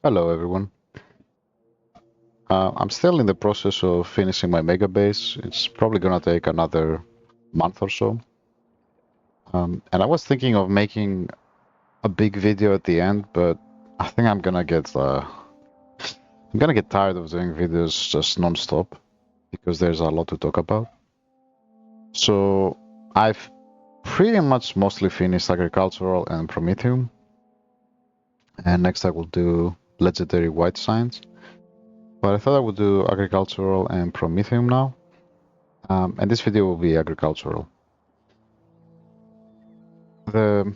Hello everyone. I'm still in the process of finishing my Megabase. It's probably gonna take another month or so. And I was thinking of making a big video at the end, but I think I'm gonna get tired of doing videos just non-stop because there's a lot to talk about. So I've pretty much mostly finished agricultural and Prometheum, and next I will do legendary white signs. But I thought I would do agricultural and Prometheum now. And this video will be agricultural. The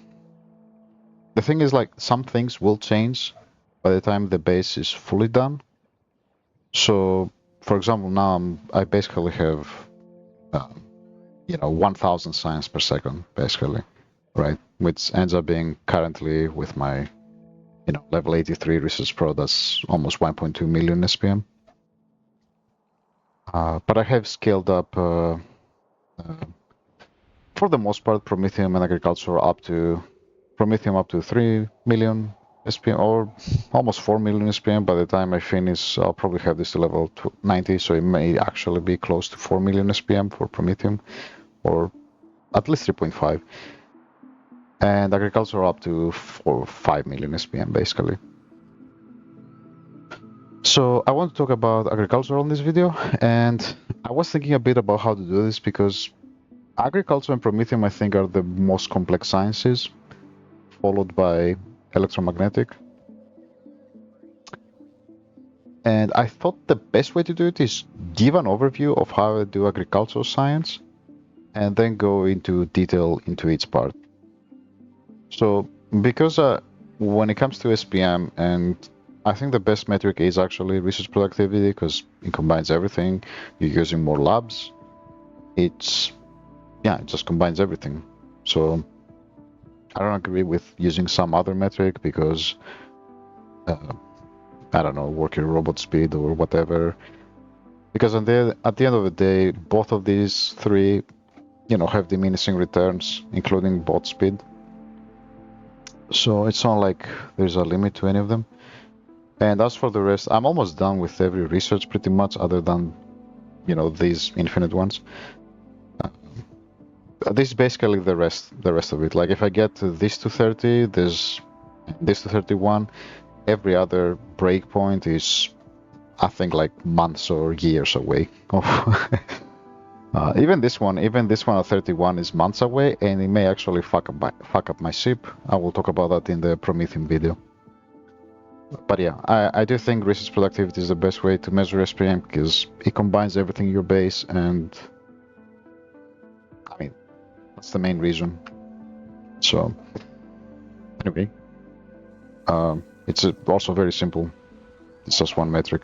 thing is, like, some things will change by the time the base is fully done. So, for example, now I basically have, 1,000 signs per second, basically, right? Which ends up being currently with my, level 83 Research Pro, that's almost 1.2 million SPM. But I have scaled up, for the most part, Prometheum and Agriculture up to 3 million SPM, or almost 4 million SPM. By the time I finish, I'll probably have this to level 90, so it may actually be close to 4 million SPM for Prometheum, or at least 3.5. And Agriculture up to 4 or 5 million SPM, basically. So I want to talk about agriculture on this video, and I was thinking a bit about how to do this because agriculture and Prometheum, I think, are the most complex sciences, followed by electromagnetic. And I thought the best way to do it is give an overview of how I do agricultural science and then go into detail into each part. So because when it comes to SPM, and I think the best metric is actually research productivity because it combines everything. You're using more labs. It just combines everything. So I don't agree with using some other metric because I don't know, working robot speed or whatever. Because at the end of the day, both of these three, have diminishing returns, including bot speed. So it's not like there's a limit to any of them. And as for the rest, I'm almost done with every research pretty much, other than, these infinite ones. This is basically the rest of it. Like if I get to this to 30, this to 31, every other breakpoint is, I think, like months or years away. Even this one at 31 is months away, and it may actually fuck up my ship. I will talk about that in the Prometheum video. But yeah, I do think research productivity is the best way to measure SPM because it combines everything in your base, and I mean, that's the main reason. So anyway, it's also very simple. It's just one metric.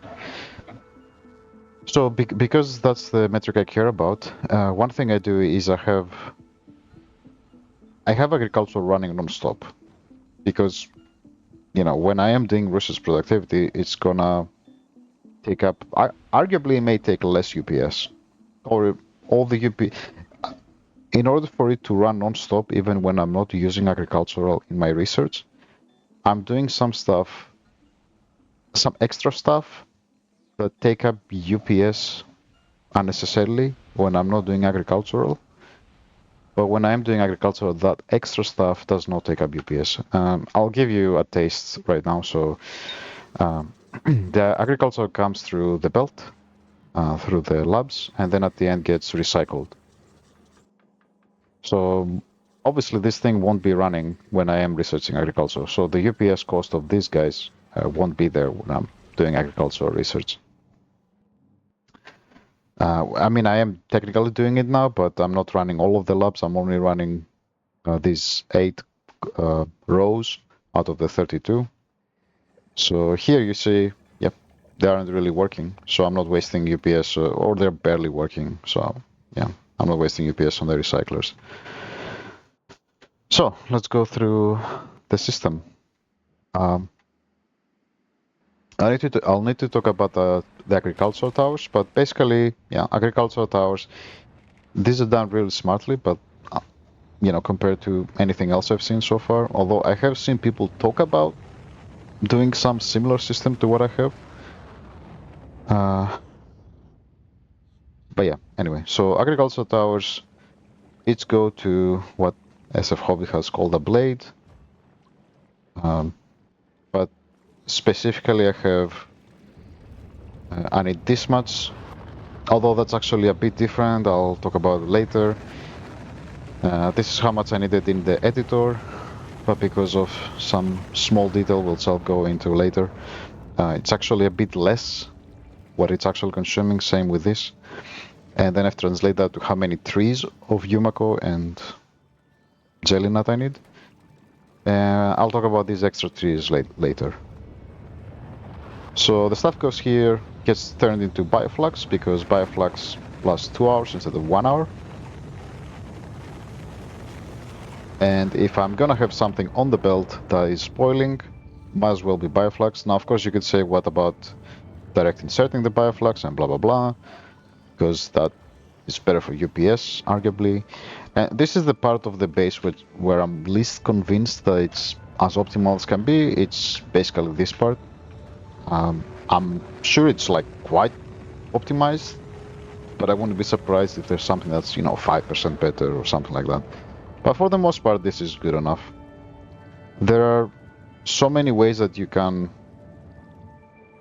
So because that's the metric I care about, one thing I do is I have agriculture running non-stop, because when I am doing research productivity, it's gonna take up, arguably it may take less UPS, or all the UP. In order for it to run non-stop, even when I'm not using agricultural in my research, I'm doing some extra stuff that take up UPS unnecessarily when I'm not doing agricultural. But when I'm doing agricultural, that extra stuff does not take up UPS. I'll give you a taste right now. So the agriculture comes through the belt, through the labs, and then at the end gets recycled. So obviously this thing won't be running when I am researching agriculture. So the UPS cost of these guys won't be there when I'm doing agricultural research. I mean, I am technically doing it now, but I'm not running all of the labs. I'm only running these 8 rows out of the 32. So here you see, yep, they aren't really working. So I'm not wasting UPS, or they're barely working. So yeah, I'm not wasting UPS on the recyclers. So let's go through the system. I'll need to talk about the agricultural towers, but basically, yeah, agricultural towers, these are done really smartly, but compared to anything else I've seen so far, although I have seen people talk about doing some similar system to what I have. But yeah, anyway, so agricultural towers, each go to what SF Hobby has called a blade. But specifically I have, I need this much, although that's actually a bit different, I'll talk about it later. This is how much I needed in the editor, but because of some small detail which I'll go into later, it's actually a bit less what it's actually consuming, same with this. And then I've translated that to how many trees of Yumako and jelly nut I need. I'll talk about these extra trees later. So the stuff goes here, gets turned into bioflux, because bioflux lasts 2 hours instead of 1 hour. And if I'm gonna have something on the belt that is spoiling, might as well be bioflux. Now, of course, you could say, what about direct inserting the bioflux and blah blah blah, because that is better for UPS, arguably. And this is the part of the base where I'm least convinced that it's as optimal as can be. It's basically this part. I'm sure it's like quite optimized, but I wouldn't be surprised if there's something that's, 5% better or something like that. But for the most part, this is good enough. There are so many ways that you can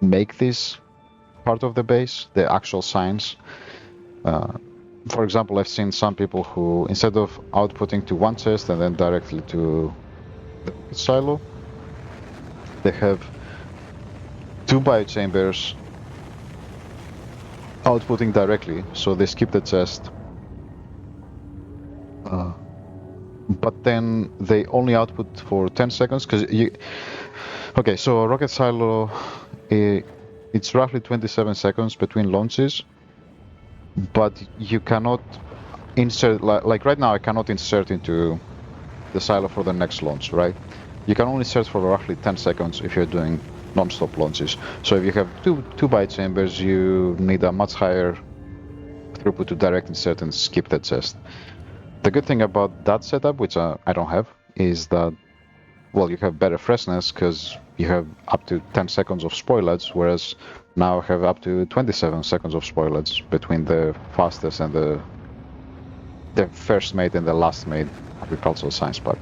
make this part of the base, the actual signs. For example, I've seen some people who, instead of outputting to one chest and then directly to the silo, they have 2 biochambers outputting directly, so they skip the chest. But then they only output for 10 seconds, because you... Okay, so rocket silo, it's roughly 27 seconds between launches, but you cannot insert, like right now I cannot insert into the silo for the next launch, right? You can only insert for roughly 10 seconds if you're doing non-stop launches. So if you have two biochambers, you need a much higher throughput to direct insert and skip the chest. The good thing about that setup, which I don't have, is that, well, you have better freshness because you have up to 10 seconds of spoilage, whereas now I have up to 27 seconds of spoilage between the fastest and the first made and the last made agricultural science part.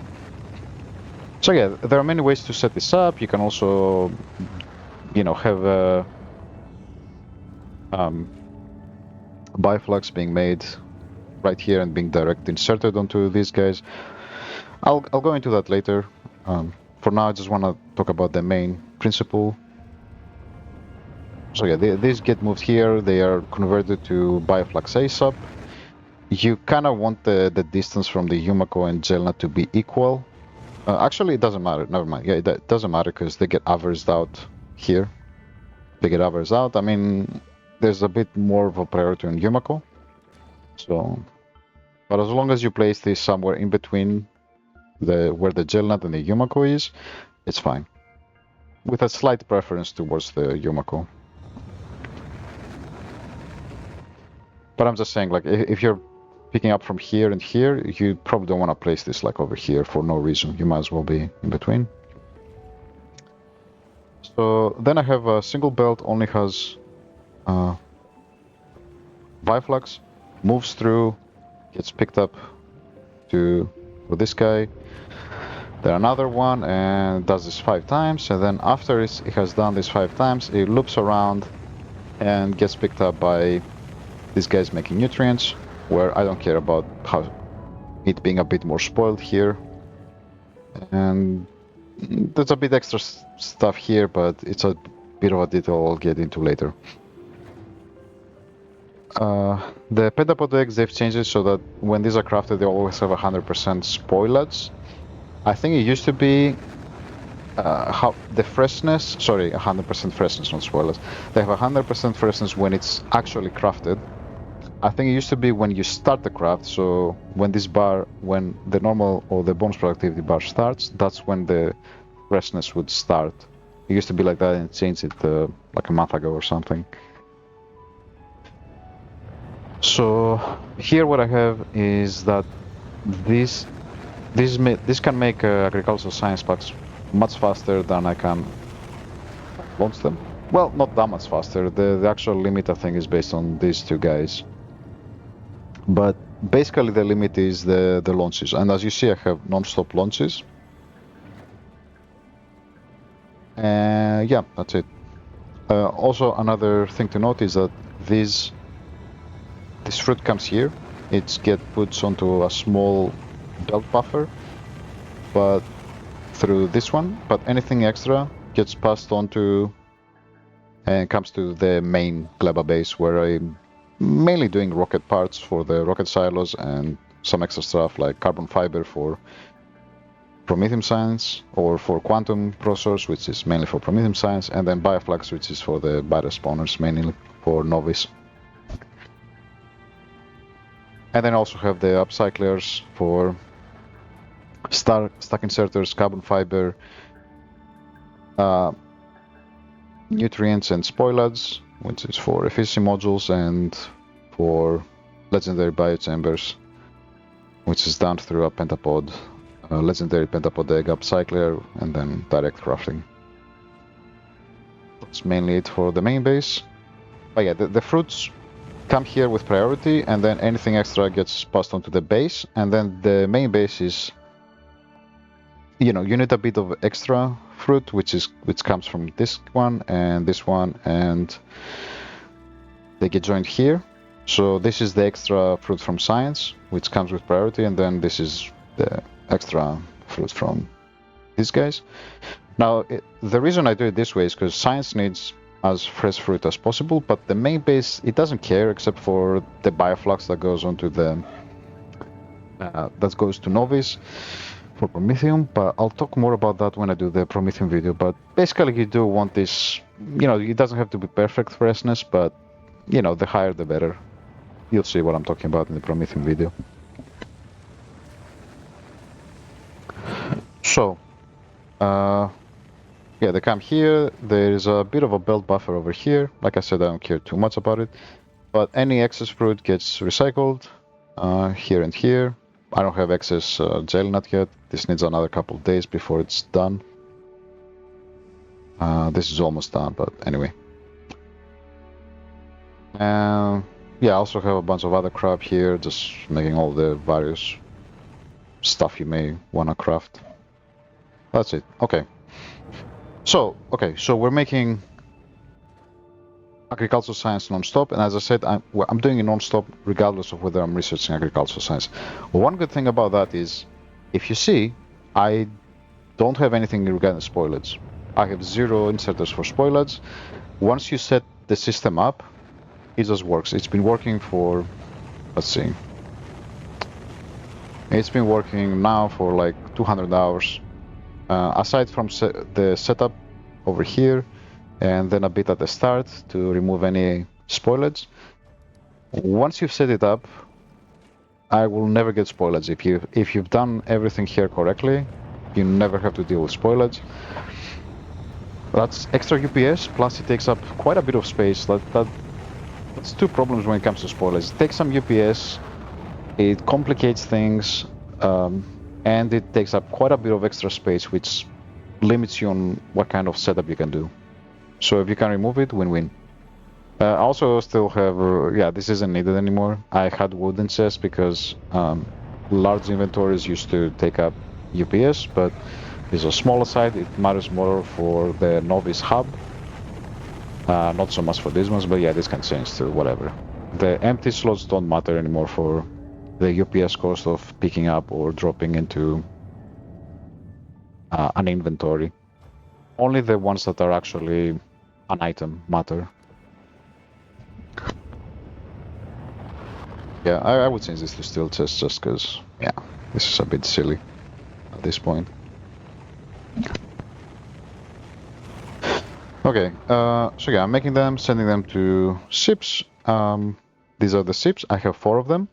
So yeah, there are many ways to set this up. You can also, have a bioflux being made right here and being direct inserted onto these guys. I'll go into that later. For now, I just want to talk about the main principle. So yeah, these get moved here. They are converted to bioflux ASAP. You kind of want the distance from the Yumako and Jelna to be equal. Actually, it doesn't matter. Never mind. Yeah, it doesn't matter because they get averaged out here. They get averaged out. I mean, there's a bit more of a priority on Yumako. So, but as long as you place this somewhere in between where the gel nut and the Yumako is, it's fine. With a slight preference towards the Yumako. But I'm just saying, like, if you're picking up from here and here, you probably don't want to place this like over here for no reason. You might as well be in between. So then I have a single belt, only has bioflux, moves through, gets picked up for this guy. Then another one, and does this 5 times, and then after it has done this 5 times, it loops around and gets picked up by these guys making nutrients, where I don't care about how it being a bit more spoiled here. And there's a bit extra stuff here, but it's a bit of a detail I'll get into later. The Pentapod eggs, they've changed it so that when these are crafted, they always have 100% spoilage. I think it used to be how the freshness, sorry, 100% freshness, not spoilage. They have 100% freshness when it's actually crafted. I think it used to be when you start the craft, so when this bar, when the normal or the bonus productivity bar starts, that's when the freshness would start. It used to be like that and changed it like a month ago or something. So here what I have is that this can make agricultural science packs much faster than I can launch them. Well, not that much faster. The actual limit, I think, is based on these two guys. But basically the limit is the launches. And as you see, I have non-stop launches. Yeah, that's it. Also, another thing to note is that this fruit comes here. It gets put onto a small belt buffer, but through this one. But anything extra gets passed on to and comes to the main Gleba base, where I'm mainly doing rocket parts for the rocket silos and some extra stuff like carbon fiber for promethium science, or for quantum processors, which is mainly for promethium science, and then bioflux, which is for the biospawners, mainly for novice. And then also have the upcyclers for stack inserters, carbon fiber, nutrients and spoilage, which is for efficiency modules, and for legendary biochambers, which is done through a Pentapod, legendary Pentapod egg upcycler, and then direct crafting. That's mainly it for the main base. But yeah, the fruits come here with priority, and then anything extra gets passed on to the base, and then the main base is, you know, you need a bit of extra fruit, which comes from this one, and they get joined here. So this is the extra fruit from science, which comes with priority, and then this is the extra fruit from these guys. Now, the reason I do it this way is because science needs as fresh fruit as possible, but the main base, it doesn't care, except for the bioflux that goes onto the that goes to novice for promethium. But I'll talk more about that when I do the promethium video. But basically, you do want this, you know, it doesn't have to be perfect freshness, but you know, the higher the better. You'll see what I'm talking about in the promethium video. So, yeah, they come here. There's a bit of a belt buffer over here. Like I said, I don't care too much about it. But any excess fruit gets recycled here and here. I don't have excess gel nut yet. This needs another couple of days before it's done. This is almost done, but anyway. Yeah, I also have a bunch of other crap here, just making all the various stuff you may want to craft. That's it. Okay. So we're making agricultural science non-stop, and as I said, I'm doing it non-stop regardless of whether I'm researching agricultural science. One good thing about that is, if you see, I don't have anything regarding spoilage. I have 0 inserters for spoilage. Once you set the system up, it just works. It's been working for, let's see, it's been working now for like 200 hours. Aside from the setup over here, and then a bit at the start to remove any spoilage. Once you've set it up, I will never get spoilage. If you've done everything here correctly, you never have to deal with spoilage. That's extra UPS, plus it takes up quite a bit of space. That's 2 problems when it comes to spoilage. It takes some UPS, it complicates things, and it takes up quite a bit of extra space, which limits you on what kind of setup you can do. So if you can remove it, win-win. I also still have, yeah, this isn't needed anymore. I had wooden chests because large inventories used to take up UPS, but it's a smaller side. It matters more for the novice hub. Not so much for these ones, but yeah, this can change to whatever. The empty slots don't matter anymore for the UPS cost of picking up or dropping into an inventory. Only the ones that are actually an item matter. Yeah, I would change this to steel chest just because, yeah, this is a bit silly at this point. Okay, so yeah, I'm making them, sending them to ships. These are the ships. I have 4 of them.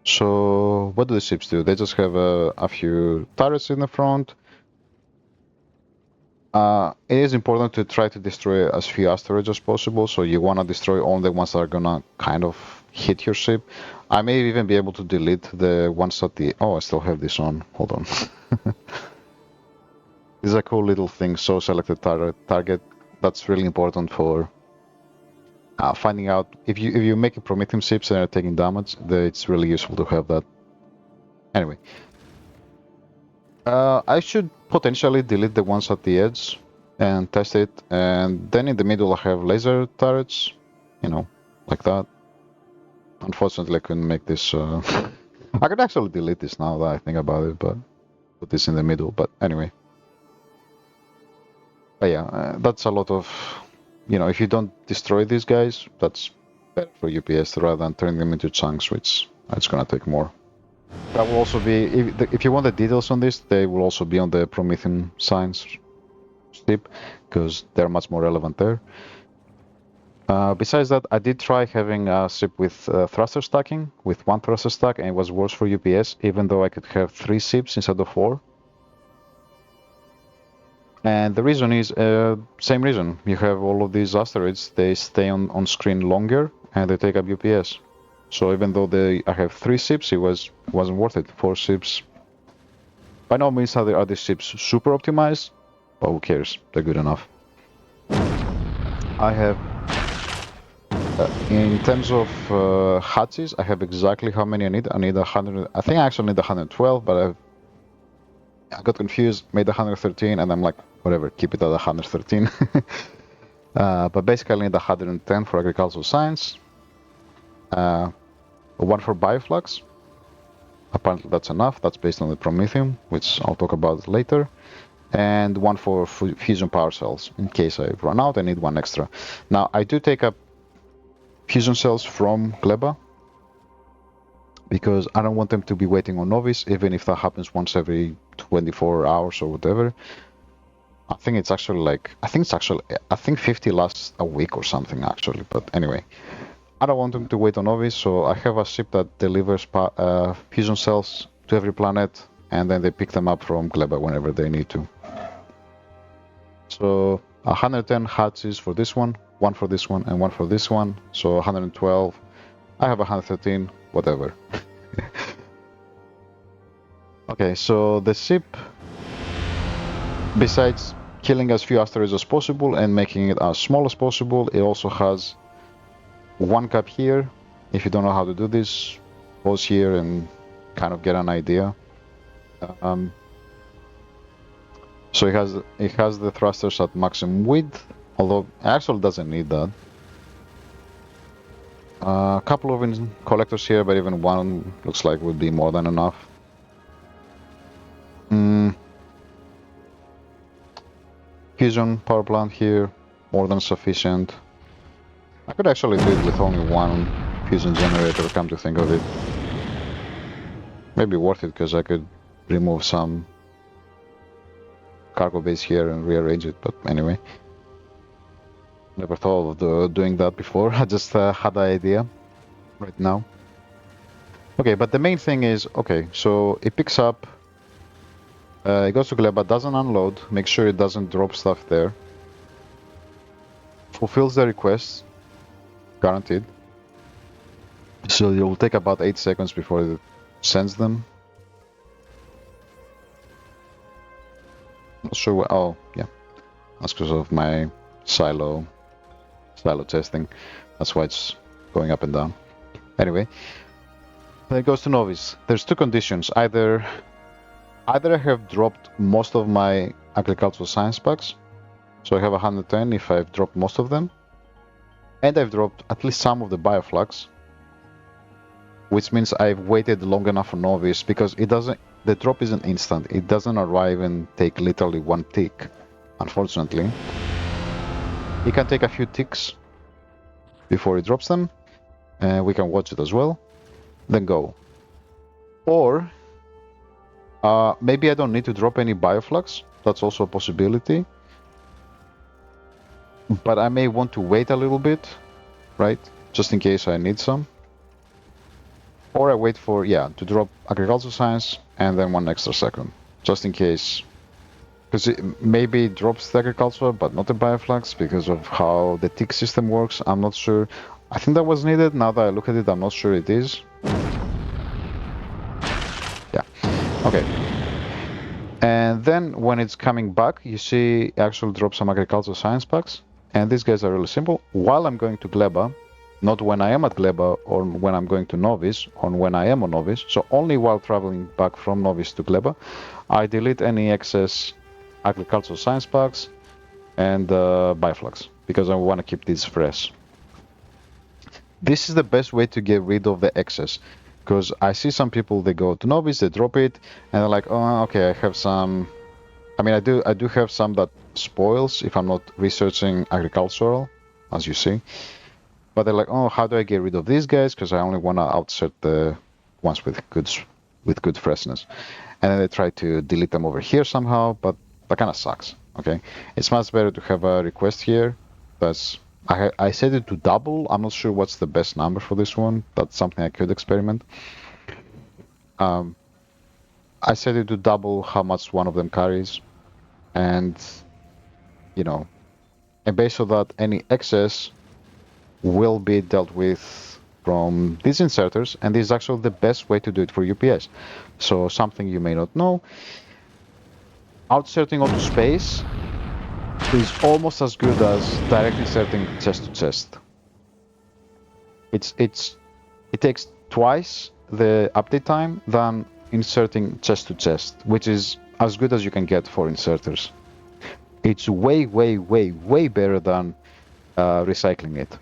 So what do the ships do? They just have a few turrets in the front. It is important to try to destroy as few asteroids as possible, so you want to destroy only the ones that are gonna kind of hit your ship. I may even be able to delete the ones that oh, I still have this on. Hold on. This is a cool little thing, so selected target. That's really important for finding out if you make a Prometheum ships and are taking damage, it's really useful to have that. Anyway, I should potentially delete the ones at the edge and test it, and then in the middle I have laser turrets, you know, like that. Unfortunately, I couldn't make this. I could actually delete this now that I think about it, but put this in the middle. But anyway, but yeah, that's a lot of, you know, if you don't destroy these guys, that's better for UPS rather than turning them into chunks, which it's gonna take more. That will also be, if you want the details on this, they will also be on the Prometheum science strip, because they're much more relevant there. Besides that, I did try having a ship with thruster stacking, with one thruster stack, and it was worse for UPS, even though I could have 3 ships instead of 4. And the reason is, same reason. You have all of these asteroids, they stay on screen longer, and they take up UPS. So even though I have 3 ships, it wasn't worth it. 4 ships. By no means are these ships super optimized, but who cares? They're good enough. I have, in terms of hatches, I have exactly how many I need. I need 100. I think I actually need 112, but I got confused, made 113, and I'm like, whatever, keep it at 113. But basically, I need 110 for agricultural science. 1 for bioflux. Apparently that's enough. That's based on the Prometheum, which I'll talk about later. And 1 for fusion power cells. In case I run out, I need 1 extra. Now, I do take up fusion cells from Gleba, because I don't want them to be waiting on Novice, even if that happens once every 24 hours or whatever. I think 50 lasts a week or something, actually. But anyway, I don't want them to wait on Novice, so I have a ship that delivers fusion cells to every planet, and then they pick them up from Gleba whenever they need to. So 110 hatches for this one, 1 for this one, and 1 for this one. So 112. I have 113, whatever. Okay, so the ship, besides killing as few asteroids as possible and making it as small as possible, it also has 1 cap here. If you don't know how to do this, pause here and kind of get an idea. So it has the thrusters at maximum width, although it actually doesn't need that. A couple of collectors here, but even 1 looks like would be more than enough. Fusion power plant here, more than sufficient. I could actually do it with only 1 fusion generator, come to think of it. Maybe worth it, because I could remove some cargo base here and rearrange it, but anyway. Never thought of doing that before. I just had the idea right now. Okay, but the main thing is, okay, so it picks up, it goes to Gleba, doesn't unload, make sure it doesn't drop stuff there. Fulfills the request, guaranteed. So it will take about 8 seconds before it sends them. Not sure what, oh, yeah. That's because of my silo testing. That's why it's going up and down. Anyway, then it goes to Novice. There's 2 conditions. Either I have dropped most of my agricultural science packs, so I have 110 if I've dropped most of them, and I've dropped at least some of the bioflux, which means I've waited long enough for Novice, because the drop isn't instant. It doesn't arrive and take literally 1 tick, unfortunately. It can take a few ticks before it drops them, and we can watch it as well, then go. Or maybe I don't need to drop any bioflux. That's also a possibility. But I may want to wait a little bit, right? Just in case I need some. Or I wait for, to drop agricultural science and then 1 extra second, just in case. Because maybe it drops the agriculture, but not the bioflux, because of how the tick system works. I'm not sure. I think that was needed. Now that I look at it, I'm not sure it is. Yeah. Okay. And then when it's coming back, you see it actually drop some agricultural science packs. And these guys are really simple. While I'm going to Gleba, not when I am at Gleba or when I'm going to Novice or when I am on Novice, so only while traveling back from Novice to Gleba, I delete any excess agricultural science packs and bioflux because I want to keep these fresh. This is the best way to get rid of the excess, because I see some people, they go to Novice, they drop it, and they're like, oh, okay, I have some. I mean, I do have some that spoils if I'm not researching agricultural, as you see. But they're like, oh, how do I get rid of these guys? Because I only want to outsert the ones with good freshness. And then they try to delete them over here somehow, but that kind of sucks. Okay, it's much better to have a request here. That's I set it to double. I'm not sure what's the best number for this one. That's something I could experiment. I set it to double how much one of them carries, and you know, and based on that, any excess will be dealt with from these inserters, and this is actually the best way to do it for UPS. So something you may not know, outserting onto space is almost as good as direct inserting chest to chest. It takes twice the update time than inserting chest to chest, which is as good as you can get for inserters. It's way better than recycling it.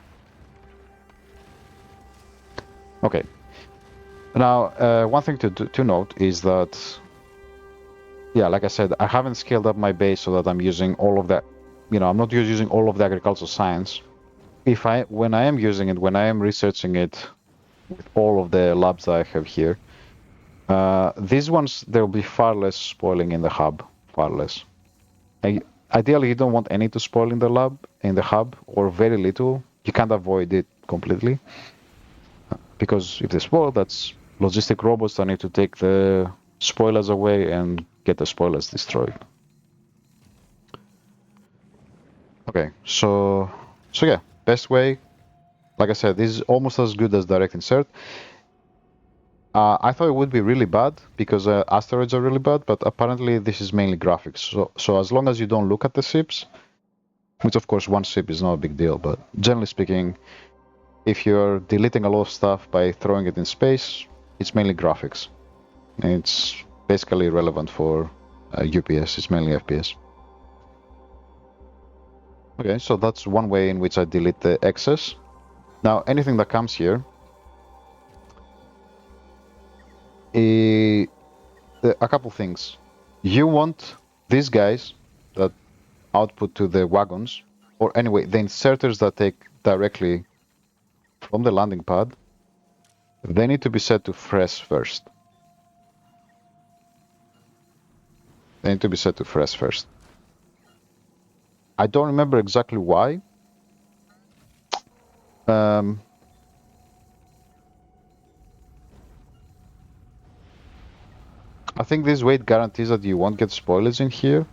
Okay. Now, one thing to note is that, yeah, like I said, I haven't scaled up my base so that I'm using all of that. You know, I'm not using all of the agricultural science. When I am using it, when I am researching it with all of the labs that I have here, these ones, there will be far less spoiling in the hub, far less. Ideally, you don't want any to spoil in the hub, or very little. You can't avoid it completely. Because if they spoil, that's logistic robots that need to take the spoilers away and get the spoilers destroyed. Okay, so yeah, best way, like I said, this is almost as good as direct insert. I thought it would be really bad because asteroids are really bad, but apparently this is mainly graphics. So as long as you don't look at the ships, which of course one ship is not a big deal, but generally speaking, if you're deleting a lot of stuff by throwing it in space, it's mainly graphics. It's basically irrelevant for UPS, it's mainly FPS. Okay, so that's one way in which I delete the excess. Now, anything that comes here, a couple things. You want these guys that output to the wagons, or anyway, the inserters that take directly from the landing pad, they need to be set to fresh first. They need to be set to fresh first. I don't remember exactly why. I think this weight guarantees that you won't get spoilage in here.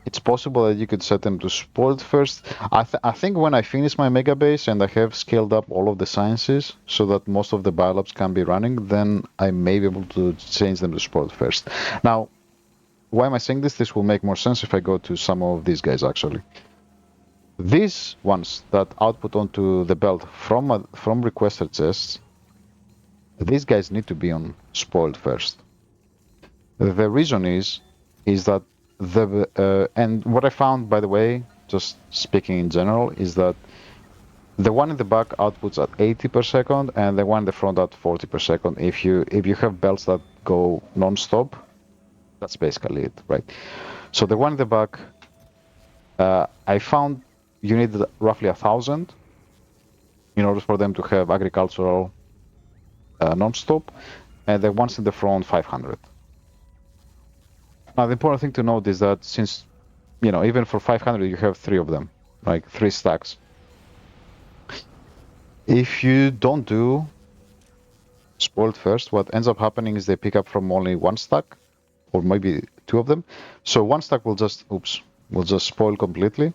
It's possible that you could set them to spoiled first. I think when I finish my Megabase and I have scaled up all of the sciences so that most of the biolabs can be running, then I may be able to change them to spoiled first. Now, why am I saying this? This will make more sense if I go to some of these guys actually. These ones that output onto the belt from requested chests, these guys need to be on spoiled first. The reason is that and what I found, by the way, just speaking in general, is that the one in the back outputs at 80 per second, and the one in the front at 40 per second. If you have belts that go non-stop, that's basically it, right? So the one in the back, I found you need roughly 1,000 in order for them to have agricultural non-stop, and the ones in the front 500. Now the important thing to note is that since, you know, even for 500 you have 3 of them, like 3 stacks. If you don't do spoiled first, what ends up happening is they pick up from only 1 stack, or maybe 2 of them. So 1 stack will just spoil completely.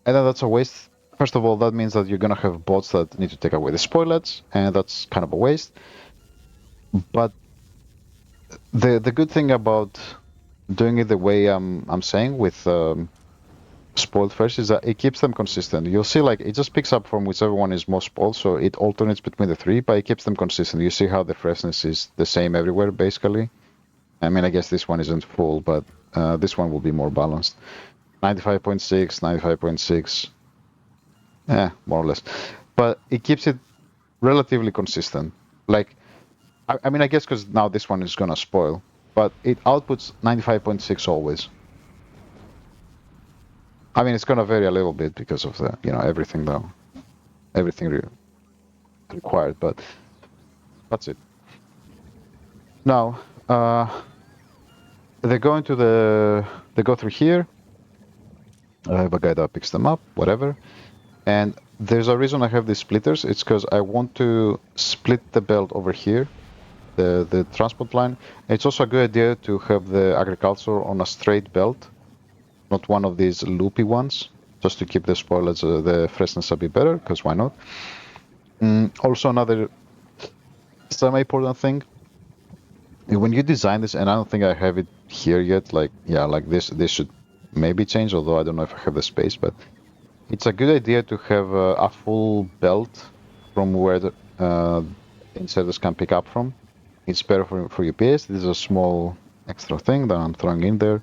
And then that's a waste. First of all, that means that you're gonna have bots that need to take away the spoilage, and that's kind of a waste. But The good thing about doing it the way I'm saying with spoiled fresh is that it keeps them consistent. You'll see like it just picks up from whichever one is most spoiled, so it alternates between the three, but it keeps them consistent. You see how the freshness is the same everywhere, basically. I mean, I guess this one isn't full, but this one will be more balanced. 95.6, 95.6, more or less. But it keeps it relatively consistent. Like, I mean, I guess because now this one is gonna spoil, but it outputs 95.6 always. I mean, it's gonna vary a little bit because of the, everything though, everything required, but that's it. Now, they go through here. I have a guy that picks them up, whatever. And there's a reason I have these splitters. It's because I want to split the belt over here, the transport line. It's also a good idea to have the agriculture on a straight belt, not one of these loopy ones, just to keep the spoilage, the freshness a bit better, because why not? Also, another semi-important thing, when you design this, and I don't think I have it here yet, like this should maybe change, although I don't know if I have the space, but it's a good idea to have a full belt from where the inserters can pick up from. It's better for UPS. This is a small extra thing that I'm throwing in there.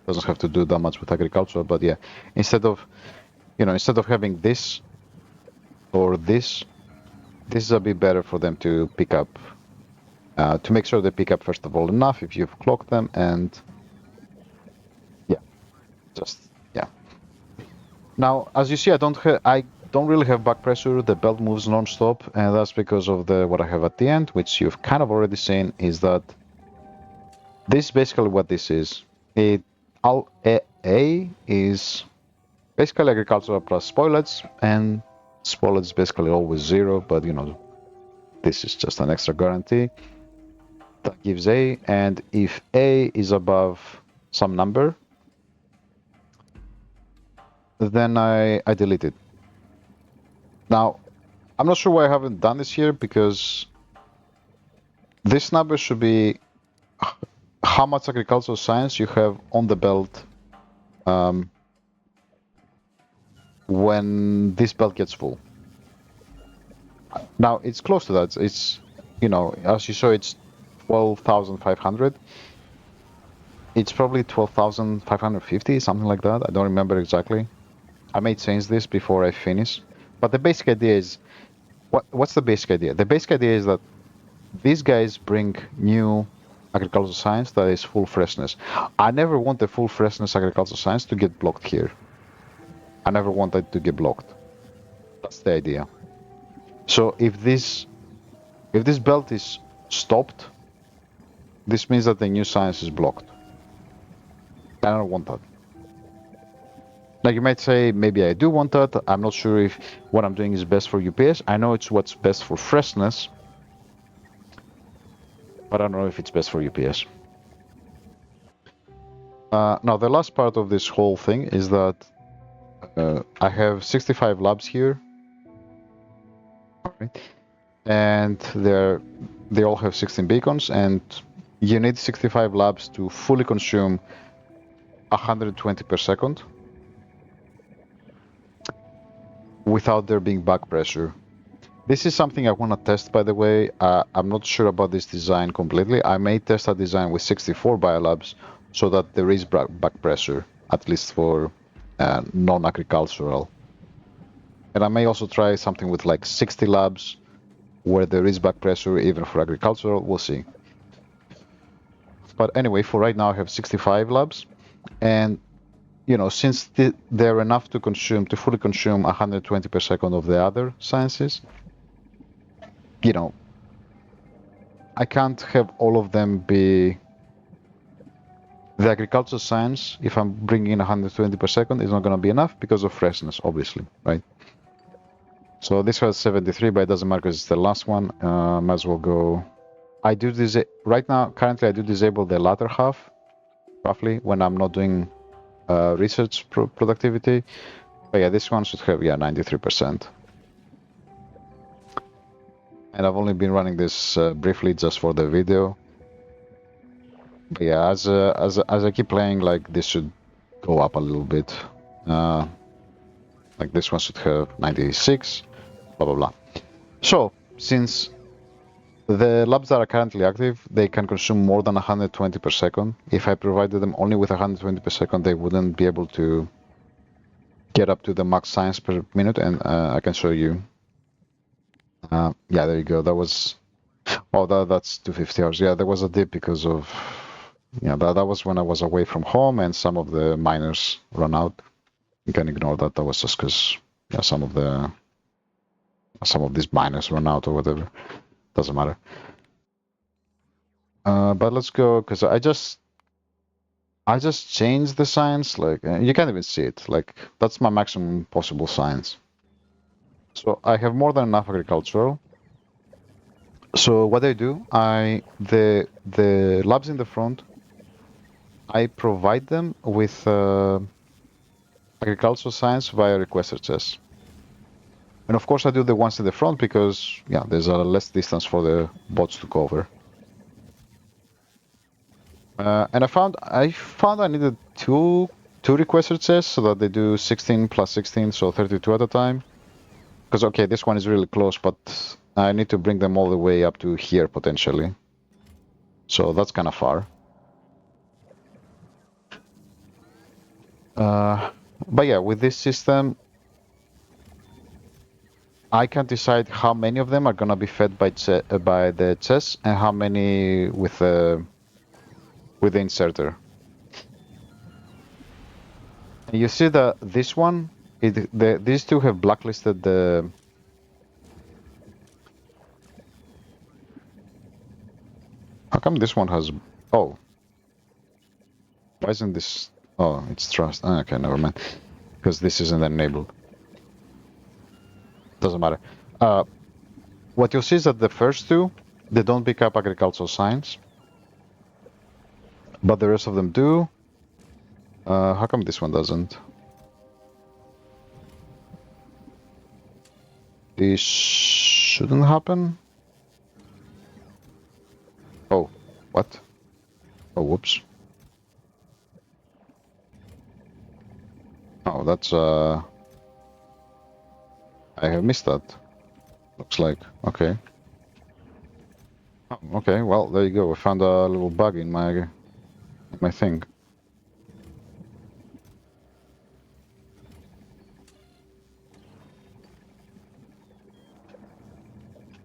Doesn't have to do that much with agriculture, but yeah, instead of having this or this is a bit better for them to pick up. To make sure they pick up first of all enough if you've clocked them, and yeah. Now, as you see, I don't really have back pressure. The belt moves non-stop, and that's because of what I have at the end, which you've kind of already seen. Is that this is basically what this is? A is basically agricultural plus spoilage, and spoilage is basically always 0, but this is just an extra guarantee that gives A, and if A is above some number, then I delete it. Now, I'm not sure why I haven't done this here, because this number should be how much agricultural science you have on the belt when this belt gets full. Now, it's close to that. It's, as you saw, it's 12,500. It's probably 12,550, something like that. I don't remember exactly. I may change this before I finish. But the basic idea is, what's the basic idea? The basic idea is that these guys bring new agricultural science that is full freshness. I never want the full freshness agricultural science to get blocked here. I never want that to get blocked. That's the idea. So if this belt is stopped, this means that the new science is blocked. I don't want that. Now you might say, maybe I do want that. I'm not sure if what I'm doing is best for UPS. I know it's what's best for freshness, but I don't know if it's best for UPS. Now the last part of this whole thing is that I have 65 labs here, and they all have 16 beacons, and you need 65 labs to fully consume 120 per second without there being back pressure. This is something I want to test, by the way. I'm not sure about this design completely. I may test a design with 64 biolabs so that there is back pressure, at least for non-agricultural. And I may also try something with like 60 labs where there is back pressure even for agricultural. We'll see. But anyway, for right now I have 65 labs, and since they're enough to fully consume 120 per second of the other sciences, I can't have all of them be the agricultural science. If I'm bringing in 120 per second, it's not going to be enough because of freshness, obviously, right? So this has 73, but it doesn't matter because it's the last one. Might as well go. I do this right now. Currently, I do disable the latter half, roughly, when I'm not doing research productivity. But yeah, this one should have 93%. And I've only been running this briefly just for the video. But yeah, as I keep playing, like this should go up a little bit. Like this one should have 96, blah blah blah. So since the labs that are currently active, they can consume more than 120 per second. If I provided them only with 120 per second, they wouldn't be able to get up to the max science per minute, and I can show you. Yeah, there you go. That was, oh, that's 250 hours. Yeah, there was a dip because of, yeah, that was when I was away from home and some of the miners run out. You can ignore that. That was just because, yeah, some of these miners run out or whatever. Doesn't matter. But let's go, because I just changed the science. Like you can't even see it. Like that's my maximum possible science. So I have more than enough agricultural. So what I do, the labs in the front, I provide them with agricultural science via request RCS. And of course I do the ones in the front because yeah, there's a less distance for the bots to cover. And I found I needed two request RCS so that they do 16 plus 16, so 32 at a time. Because okay, this one is really close, but I need to bring them all the way up to here potentially. So that's kind of far. But yeah, with this system, I can decide how many of them are gonna be fed by the chess and how many with the inserter. And you see that this one, these two have blacklisted the. How come this one has? Oh, why isn't this? Oh, it's trust. Ah, okay, never mind. Because this isn't enabled. Doesn't matter. What you'll see is that the first two, they don't pick up agricultural science, but the rest of them do. How come this one doesn't? This shouldn't happen. Oh, what? Oh, whoops. Oh, that's I have missed that. Looks like. Okay. Oh, okay, well, there you go. I found a little bug in my thing.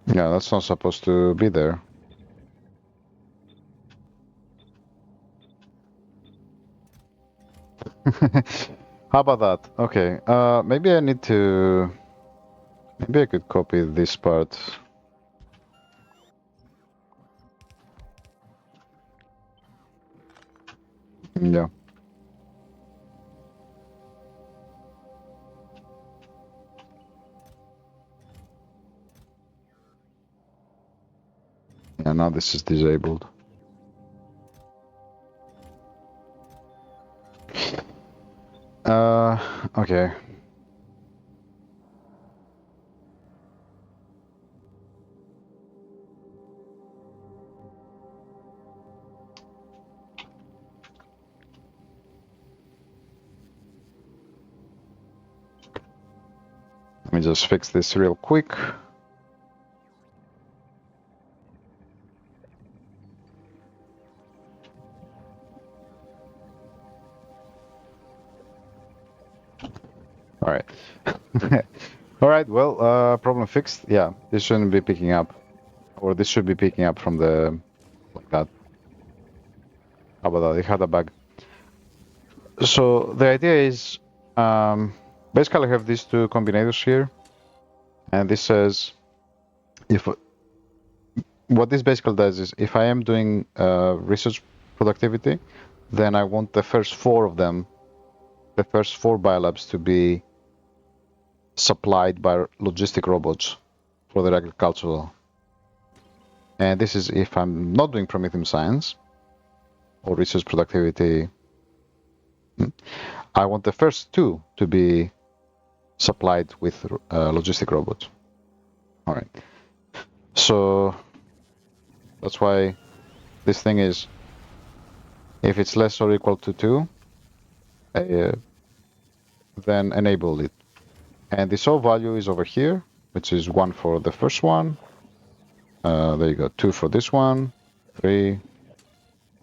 Yeah, that's not supposed to be there. How about that? Okay, maybe I need to... Maybe I could copy this part. Yeah. Yeah, now this is disabled. Okay. Let me just fix this real quick. All right. All right, well, problem fixed. Yeah, this shouldn't be picking up. Or this should be picking up from the... like that. How about that? It had a bug. So the idea is... basically I have these two combinators here. And this says... if what this basically does is if I am doing research productivity, then I want the first four of them, the first four biolabs to be supplied by logistic robots for the agricultural. And this is if I'm not doing Prometheum science or research productivity. I want the first two to be supplied with logistic robots. All right. So that's why this thing is If it's less or equal to 2, then enable it. And the show value is over here, which is 1 for the first one. There you go, 2 for this one, 3,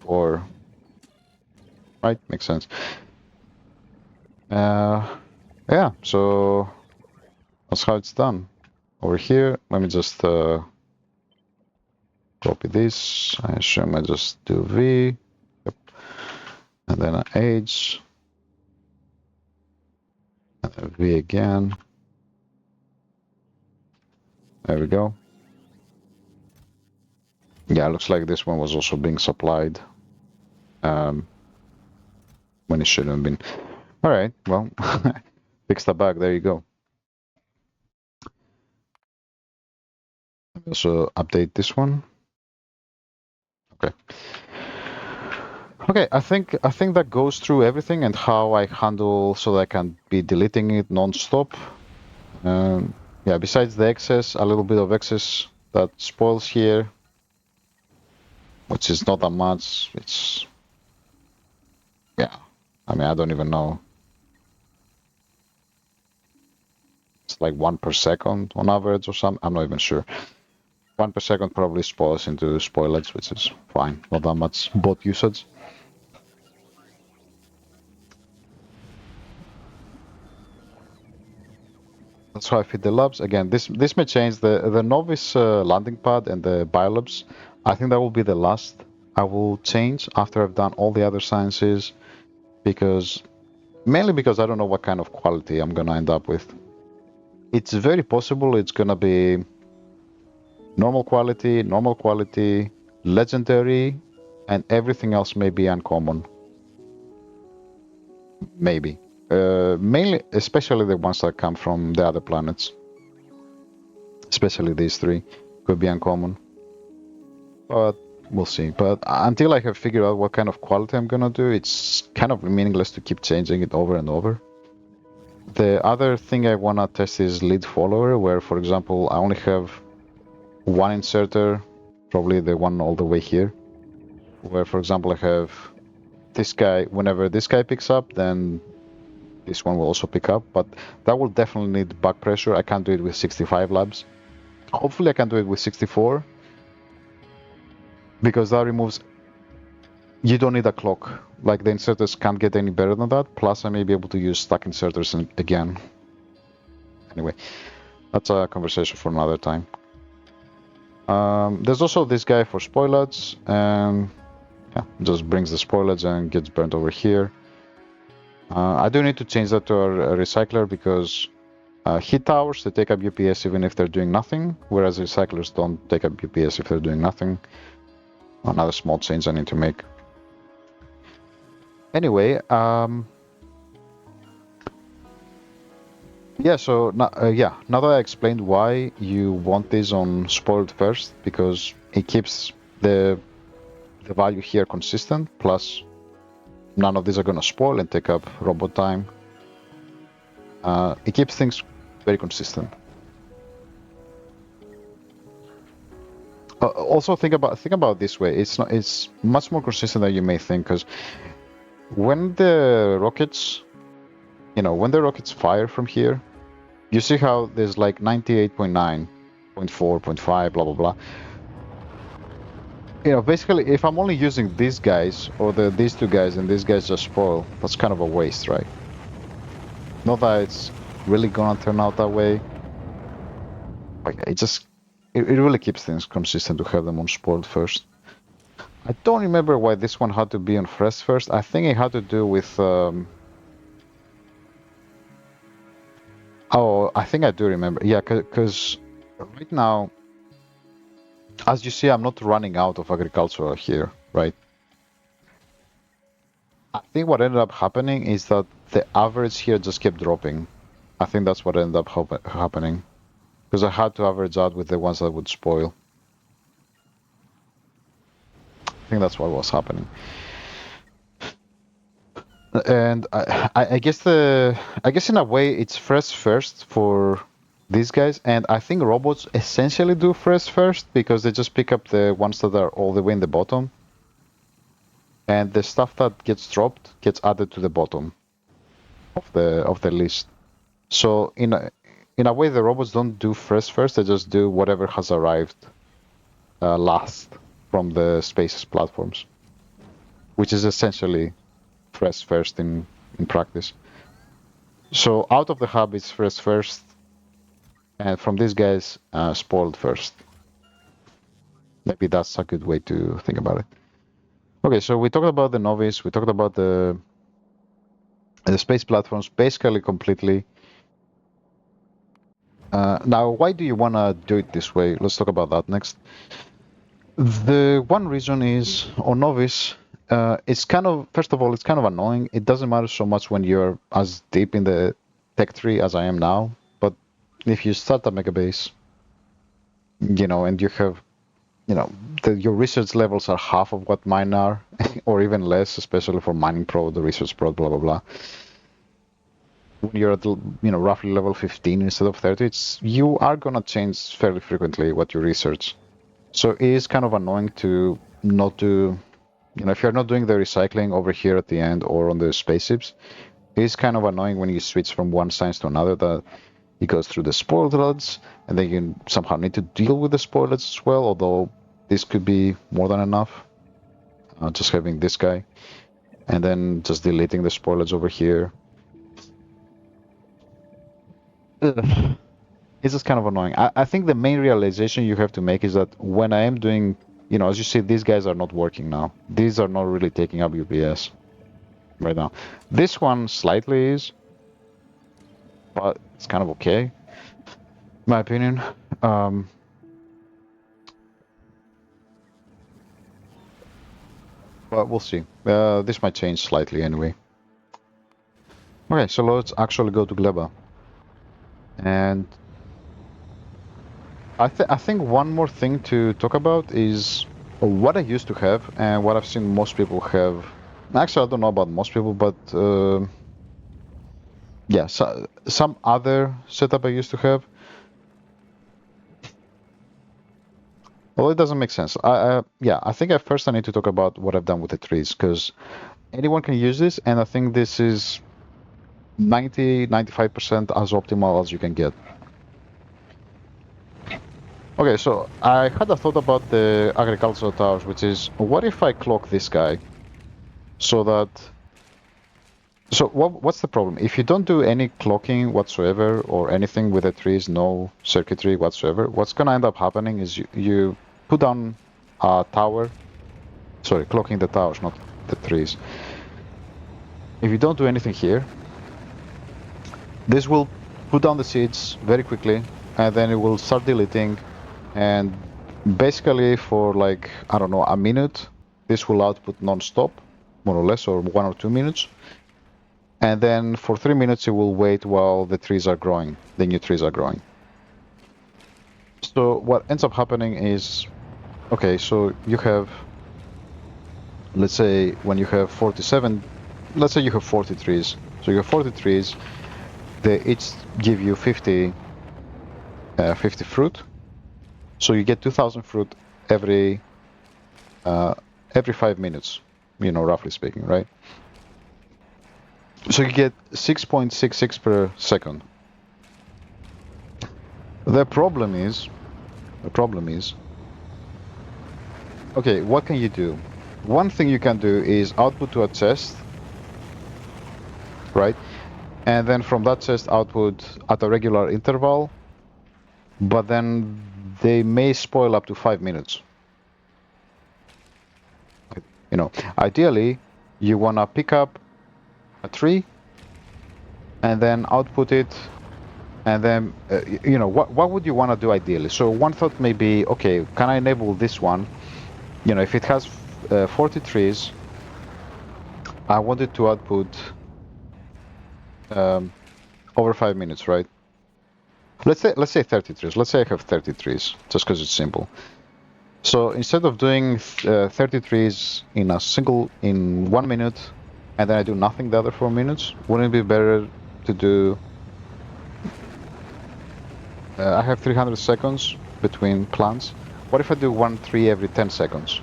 4. Right, makes sense. Yeah, so that's how it's done. Over here, let me just copy this. I assume I just do V, yep. And then an H, and then V again. There we go. Yeah, looks like this one was also being supplied when it shouldn't have been. All right, well, fix the bug. There you go. Let me also update this one. Okay. Okay, I think that goes through everything and how I handle so that I can be deleting it non-stop. Yeah, besides the excess, a little bit of excess that spoils here, which is not that much. It's, yeah, I mean, I don't even know. It's like 1 per second on average or something. I'm not even sure. 1 per second probably spoils into spoilage, which is fine. Not that much bot usage. That's how I fit the labs. Again, this may change. The novice landing pad and the biolabs, I think that will be the last I will change after I've done all the other sciences, mainly because I don't know what kind of quality I'm gonna end up with. It's very possible it's gonna be normal quality, legendary, and everything else may be uncommon. Maybe. Mainly, especially the ones that come from the other planets. Especially these 3 could be uncommon. But we'll see. But until I have figured out what kind of quality I'm gonna do, it's kind of meaningless to keep changing it over and over. The other thing I wanna test is lead follower, where, for example, I only have 1 inserter, probably the one all the way here, where, for example, I have this guy. Whenever this guy picks up, then this one will also pick up, but that will definitely need back pressure. I can't do it with 65 labs. Hopefully I can do it with 64, because that removes... You don't need a clock. Like, the inserters can't get any better than that, plus I may be able to use stack inserters again. Anyway, that's a conversation for another time. There's also this guy for spoilage, and yeah, just brings the spoilage and gets burnt over here. I do need to change that to a recycler, because heat towers, they take up UPS even if they're doing nothing, whereas recyclers don't take up UPS if they're doing nothing. Another small change I need to make. Anyway, yeah, so now that I explained why you want this on spoiled first, because it keeps the value here consistent, plus none of these are going to spoil and take up robot time. It keeps things very consistent. Also, think about this way. It's much more consistent than you may think, because when the rockets, when the rockets fire from here, you see how there's like 98.9, 0.4, 0.5, blah blah blah. Basically, if I'm only using these guys or these 2 guys and these guys just spoil, that's kind of a waste, right? Not that it's really gonna turn out that way. Like, it really keeps things consistent to have them on spoiled first. I don't remember why this one had to be on fresh first. I think it had to do with... Oh, I think I do remember. Yeah, because right now, as you see, I'm not running out of agricultural here, right? I think what ended up happening is that the average here just kept dropping. I think that's what ended up happening. Because I had to average out with the ones that would spoil. I think that's what was happening. And I guess in a way it's fresh first for these guys, and I think robots essentially do fresh first because they just pick up the ones that are all the way in the bottom. and the stuff that gets dropped gets added to the bottom of the list. So in a way, the robots don't do fresh first; they just do whatever has arrived last from the spaces platforms, which is essentially fresh first in practice. So out of the hub, it's fresh first, and from these guys, spoiled first. Maybe that's a good way to think about it. Okay, so we talked about the novice, we talked about the space platforms basically completely. Now, why do you want to do it this way? Let's talk about that next. The one reason is on novice, it's kind of, first of all, it's kind of annoying. It doesn't matter so much when you're as deep in the tech tree as I am now, but if you start a Megabase, you know, and you have, you know, your research levels are half of what mine are, or even less, especially for mining pro, the research pro, blah, blah, blah. When you're at, you know, roughly level 15 instead of 30, you are going to change fairly frequently what you research. So it is kind of annoying to not do, you know, if you're not doing the recycling over here at the end or on the spaceships, it is kind of annoying when you switch from one science to another that it goes through the spoiled rods, and then you somehow need to deal with the spoiled as well, although this could be more than enough. Just having this guy, and then just deleting the spoilage over here. Ugh. It's just kind of annoying. I think the main realization you have to make is that when I am doing, you know, as you see, these guys are not working now. These are not really taking up UPS right now. This one slightly is, but it's kind of okay, in my opinion. But we'll see. This might change slightly anyway. Okay, so let's actually go to Gleba. And I think one more thing to talk about is what I used to have and what I've seen most people have. Actually, I don't know about most people, but yeah, so, some other setup I used to have. Well, it doesn't make sense. Yeah, I think at first I need to talk about what I've done with the trees, because anyone can use this, and I think this is 90-95% as optimal as you can get. Okay, so I had a thought about the agricultural towers, which is, what if I clock this guy so that... So what's the problem? If you don't do any clocking whatsoever or anything with the trees, no circuitry whatsoever, what's going to end up happening is you put down a tower. Sorry, clocking the towers, not the trees. If you don't do anything here, this will put down the seeds very quickly, and then it will start deleting. And basically for like, I don't know, a minute, this will output non-stop, more or less, or 1 or 2 minutes. And then for 3 minutes, it will wait while the trees are growing, the new trees are growing. So what ends up happening is, okay, so you have, let's say when you have 47, let's say you have 40 trees. So you have 40 trees, they each give you 50 fruit. So you get 2,000 fruit every 5 minutes, you know, roughly speaking, right? So you get 6.66 per second. The problem is, okay, what can you do? One thing you can do is output to a chest, right? And then from that chest output at a regular interval, but then they may spoil up to 5 minutes. You know, ideally, you want to pick up a tree and then output it, and then you know, what would you want to do ideally? So one thought may be, okay, can I enable this one? You know, if it has 40 trees, I want it to output over 5 minutes, right? Let's say 30 trees. Let's say I have 30 trees, just because it's simple. So instead of doing 30 trees in 1 minute, and then I do nothing the other 4 minutes, wouldn't it be better to do... I have 300 seconds between plants. What if I do 1 tree every 10 seconds?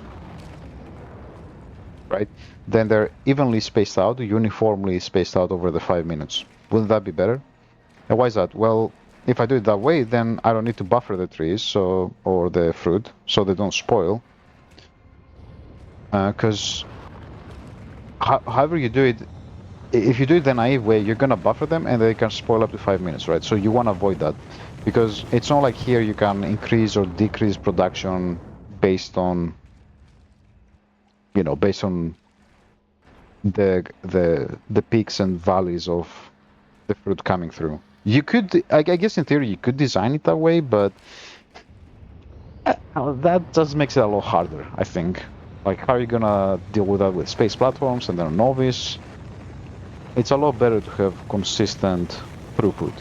right? Then they're evenly spaced out, uniformly spaced out over the 5 minutes. Wouldn't that be better? And why is that? Well, if I do it that way, then I don't need to buffer the trees or the fruit so they don't spoil. Because however you do it, if you do it the naive way, you're gonna buffer them and they can spoil up to 5 minutes, right? So you want to avoid that, because it's not like here you can increase or decrease production based on, you know, based on the peaks and valleys of the fruit coming through. You could, I guess in theory, you could design it that way, but that just makes it a lot harder, I think. Like, how are you gonna deal with that with space platforms and then a novice? It's a lot better to have consistent throughput.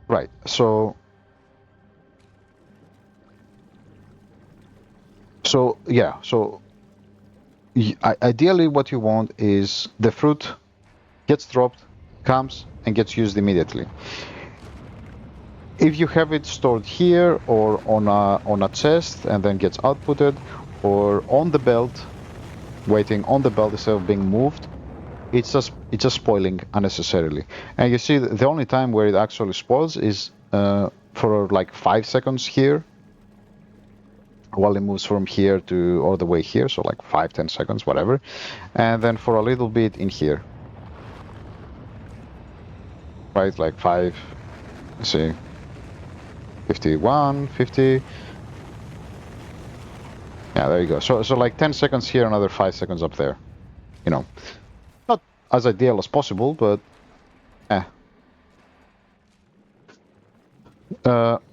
Right, so yeah, so ideally what you want is the fruit gets dropped, comes, and gets used immediately. If you have it stored here or on a chest and then gets outputted, or on the belt, waiting on the belt instead of being moved, it's just spoiling unnecessarily. And you see, the only time where it actually spoils is for like 5 seconds here, while it moves from here to all the way here, so like 5-10 seconds, whatever, and then for a little bit in here, right? Like 5, let's see, 51, 50. Yeah, there you go. So like 10 seconds here, another 5 seconds up there. You know, not as ideal as possible, but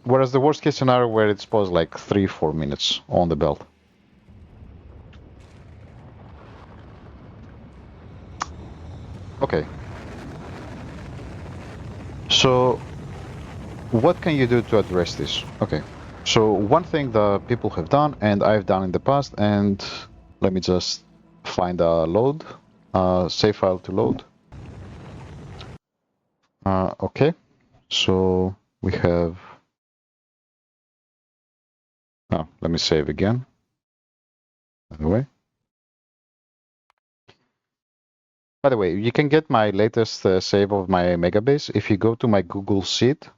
whereas the worst case scenario where it's paused like 3-4 minutes on the belt. Okay. So what can you do to address this? Okay. So one thing that people have done, and I've done in the past, and let me just find a load, save file to load. Okay. So we have, let me save again, by the way. By the way, you can get my latest save of my Megabase if you go to my Google Sheet,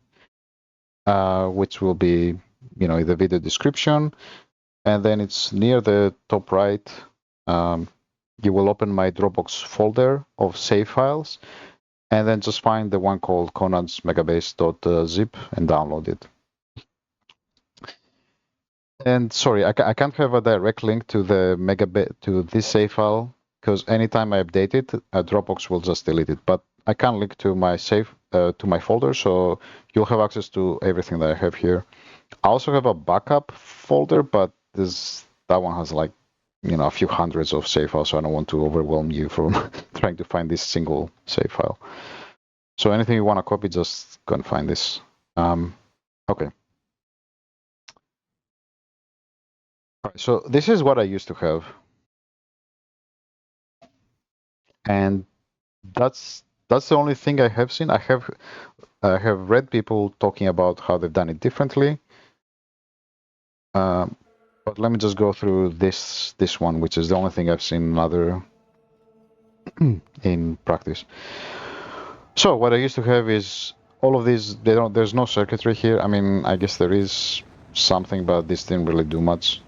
which will be, you know, in the video description, and then it's near the top right. You will open my Dropbox folder of save files, and then just find the one called Konage megabase.zip and download it. And sorry, I can't have a direct link to the Megabase to this save file, because anytime I update it, Dropbox will just delete it. But I can link to my save to my folder, so you'll have access to everything that I have here. I also have a backup folder, but that one has like, you know, a few hundreds of save files, so I don't want to overwhelm you from trying to find this single save file. So anything you want to copy, just go and find this. Okay. All right, so this is what I used to have. And that's the only thing I have seen. I have read people talking about how they've done it differently. But let me just go through this one, which is the only thing I've seen other in practice. So what I used to have is all of these. There's no circuitry here. I mean, I guess there is something, but this didn't really do much.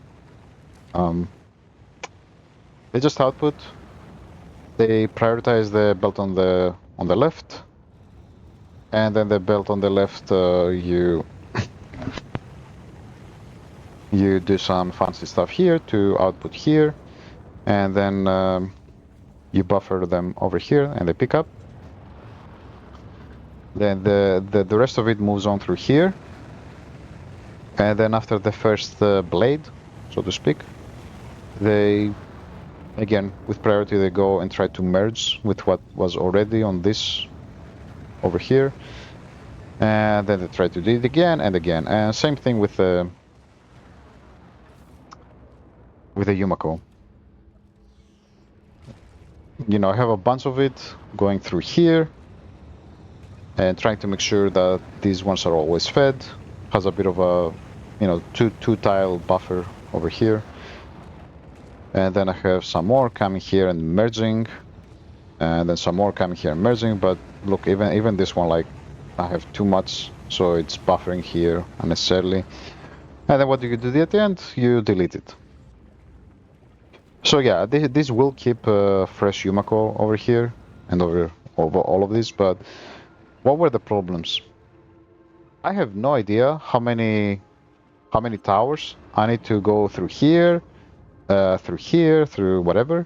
They just output. They prioritize the belt on the left, and then the belt on the left, you do some fancy stuff here to output here, and then you buffer them over here, and they pick up. Then the rest of it moves on through here, and then after the first blade, so to speak, they, again, with priority, they go and try to merge with what was already on this over here, and then they try to do it again and again. And same thing with the Yumako. You know, I have a bunch of it going through here and trying to make sure that these ones are always fed. Has a bit of a, you know, two tile buffer over here. And then I have some more coming here and merging, and then some more coming here and merging. But look, even this one, like, I have too much, so it's buffering here unnecessarily. And then what do you do at the end? You delete it. So yeah, this will keep fresh Yumako over here and over all of this. But what were the problems? I have no idea how many towers I need to go through here, through whatever.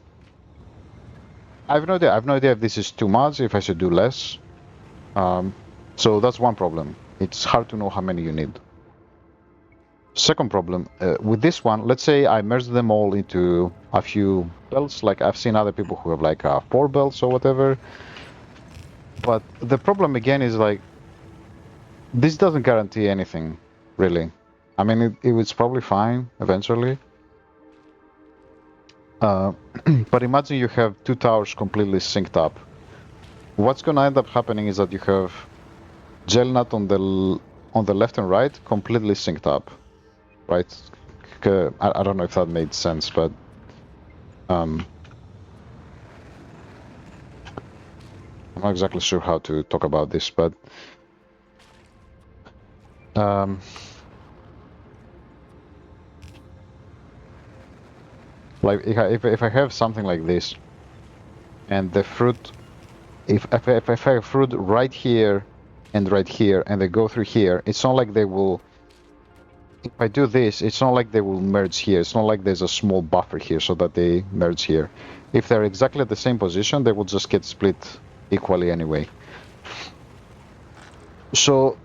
I have no idea. I have no idea if this is too much, if I should do less. So that's one problem. It's hard to know how many you need. Second problem, with this one, let's say I merge them all into a few belts, like I've seen other people who have like 4 belts or whatever. But the problem again is like, this doesn't guarantee anything, really. I mean, it was probably fine eventually. But imagine you have 2 towers completely synced up. What's gonna end up happening is that you have gel nut on the left and right completely synced up, right? I don't know if that made sense, but I'm not exactly sure how to talk about this, but like if I have something like this, and the fruit, if I have fruit right here and right here, and they go through here, it's not like they will. If I do this, it's not like they will merge here. It's not like there's a small buffer here so that they merge here. If they're exactly at the same position, they will just get split equally anyway. So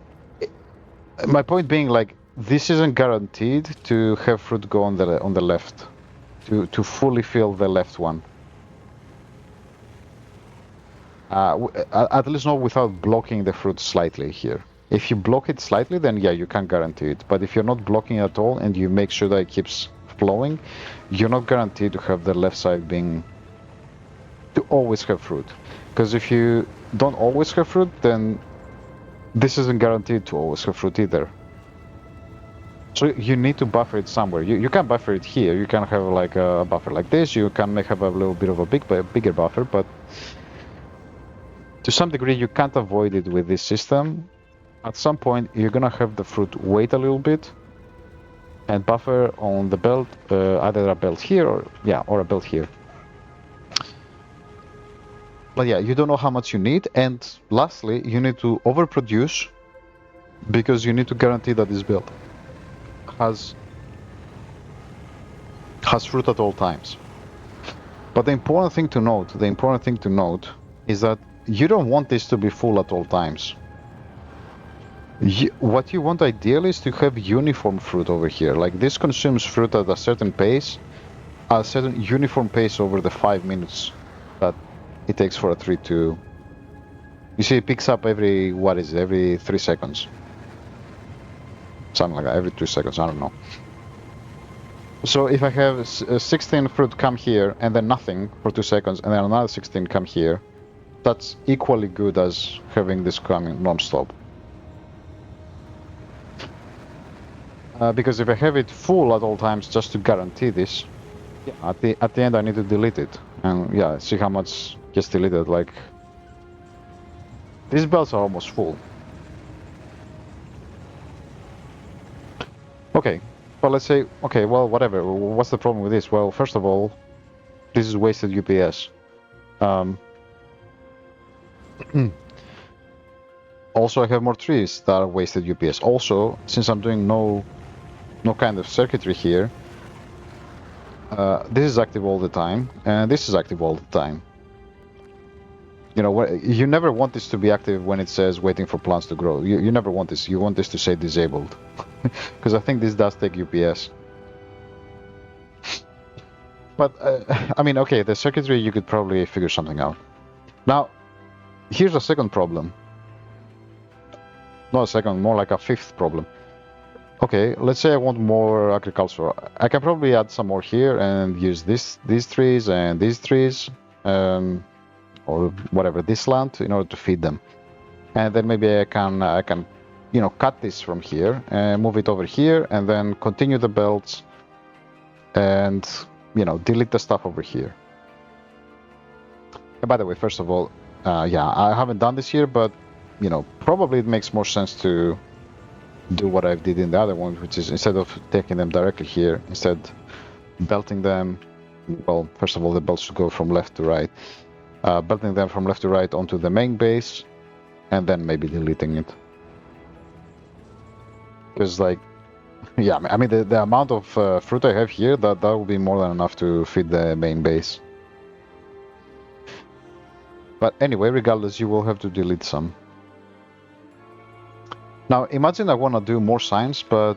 my point being, like, this isn't guaranteed to have fruit go on the left, to fully fill the left one. At least not without blocking the fruit slightly here. If you block it slightly, then yeah, you can guarantee it. But if you're not blocking at all and you make sure that it keeps flowing, you're not guaranteed to have the left side to always have fruit. Because if you don't always have fruit, then this isn't guaranteed to always have fruit either. So you need to buffer it somewhere. You can buffer it here. You can have like a buffer like this. You can have a little bit of a bigger buffer, but to some degree you can't avoid it with this system. At some point you're gonna have the fruit wait a little bit and buffer on the belt, either a belt here or a belt here. But yeah, you don't know how much you need, and lastly, you need to overproduce because you need to guarantee that this belt has fruit at all times. But the important thing to note is that you don't want this to be full at all times. What you want ideally is to have uniform fruit over here. Like, this consumes fruit at a certain pace, a certain uniform pace over the 5 minutes that it takes for a tree to... You see, it picks up every 3 seconds. Something like that, every 2 seconds, I don't know. So if I have 16 fruit come here and then nothing for 2 seconds and then another 16 come here, that's equally good as having this coming non-stop. Because if I have it full at all times just to guarantee this, yeah, at the end I need to delete it. And yeah, see how much gets deleted. Like, these belts are almost full. Okay, but let's say, okay, well, whatever. What's the problem with this? Well, first of all, this is wasted UPS. Also, I have more trees that are wasted UPS. Also, since I'm doing no kind of circuitry here, this is active all the time, and this is active all the time. You know, you never want this to be active when it says waiting for plants to grow. You never want this. You want this to say disabled. Because I think this does take UPS. But, I mean, okay, the circuitry, you could probably figure something out. Now, here's a second problem. Not a second, more like a fifth problem. Okay, let's say I want more agriculture. I can probably add some more here and use these trees and these trees, or whatever, this land, in order to feed them. And then maybe I can, you know, cut this from here and move it over here, and then continue the belts, and delete the stuff over here. And by the way, first of all, yeah, I haven't done this here, but probably it makes more sense to do what I did in the other one, which is instead of taking them directly here, instead belting them. Well, first of all, the belts should go from left to right. Belting them from left to right onto the main base, and then maybe deleting it. Because, like, yeah, I mean, the amount of fruit I have here, that will be more than enough to feed the main base. But anyway, regardless, you will have to delete some. Now, imagine I want to do more science, but,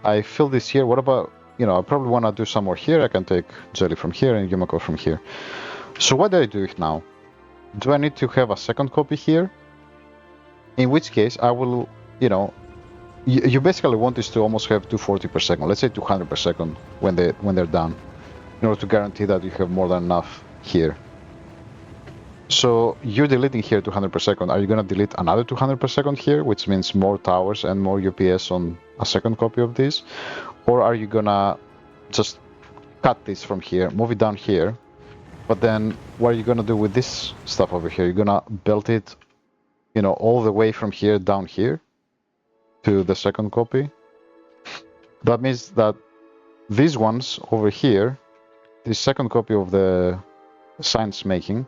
I fill this here. What about, I probably want to do some more here. I can take jelly from here and Yumako from here. So what do I do now? Do I need to have a second copy here? In which case, I will, you basically want this to almost have 240 per second. Let's say 200 per second when they're done, in order to guarantee that you have more than enough here. So you're deleting here 200 per second. Are you going to delete another 200 per second here, which means more towers and more UPS on a second copy of this? Or are you going to just cut this from here, move it down here? But then what are you going to do with this stuff over here? You're going to belt it, all the way from here down here to the second copy. That means that these ones over here, the second copy of the science making,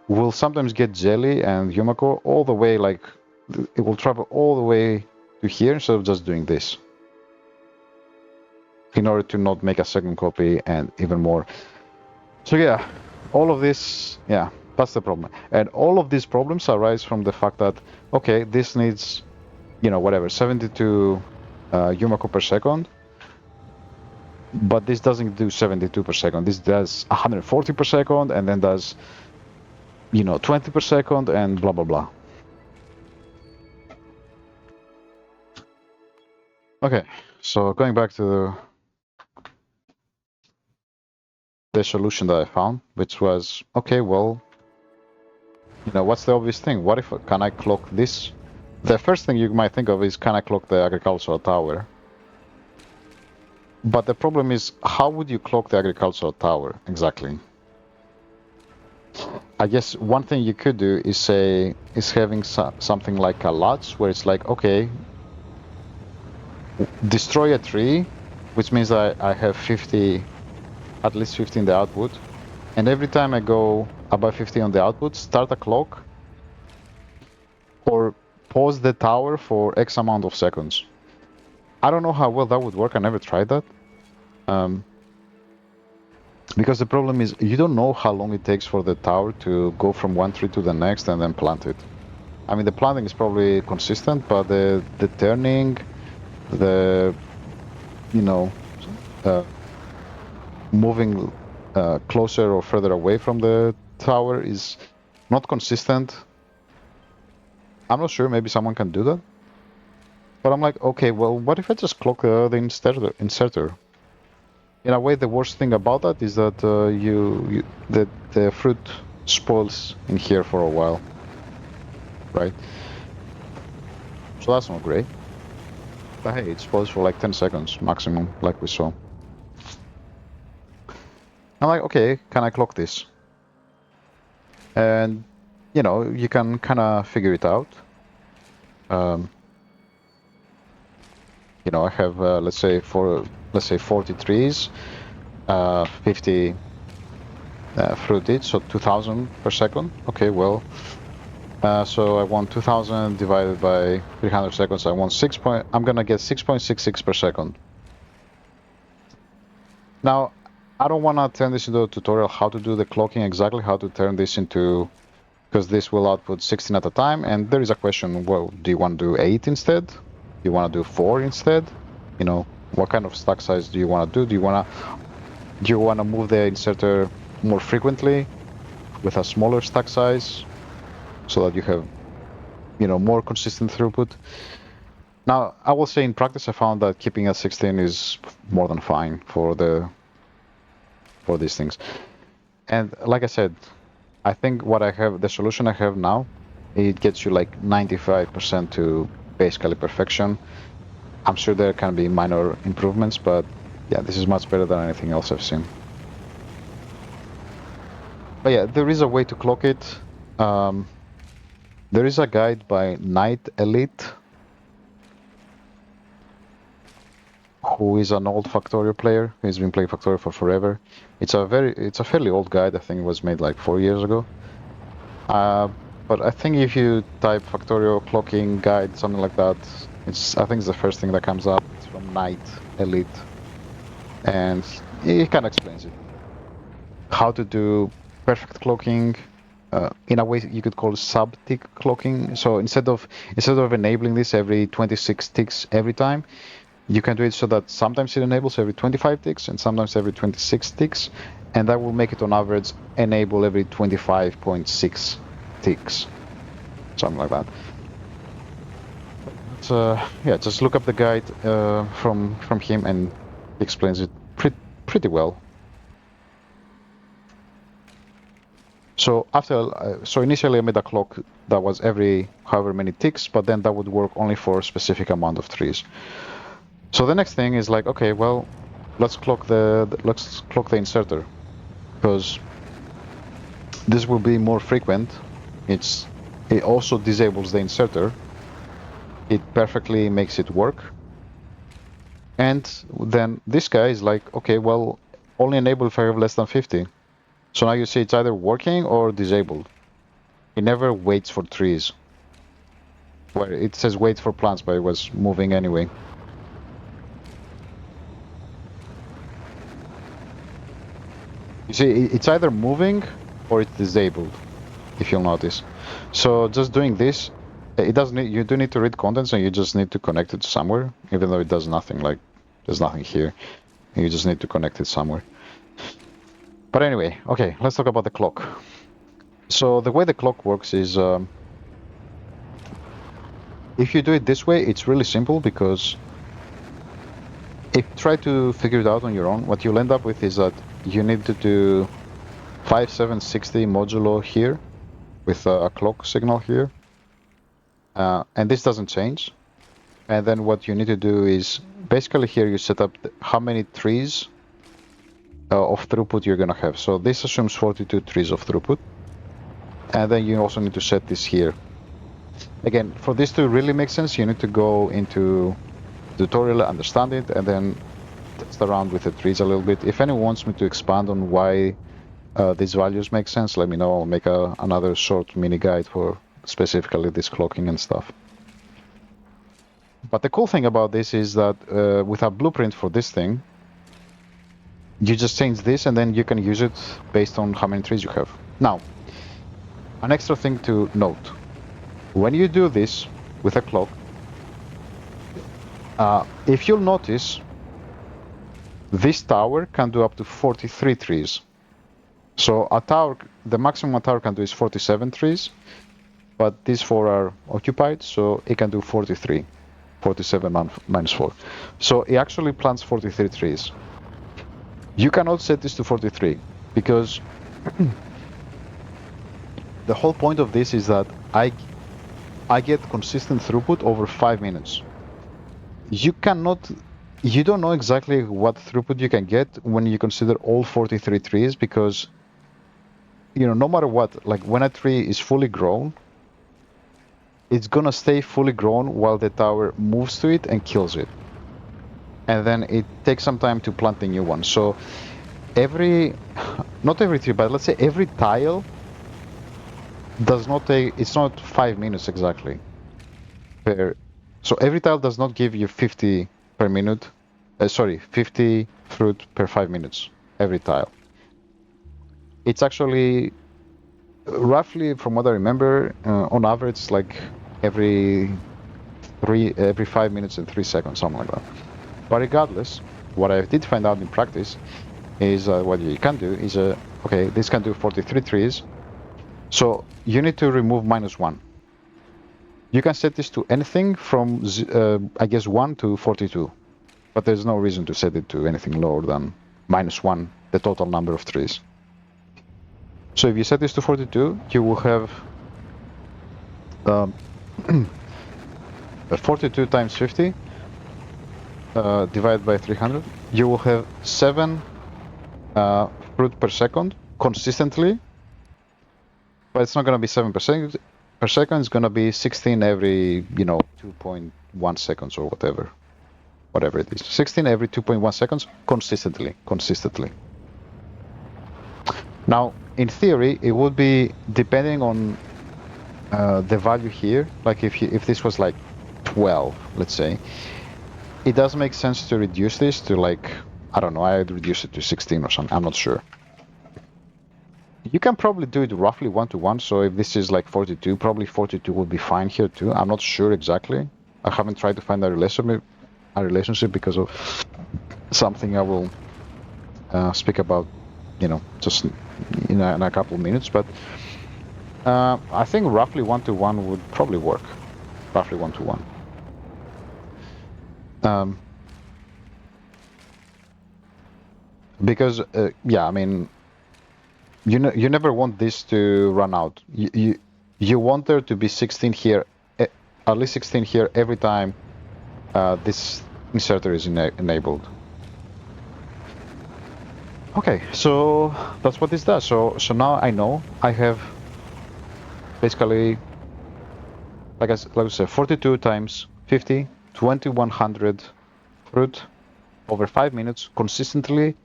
will sometimes get jelly and Yumako all the way, like it will travel all the way to here instead of just doing this, in order to not make a second copy and even more. So yeah, all of this, yeah, that's the problem. And all of these problems arise from the fact that, okay, this needs, whatever, 72 Yumako per second, but this doesn't do 72 per second. This does 140 per second, and then does 20 per second, and blah blah blah. Okay, so going back to the solution that I found, which was, okay, well, what's the obvious thing? What if, can I clock this? The first thing you might think of is, can I clock the agricultural tower? But the problem is, how would you clock the agricultural tower exactly? I guess one thing you could do is having something like a latch, where it's like, okay, destroy a tree, which means I have 50, at least 50 in the output, and every time I go above 50 on the output, start a clock, or pause the tower for X amount of seconds. I don't know how well that would work. I never tried that. Because the problem is, you don't know how long it takes for the tower to go from one tree to the next and then plant it. I mean, the planting is probably consistent, but the turning, moving closer or further away from the tower is not consistent. I'm not sure, maybe someone can do that. But I'm like, okay, well, what if I just clock the inserter? In a way, the worst thing about that is that the fruit spoils in here for a while, right? So that's not great. But hey, it spoils for like 10 seconds maximum, like we saw. I'm like, okay, can I clock this? And, you can kind of figure it out. I have, let's say 40 trees, 50 fruit each, so 2,000 per second. Okay, well, so I want 2,000 divided by 300 seconds. I'm gonna get 6.66 per second. Now, I don't want to turn this into a tutorial how to do the clocking exactly, how to turn this into, because this will output 16 at a time, and there is a question, well, do you want to do 8 instead? Do you want to do 4 instead? What kind of stack size do you want to do? Do you want to move the inserter more frequently with a smaller stack size so that you have, more consistent throughput? Now, I will say in practice, I found that keeping at 16 is more than fine for these things. And like I said, I think the solution I have now, it gets you like 95% to basically perfection. I'm sure there can be minor improvements, but yeah, this is much better than anything else I've seen. But yeah, there is a way to clock it. There is a guide by Knightelite, who is an old Factorio player. He's been playing Factorio for forever. It's a fairly old guide. I think it was made like 4 years ago. But I think if you type Factorio clocking guide, something like that, I think it's the first thing that comes up. It's from Knightelite, and he kind of explains it. How to do perfect clocking, in a way you could call sub-tick clocking. So instead of enabling this every 26 ticks every time, you can do it so that sometimes it enables every 25 ticks and sometimes every 26 ticks, and that will make it on average enable every 25.6 ticks, something like that. But, yeah, just look up the guide from him, and he explains it pretty well. So so initially I made a clock that was every however many ticks, but then that would work only for a specific amount of trees. So the next thing is like, okay, well, let's clock the inserter, because this will be more frequent. It also disables the inserter. It perfectly makes it work. And then this guy is like, okay, well, only enable if I have less than 50. So now you see it's either working or disabled. It never waits for trees. Where it says wait for plants, but it was moving anyway. You see, it's either moving or it's disabled, if you'll notice. So just doing this, it doesn't need, you do need to read contents, and you just need to connect it to somewhere, even though it does nothing, like there's nothing here. You just need to connect it somewhere. But anyway, okay, let's talk about the clock. So the way the clock works is, if you do it this way, it's really simple, because if you try to figure it out on your own, what you'll end up with is that you need to do 5760 modulo here with a clock signal here, and this doesn't change. And then what you need to do is basically here you set up how many trees of throughput you're gonna have. So this assumes 42 trees of throughput, and then you also need to set this here. Again, for this to really make sense, you need to go into tutorial, understand it, and then test around with the trees a little bit. If anyone wants me to expand on why these values make sense, let me know. I'll make another short mini guide for specifically this clocking and stuff. But the cool thing about this is that with a blueprint for this thing, you just change this and then you can use it based on how many trees you have. Now, an extra thing to note. When you do this with a clock, if you'll notice, this tower can do up to 43 trees. So a tower, the maximum a tower can do is 47 trees, but these 4 are occupied, so it can do 43. 47 minus 4. So it actually plants 43 trees. You cannot set this to 43, because the whole point of this is that I get consistent throughput over 5 minutes. You don't know exactly what throughput you can get when you consider all 43 trees, because, you know, no matter what, like when a tree is fully grown, it's gonna stay fully grown while the tower moves to it and kills it. And then it takes some time to plant a new one. So not every tree, but let's say every tile does not take, it's not 5 minutes exactly. So every tile does not give you 50 per minute, 50 fruit per 5 minutes, every tile. It's actually, roughly from what I remember, on average, like every 5 minutes and 3 seconds, something like that. But regardless, what I did find out in practice is what you can do is, okay, this can do 43 trees, so you need to remove -1. You can set this to anything from, I guess, 1 to 42, but there's no reason to set it to anything lower than -1, the total number of trees. So if you set this to 42, you will have 42 times 50 divided by 300. You will have 7 fruit per second consistently but it's not gonna be 7 per second. It's gonna be 16 every, you know, 2.1 seconds or whatever it is. 16 every 2.1 seconds consistently. Now, in theory, it would be depending on the value here. Like if this was like 12, let's say, it does make sense to reduce this to like, I don't know, I'd reduce it to 16 or something. I'm not sure. You can probably do it roughly 1-to-1. So if this is like 42, probably 42 would be fine here too. I'm not sure exactly. I haven't tried to find a relationship because of something I will speak about, you know, just in a couple of minutes. But I think roughly 1-to-1 would probably work. Roughly 1-to-1. Because yeah, I mean, you never want this to run out. You want there to be 16 here, at least 16 here every time this inserter is enabled. Okay, so that's what this does. So now I know I have basically, like I said, 42 times 50, 2100 fruit over 5 minutes consistently,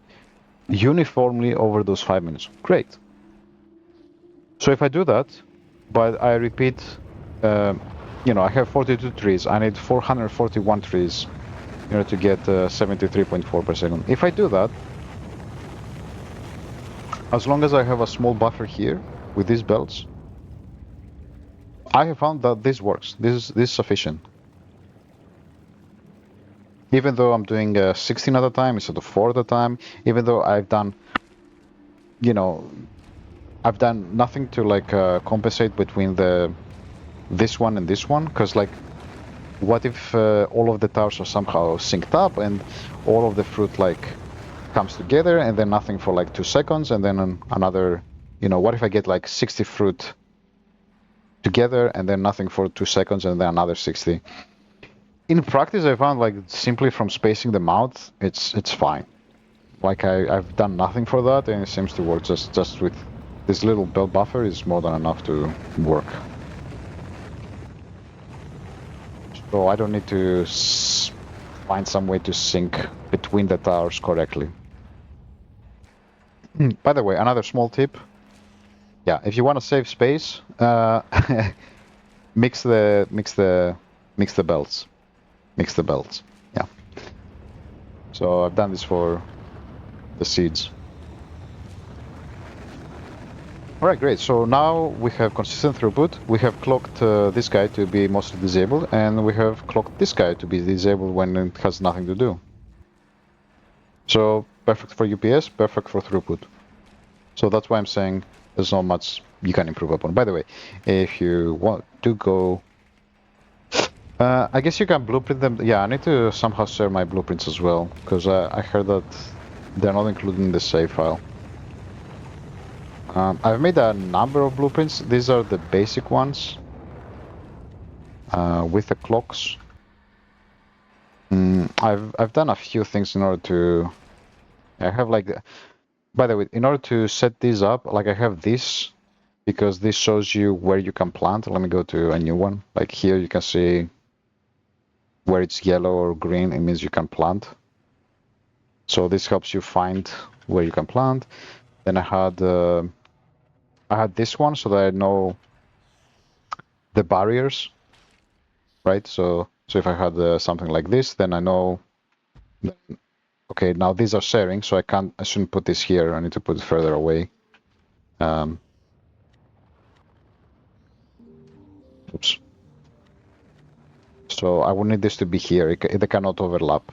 uniformly over those 5 minutes. Great. So if I do that, but I repeat, you know, I have 42 trees. I need 441 trees in order to get 73.4 per second. If I do that, as long as I have a small buffer here with these belts, I have found that this works. This is sufficient. Even though I'm doing 16 at a time instead of 4 at a time, even though I've done, you know, I've done nothing to like compensate between this one and this one, because like, what if all of the towers are somehow synced up and all of the fruit like comes together and then nothing for like 2 seconds and then another, you know, what if I get like 60 fruit together and then nothing for 2 seconds and then another 60? In practice, I found like simply from spacing them out, it's fine. Like I've done nothing for that and it seems to work. Just with this little belt buffer is more than enough to work. So I don't need to find some way to sync between the towers correctly. By the way, another small tip. Yeah, if you want to save space, mix the belts. Mix the belts. Yeah. So I've done this for the seeds. Alright, great. So now we have consistent throughput. We have clocked this guy to be mostly disabled, and we have clocked this guy to be disabled when it has nothing to do. So perfect for UPS, perfect for throughput. So that's why I'm saying there's not much you can improve upon. By the way, if you want to go... I guess you can blueprint them. Yeah, I need to somehow share my blueprints as well, because I heard that they're not included in the save file. I've made a number of blueprints. These are the basic ones with the clocks. I've done a few things in order to... I have like... By the way, in order to set these up, like I have this, because this shows you where you can plant. Let me go to a new one. Like here you can see where it's yellow or green, it means you can plant. So this helps you find where you can plant. Then I had this one so that I know the barriers, right? So if I had something like this, then I know, okay, now these are sharing, so I shouldn't put this here. I need to put it further away. Oops. So I would need this to be here. They cannot overlap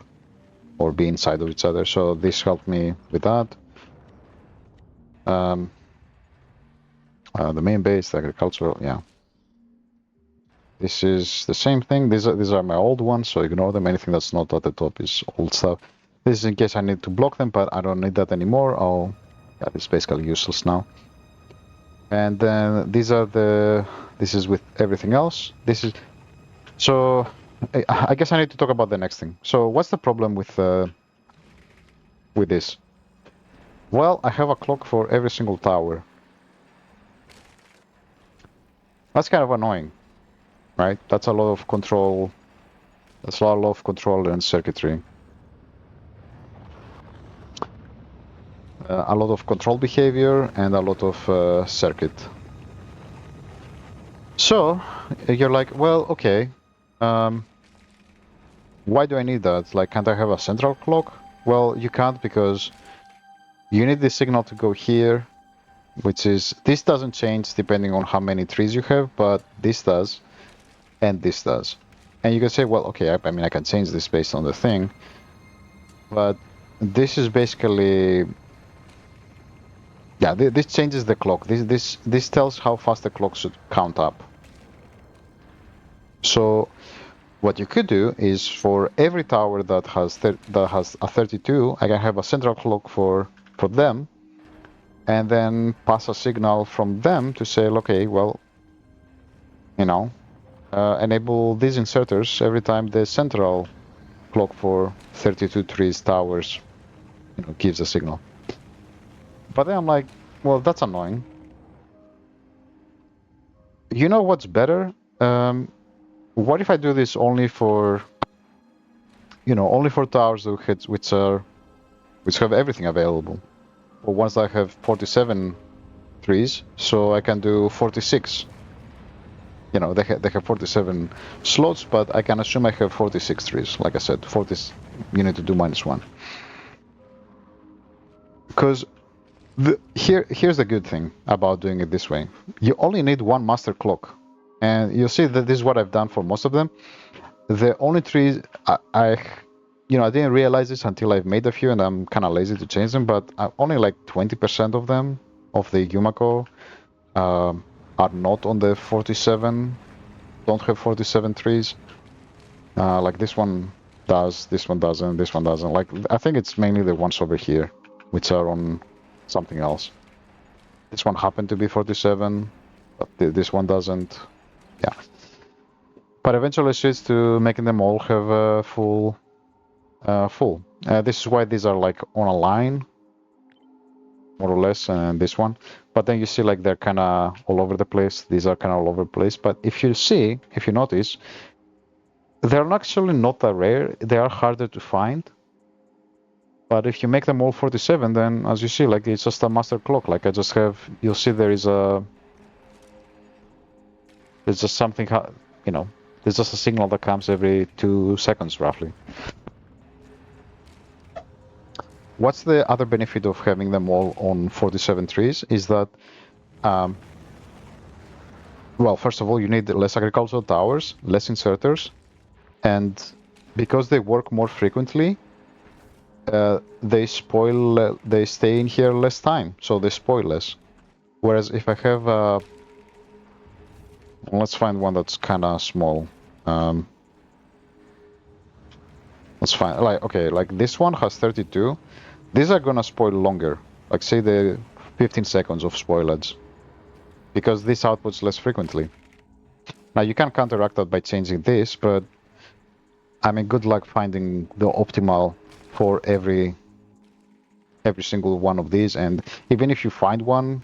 or be inside of each other. So this helped me with that. The main base, the agricultural, yeah. This is the same thing. These are my old ones, so ignore them. Anything that's not at the top is old stuff. This is in case I need to block them, but I don't need that anymore. Yeah, it's basically useless now. And then these are this is with everything else. This is, so I guess I need to talk about the next thing. So what's the problem with this? Well, I have a clock for every single tower. That's kind of annoying, right? That's a lot of control. That's a lot of control and circuitry. A lot of control behavior and a lot of circuit. So you're like, well, okay. Why do I need that? Like, can't I have a central clock? Well, you can't because you need the signal to go here, which is, this doesn't change depending on how many trees you have, but this does, and this does. And you can say, well, okay, I mean, I can change this based on the thing, but this is basically, yeah, this changes the clock. This tells how fast the clock should count up. So what you could do is for every tower that has a 32, I can have a central clock for them, and then pass a signal from them to say, okay, well, you know, enable these inserters every time the central clock for 32 trees towers, gives a signal. But then I'm like, well, that's annoying. You know what's better? What if I do this only for, only for towers which have everything available? Or once I have 47 trees, so I can do 46. They have 47 slots, but I can assume I have 46 trees. Like I said, 40, you need to do -1. Because here's the good thing about doing it this way. You only need one master clock. And you'll see that this is what I've done for most of them. The only trees I didn't realize this until I've made a few, and I'm kind of lazy to change them, but only like 20% of them, of the Yumako, are not on the 47, don't have 47 trees. Like this one does, this one doesn't, this one doesn't. Like, I think it's mainly the ones over here, which are on something else. This one happened to be 47, but this one doesn't. Yeah. But eventually I switched to making them all have full. This is why these are like on a line, more or less, and this one. But then you see like they're kind of all over the place. These are kind of all over the place. But if you notice, they're actually not that rare. They are harder to find. But if you make them all 47, then as you see, like it's just a master clock. Like I just have, you'll see there's just something, there's just a signal that comes every 2 seconds roughly. What's the other benefit of having them all on 47 trees is that, well, first of all, you need less agricultural towers, less inserters, and because they work more frequently, they stay in here less time, so they spoil less. Whereas if I have, let's find one that's kind of small. Let's find, like this one has 32. These are gonna spoil longer, like say the 15 seconds of spoilage, because this outputs less frequently. Now you can counteract that by changing this, but I mean, good luck finding the optimal for every single one of these. And even if you find one,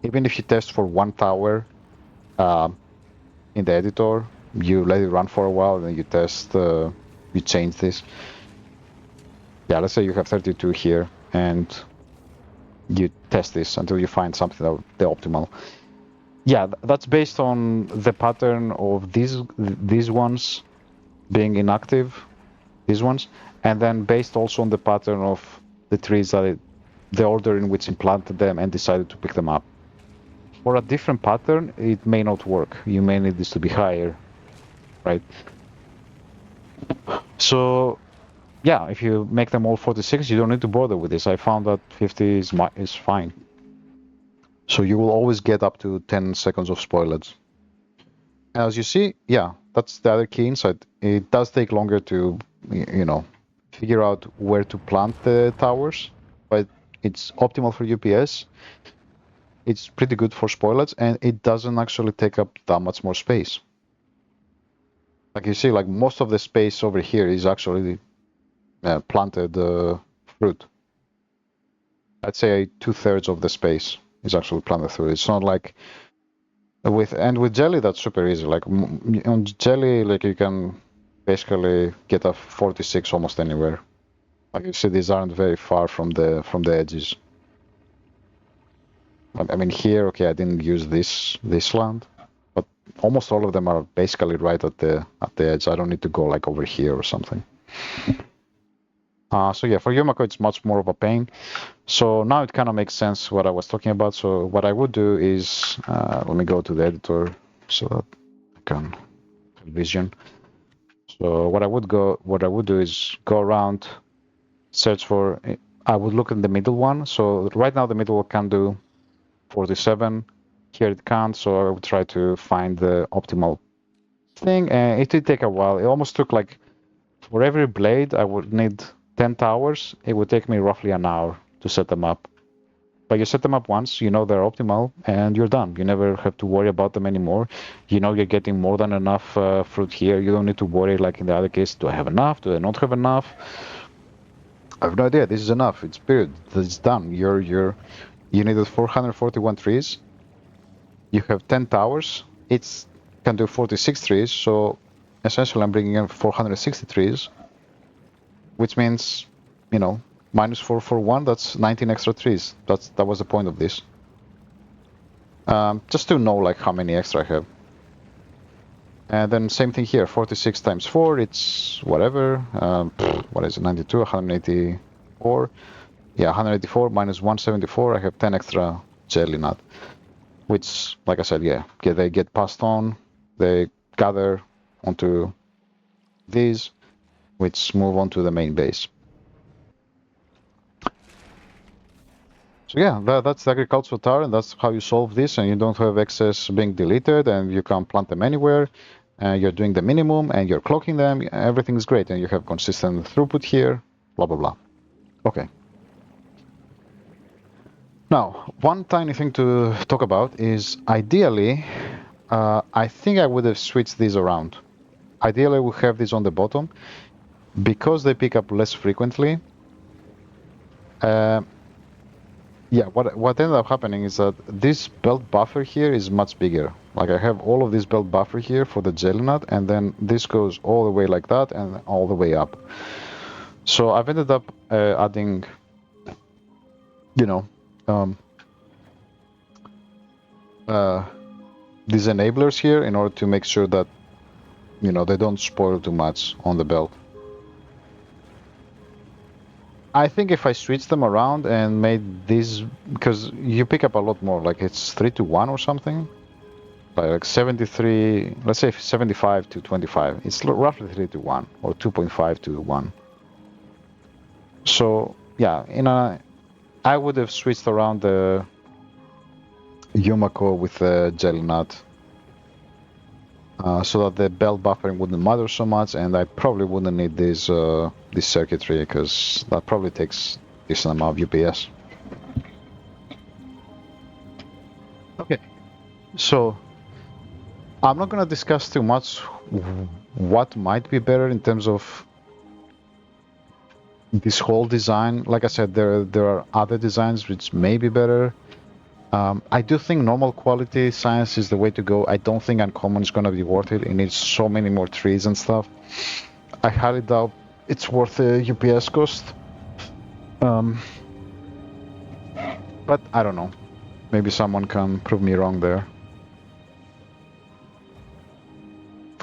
even if you test for one tower in the editor, you let it run for a while, then you test, you change this. Yeah, let's say you have 32 here, and you test this until you find something that the optimal. Yeah, that's based on the pattern of these ones being inactive, these ones, and then based also on the pattern of the trees that the order in which implanted them and decided to pick them up. For a different pattern, it may not work. You may need this to be higher, right? So, yeah, if you make them all 46, you don't need to bother with this. I found that 50 is fine. So you will always get up to 10 seconds of spoilage. As you see, yeah, that's the other key insight. It does take longer to, figure out where to plant the towers, but it's optimal for UPS. It's pretty good for spoilage, and it doesn't actually take up that much more space. Like you see, like most of the space over here is actually planted fruit. I'd say 2/3 of the space is actually planted fruit. It's not like With jelly, that's super easy. Like on jelly, like you can basically get a 46 almost anywhere. Like you see, these aren't very far from the edges. I mean, here, okay, I didn't use this land, but almost all of them are basically right at the edge. I don't need to go like over here or something. So yeah, for Yumako, it's much more of a pain. So now it kind of makes sense what I was talking about. So what I would do is, let me go to the editor so that I can vision. So what I would do is go around, search for. I would look at the middle one. So right now the middle one can do 47. Here it can't. So I would try to find the optimal thing. And it did take a while. It almost took like, for every blade I would need 10 towers. It would take me roughly an hour to set them up. But you set them up once, you know they're optimal, and you're done. You never have to worry about them anymore. You know you're getting more than enough fruit here. You don't need to worry like in the other case, do I have enough? Do I not have enough? I have no idea. This is enough. It's period. It's done. You needed 441 trees. You have 10 towers. It can do 46 trees, so essentially I'm bringing in 460 trees, which means, you know, minus 441, that's 19 extra trees. That was the point of this. Just to know like how many extra I have. And then same thing here, 46 times 4, it's whatever. What is it, 92, 184? Yeah, 184 minus 174, I have 10 extra jelly nut. Which, like I said, yeah, they get passed on, they gather onto these, which move on to the main base. So yeah, that's the agricultural tower, and that's how you solve this, and you don't have excess being deleted, and you can plant them anywhere, and you're doing the minimum, and you're clocking them, everything's great, and you have consistent throughput here, blah, blah, blah. Okay. Now, one tiny thing to talk about is, ideally, I think I would have switched these around. Ideally, we have these on the bottom, because they pick up less frequently. Yeah, what ended up happening is that this belt buffer here is much bigger. Like I have all of this belt buffer here for the jelly nut, and then this goes all the way like that and all the way up. So I've ended up adding, you know, these enablers here in order to make sure that, you know, they don't spoil too much on the belt. I think if I switch them around and made these, because you pick up a lot more, like it's 3-to-1 or something, like 73, let's say 75 to 25. It's roughly 3-to-1 or 2.5-to-1. So yeah, I would have switched around the Yumako with the jelly nut. So that the belt buffering wouldn't matter so much, and I probably wouldn't need this circuitry, because that probably takes a decent amount of UPS. Okay, so I'm not gonna discuss too much what might be better in terms of this whole design. Like I said, there are other designs which may be better. I do think normal quality science is the way to go. I don't think uncommon is going to be worth it. It needs so many more trees and stuff. I highly doubt it's worth the UPS cost. But I don't know. Maybe someone can prove me wrong there.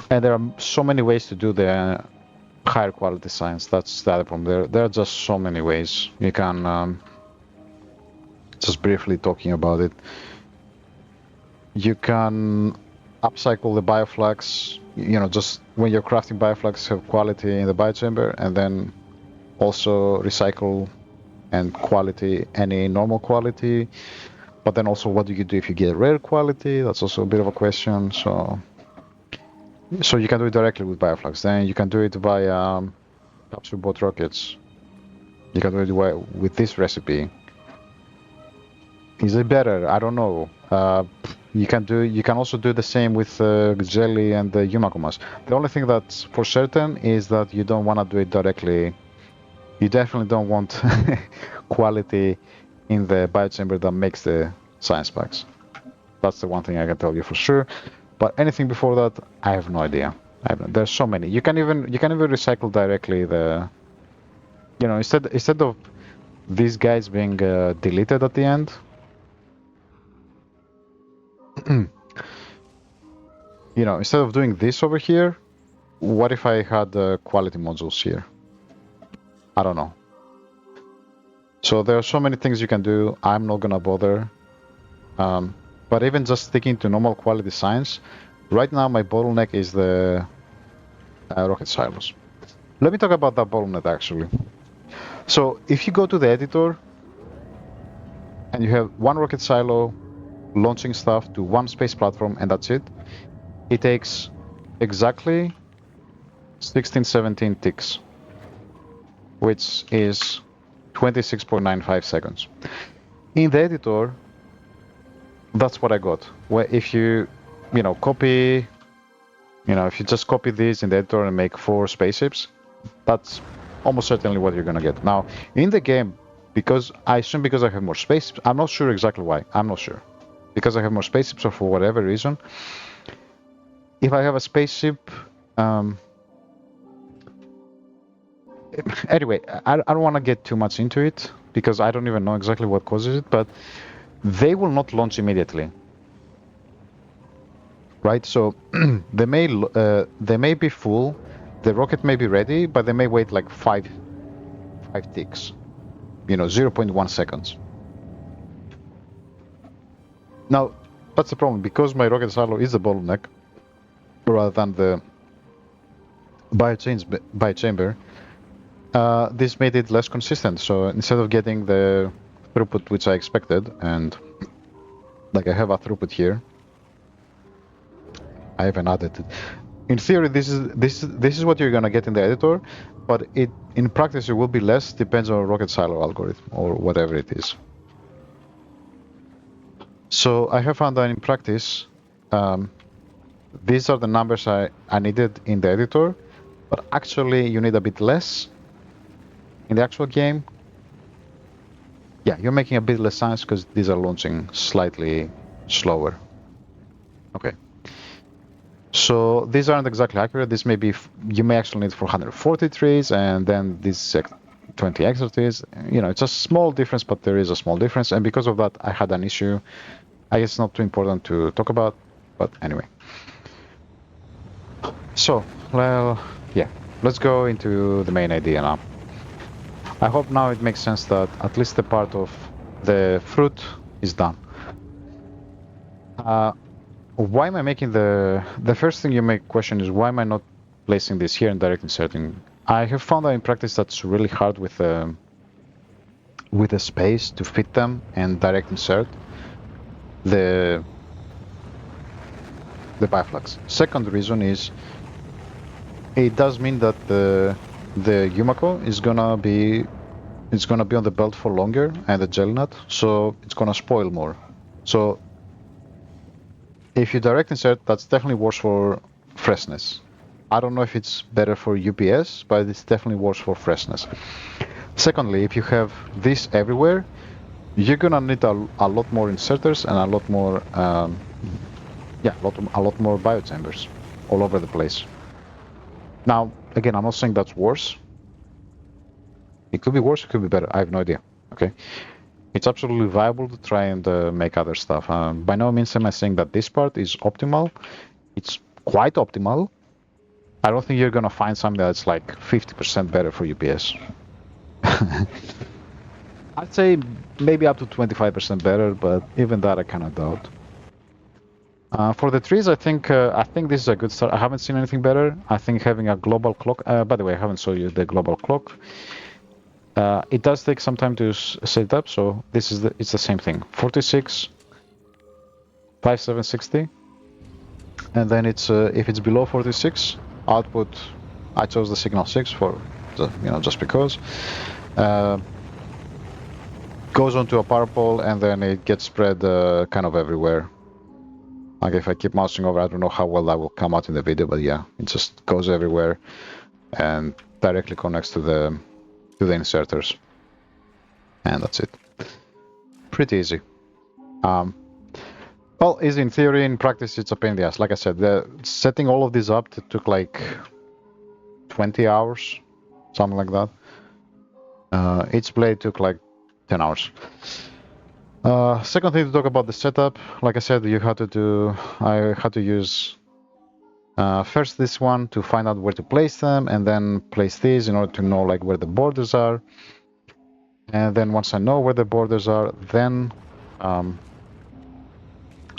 And there are so many ways to do the higher quality science. That's the other problem. There are just so many ways. You can... just briefly talking about it, you can upcycle the bioflux, you know, just when you're crafting bioflux, have quality in the biochamber, and then also recycle and quality any normal quality. But then also, what do you do if you get rare quality? That's also a bit of a question. So you can do it directly with bioflux. Then you can do it via capsule bot rockets. You can do it with this recipe. Is it better? I don't know. You can also do the same with jelly and the Yumakumas. The only thing that's for certain is that you don't want to do it directly. You definitely don't want quality in the biochamber that makes the science packs. That's the one thing I can tell you for sure. But anything before that, I have no idea. There's so many. You can even recycle directly the, you know, instead of these guys being deleted at the end. You know, instead of doing this over here, what if I had quality modules here? I don't know. So there are so many things you can do. I'm not gonna bother. But even just sticking to normal quality science, right now my bottleneck is the rocket silos. Let me talk about that bottleneck actually. So if you go to the editor and you have one rocket silo launching stuff to one space platform and that's it, it takes exactly 16-17 ticks, which is 26.95 seconds. In the editor, that's what I got. Where if you copy, if you just copy this in the editor and make 4 spaceships, that's almost certainly what you're gonna get. Now, in the game, because I have more space, I'm not sure exactly why. I'm not sure. Because I have more spaceships or for whatever reason, if I have a spaceship, anyway, I don't want to get too much into it because I don't even know exactly what causes it, but they will not launch immediately, right? So they may be full, the rocket may be ready, but they may wait like 5 ticks, 0.1 seconds. Now, that's the problem, because my rocket silo is the bottleneck, rather than the biochamber, this made it less consistent. So instead of getting the throughput which I expected, and like I have a throughput here, I haven't added it. In theory, this is what you're gonna get in the editor, but in practice it will be less. Depends on rocket silo algorithm or whatever it is. So I have found that in practice, these are the numbers I needed in the editor, but actually you need a bit less in the actual game. Yeah, you're making a bit less science because these are launching slightly slower. Okay. So these aren't exactly accurate. This may be, you may actually need 440 trees, and then these 20 extra trees. It's a small difference, but there is a small difference. And because of that, I had an issue. I guess not too important to talk about, but anyway. So, well, yeah, let's go into the main idea now. I hope now it makes sense that at least the part of the fruit is done. Why am I making the first thing you may question is why am I not placing this here and direct inserting? I have found that in practice that's really hard with the space to fit them and direct insert the bioflux. Second reason is it does mean that the Yumako is gonna be on the belt for longer, and the jelly nut, so it's gonna spoil more. So if you direct insert, that's definitely worse for freshness. I don't know if it's better for UPS, but it's definitely worse for freshness. Secondly, if you have this everywhere, you're gonna need a lot more inserters and a lot more, a lot more biochambers all over the place. Now, again, I'm not saying that's worse. It could be worse, it could be better. I have no idea. Okay. It's absolutely viable to try and make other stuff. By no means am I saying that this part is optimal. It's quite optimal. I don't think you're gonna find something that's like 50% better for UPS. I'd say maybe up to 25% better, but even that I cannot doubt. For the trees, I think this is a good start. I haven't seen anything better. I think having a global clock. By the way, I haven't shown you the global clock. It does take some time to set it up, so it's the same thing. 46, 5760, and then it's if it's below 46, output. I chose the signal 6 for just because. Goes onto a power pole and then it gets spread kind of everywhere. Like if I keep mousing over, I don't know how well that will come out in the video, but yeah, it just goes everywhere and directly connects to the inserters, and that's it. Pretty easy. Well, is in theory, in practice, it's a pain in the ass. Like I said, setting all of this up, it took like 20 hours, something like that. Each blade took like 10 hours. Second thing to talk about the setup, like I said, I had to use first this one to find out where to place them, and then place these in order to know like where the borders are. And then once I know where the borders are, then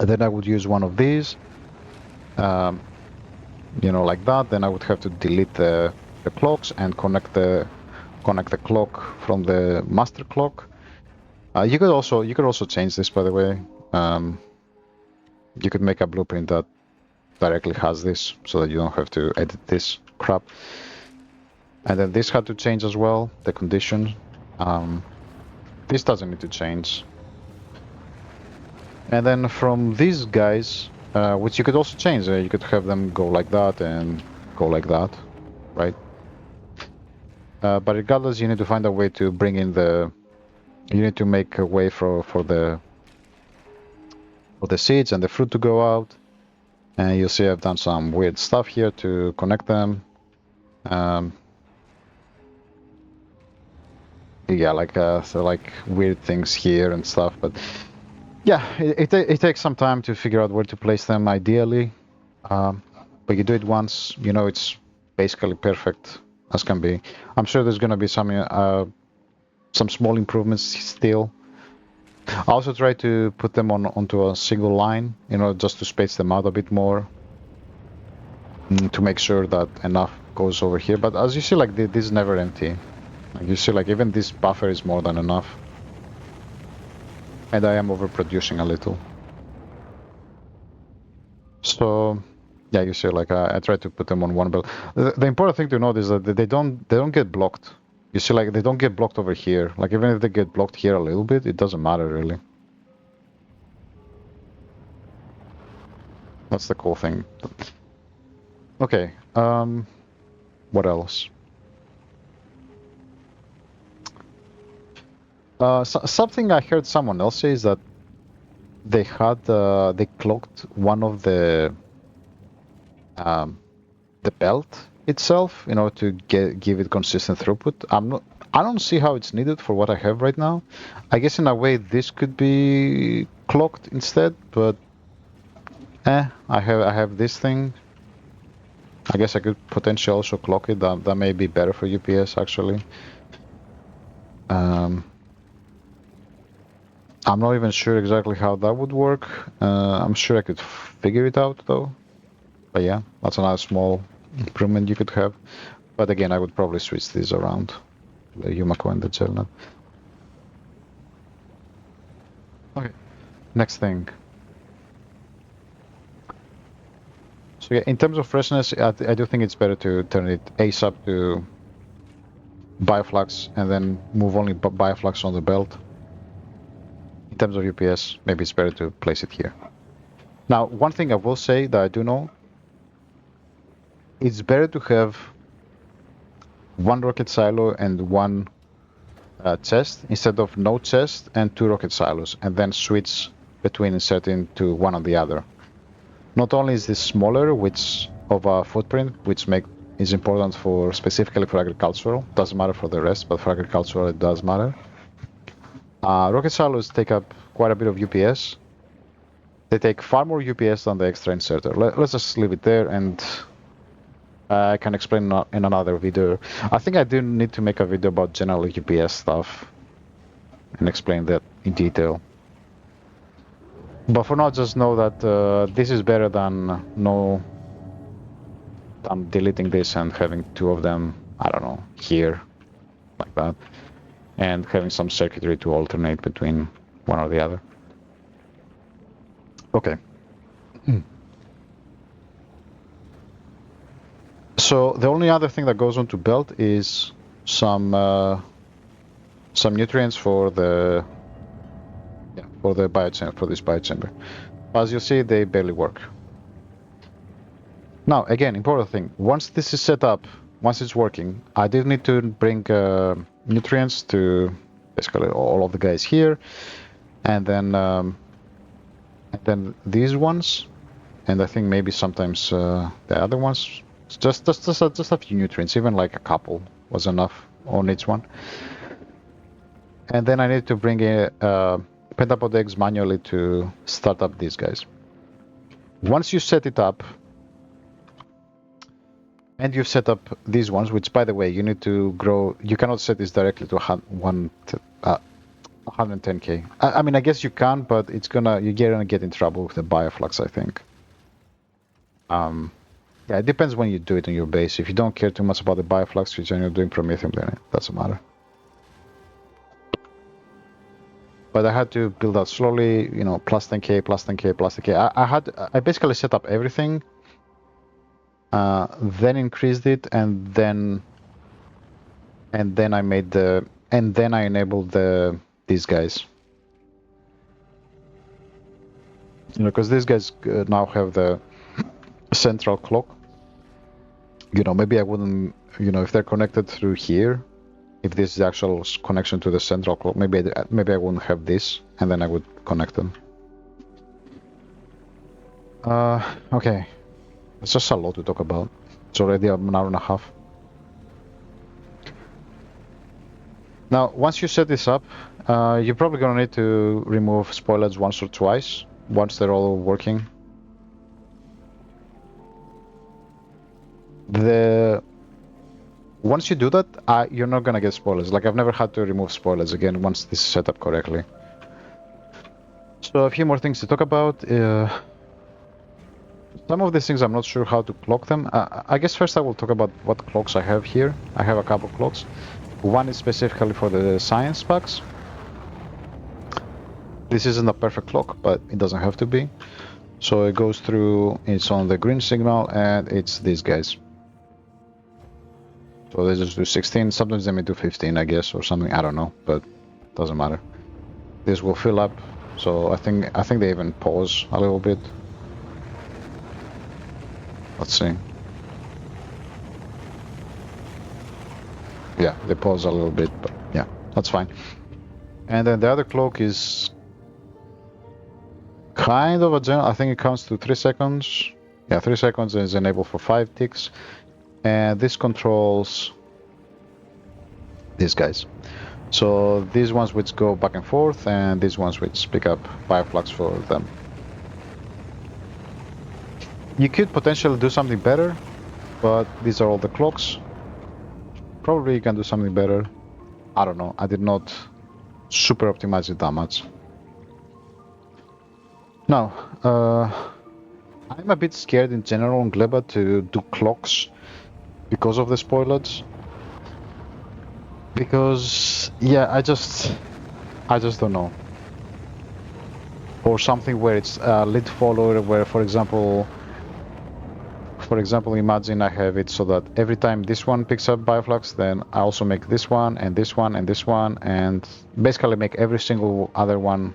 I would use one of these, you know, like that. Then I would have to delete the clocks and connect the clock from the master clock. You could also change this, by the way. You could make a blueprint that directly has this, so that you don't have to edit this crap. And then this had to change as well, the condition. This doesn't need to change. And then from these guys, which you could also change, you could have them go like that and go like that, right? But regardless, you need to find a way to bring in you need to make a way for the seeds and the fruit to go out. And you'll see I've done some weird stuff here to connect them. Yeah, like weird things here and stuff, but yeah, it takes some time to figure out where to place them ideally. But you do it once, you know it's basically perfect as can be. I'm sure there's gonna be some small improvements still. I also try to put them onto a single line, you know, just to space them out a bit more, to make sure that enough goes over here. But as you see, like this is never empty. Like you see, like even this buffer is more than enough. And I am overproducing a little. So yeah, you see, like I try to put them on one belt. The important thing to note is that they don't get blocked. You see, like they don't get blocked over here. Like even if they get blocked here a little bit, it doesn't matter really. That's the cool thing. Okay, what else? Something I heard someone else say is that they clocked one of the belt itself, you know, to give it consistent throughput. I don't see how it's needed for what I have right now. I guess in a way this could be clocked instead, but I have this thing. I guess I could potentially also clock it. That may be better for UPS actually. I'm not even sure exactly how that would work. I'm sure I could figure it out though. But yeah, that's another small improvement you could have. But again, I would probably switch these around, the Yumako and the Gelnet. Okay, next thing. So yeah, in terms of freshness, I do think it's better to turn it ASAP to bioflux and then move only bioflux on the belt. In terms of UPS, maybe it's better to place it here. Now, one thing I will say that I do know, it's better to have one rocket silo and one chest instead of no chest and two rocket silos, and then switch between inserting to one or the other. Not only is this smaller, which of a footprint, which is important for specifically for agricultural, doesn't matter for the rest, but for agricultural it does matter. Rocket silos take up quite a bit of UPS. They take far more UPS than the extra inserter. Let's just leave it there, and I can explain in another video. I think I do need to make a video about general UPS stuff and explain that in detail. But for now, just know that this is better than deleting this and having two of them, I don't know, here, like that, and having some circuitry to alternate between one or the other. Okay. So the only other thing that goes onto belt is some nutrients for the biochamber, for this biochamber. As you see, they barely work. Now, again, important thing. Once this is set up, once it's working, I did need to bring nutrients to basically all of the guys here, and then and then these ones, and I think maybe sometimes the other ones. Just a few nutrients, even like a couple was enough on each one. And then I need to bring a Pentapod eggs manually to start up these guys. Once you set it up, and you've set up these ones, which by the way, you need to grow. You cannot set this directly to 110k. I mean, I guess you can, but you're gonna get in trouble with the bioflux, I think. Yeah, it depends when you do it on your base. If you don't care too much about the bioflux, which you're doing Prometheum, then it doesn't matter. But I had to build out slowly, you know, plus 10k, plus 10k, plus 10k. I basically set up everything, then increased it, and then I enabled these guys. You know, because these guys now have the central clock. You know, maybe I wouldn't, you know, if they're connected through here, if this is the actual connection to the central clock, maybe I wouldn't have this, and then I would connect them. Okay, it's just a lot to talk about. It's already an hour and a half. Now, once you set this up, you're probably gonna need to remove spoilage once or twice, once they're all working. Once you do that, you're not gonna get spoilage. Like, I've never had to remove spoilage again once this is set up correctly. So a few more things to talk about. Some of these things I'm not sure how to clock them. I guess first I will talk about what clocks I have here. I have a couple clocks. One is specifically for the science packs. This isn't a perfect clock, but it doesn't have to be. So it goes through, it's on the green signal, and it's these guys. So they just do 16, sometimes they may do 15, I guess, or something, I don't know, but doesn't matter. This will fill up, so I think they even pause a little bit. Let's see. Yeah, they pause a little bit, but yeah, that's fine. And then the other clock is kind of a general, I think it counts to 3 seconds. Yeah, 3 seconds is enabled for 5 ticks. And this controls these guys. So these ones which go back and forth, and these ones which pick up bioflux for them. You could potentially do something better, but these are all the clocks. Probably you can do something better. I don't know. I did not super optimize it that much. Now, I'm a bit scared in general on Gleba to do clocks because of the spoilage. Because, yeah, I just don't know. Or something where it's a lead follower, where, for example, imagine I have it so that every time this one picks up bioflux, then I also make this one, and this one, and this one, and basically make every single other one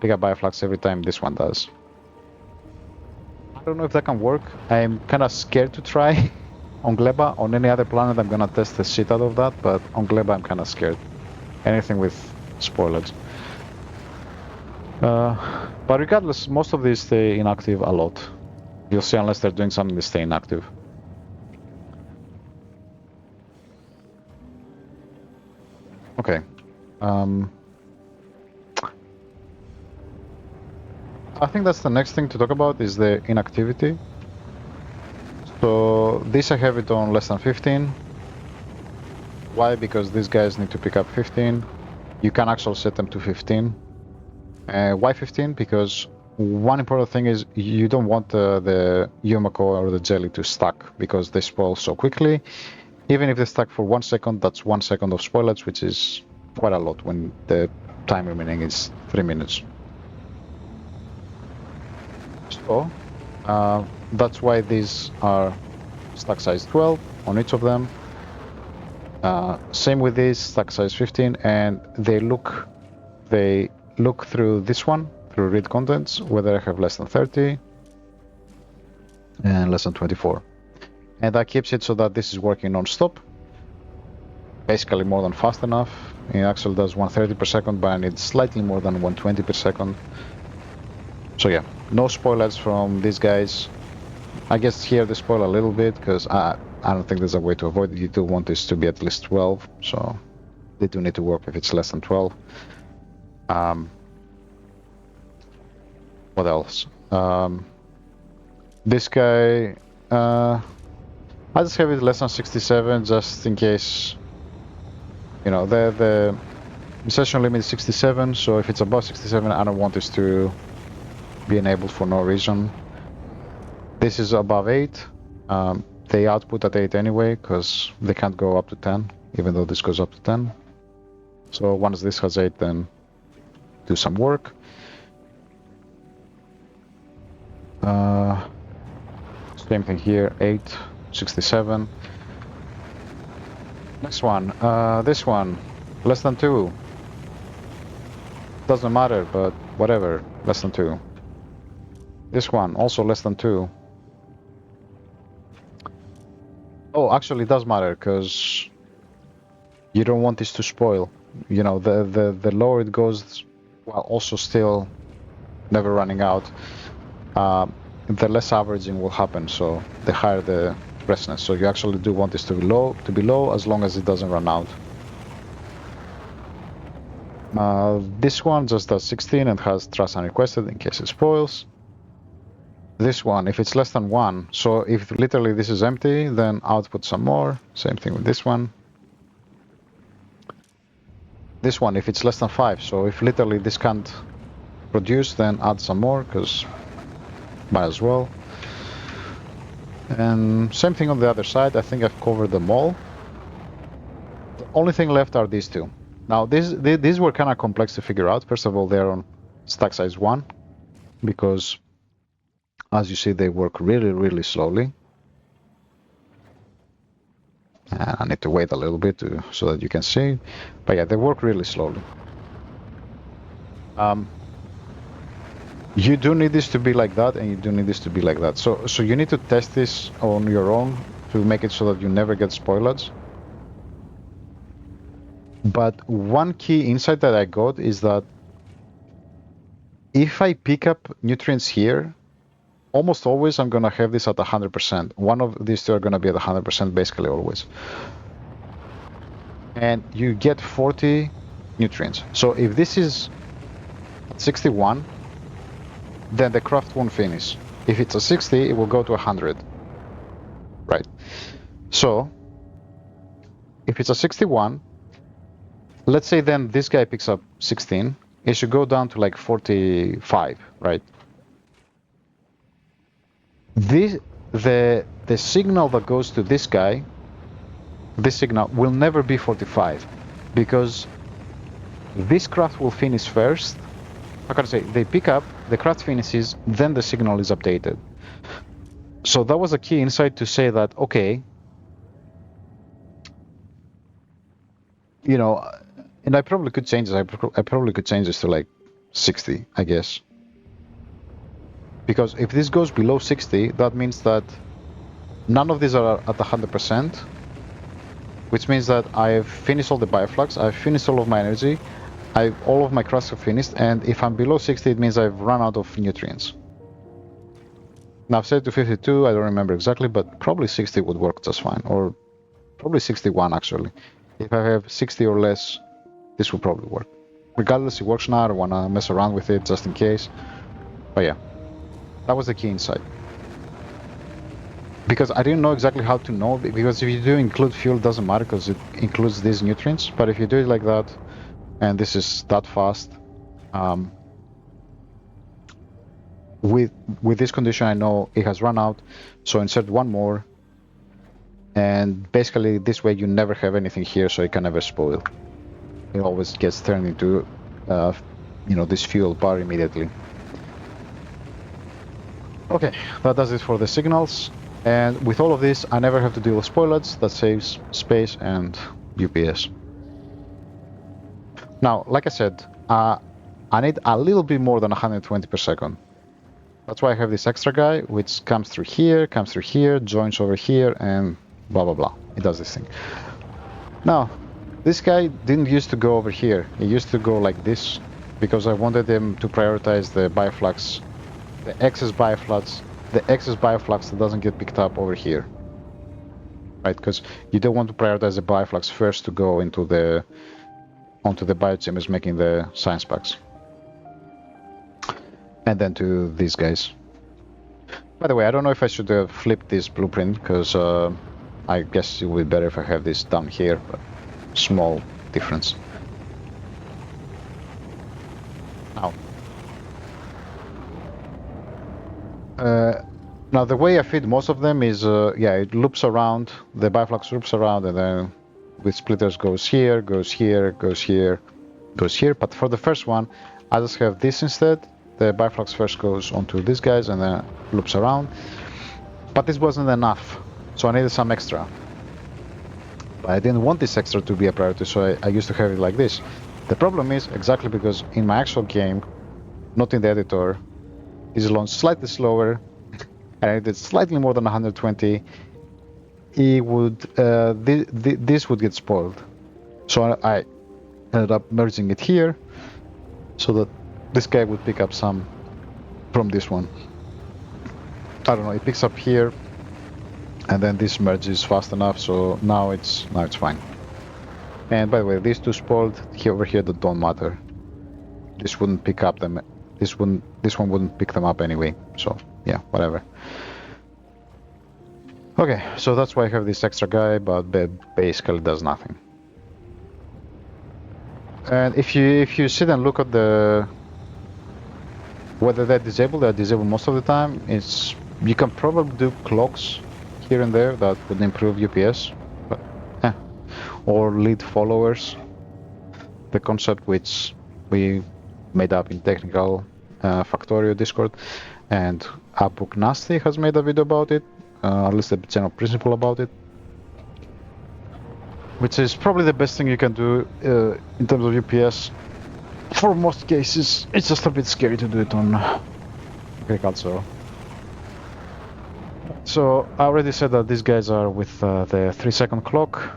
pick up bioflux every time this one does. I don't know if that can work. I'm kind of scared to try on Gleba. On any other planet, I'm gonna test the shit out of that, but on Gleba, I'm kind of scared. Anything with spoilage. But regardless, most of these stay inactive a lot. You'll see, unless they're doing something, they stay inactive. Okay. I think that's the next thing to talk about, is the inactivity. So this I have it on less than 15. Why? Because these guys need to pick up 15. You can actually set them to 15. Why 15? Because one important thing is you don't want the Yumako or the jelly to stack, because they spoil so quickly. Even if they stack for 1 second, that's 1 second of spoilage, which is quite a lot when the time remaining is 3 minutes. So that's why these are stack size 12 on each of them. Same with this, stack size 15, and they look through this one, through read contents, whether I have less than 30 and less than 24. And that keeps it so that this is working non-stop, basically more than fast enough. It actually does 130 per second, but I need slightly more than 120 per second. So yeah, no spoilage from these guys. I guess here they spoil a little bit because I don't think there's a way to avoid it. You do want this to be at least 12, so they do need to work if it's less than 12. What else? This guy, I just have it less than 67 just in case. You know, the session limit is 67, so if it's above 67, I don't want this to be enabled for no reason. This is above 8. They output at 8 anyway, because they can't go up to 10, even though this goes up to 10. So once this has 8, then do some work. Same thing here, 8, 67. Next one, this one, less than 2. Doesn't matter, but whatever, less than 2. This one, also less than 2. Oh, actually it does matter, because you don't want this to spoil. You know, the lower it goes, while also still never running out, the less averaging will happen, so the higher the freshness. So you actually do want this to be low as long as it doesn't run out. This one just does 16 and has trust unrequested in case it spoils. This one, if it's less than 1, so if literally this is empty, then output some more. Same thing with this one. This one, if it's less than 5, so if literally this can't produce, then add some more, because might as well. And same thing on the other side. I think I've covered them all. The only thing left are these two. Now, these were kind of complex to figure out. First of all, they're on stack size 1, because as you see, they work really, really slowly. And I need to wait a little bit so that you can see. But yeah, they work really slowly. You do need this to be like that, and you do need this to be like that. So you need to test this on your own to make it so that you never get spoilage. But one key insight that I got is that if I pick up nutrients here, almost always I'm gonna have this at 100%. One of these two are gonna be at 100% basically always. And you get 40 nutrients. So if this is 61, then the craft won't finish. If it's a 60, it will go to 100. Right. So if it's a 61, let's say then this guy picks up 16, it should go down to like 45, right? The signal that goes to this guy, this signal will never be 45, because this craft will finish first. How can I say? They pick up, the craft finishes, then the signal is updated. So that was a key insight to say that, okay, you know, and I probably could change this. I probably could change this to like 60, I guess. Because if this goes below 60, that means that none of these are at 100%, which means that I've finished all the bioflux, I've finished all of my energy, all of my crafts are finished, and if I'm below 60, it means I've run out of nutrients. Now I've set it to 52, I don't remember exactly, but probably 60 would work just fine, or probably 61 actually. If I have 60 or less, this will probably work. Regardless, it works now, I don't want to mess around with it just in case. But yeah, that was the key insight. Because I didn't know exactly how to know, because if you do include fuel, it doesn't matter because it includes these nutrients. But if you do it like that, and this is that fast, with this condition, I know it has run out, so insert one more. And basically, this way you never have anything here, so it can never spoil. It always gets turned into, you know, this fuel bar immediately. Okay, that does it for the signals. And with all of this, I never have to deal with spoilage. That saves space and UPS. Now, like I said, I need a little bit more than 120 per second. That's why I have this extra guy, which comes through here, joins over here, and blah, blah, blah. It does this thing. Now, this guy didn't used to go over here. He used to go like this, because I wanted him to prioritize the bioflux the excess bioflux that doesn't get picked up over here, right? Because you don't want to prioritize the bioflux first to go onto the biochemist making the science packs, and then to these guys. By the way, I don't know if I should flip this blueprint, because I guess it would be better if I have this down here, but small difference. Now, now the way I feed most of them is, yeah, it loops around, the bioflux loops around, and then with splitters goes here, goes here, goes here, goes here. But for the first one, I just have this instead. The bioflux first goes onto these guys and then loops around. But this wasn't enough, so I needed some extra. But I didn't want this extra to be a priority, so I used to have it like this. The problem is exactly because in my actual game, not in the editor, is launched slightly slower, and I did slightly more than 120. It would this would get spoiled. So I ended up merging it here, so that this guy would pick up some from this one. I don't know, it picks up here, and then this merges fast enough, so now it's fine. And by the way, these two spoiled here over here that don't matter. This wouldn't pick up them. This one wouldn't pick them up anyway. So yeah, whatever. Okay, so that's why I have this extra guy, but basically does nothing. And if you sit and look at the whether they're disabled most of the time. You can probably do clocks here and there that would improve UPS, but or lead followers, the concept which we made up in technical Factorio Discord, and Apu Nasty has made a video about it, at least the general principle about it, which is probably the best thing you can do in terms of UPS. For most cases, it's just a bit scary to do it on agriculture. So I already said that these guys are with the 3-second clock.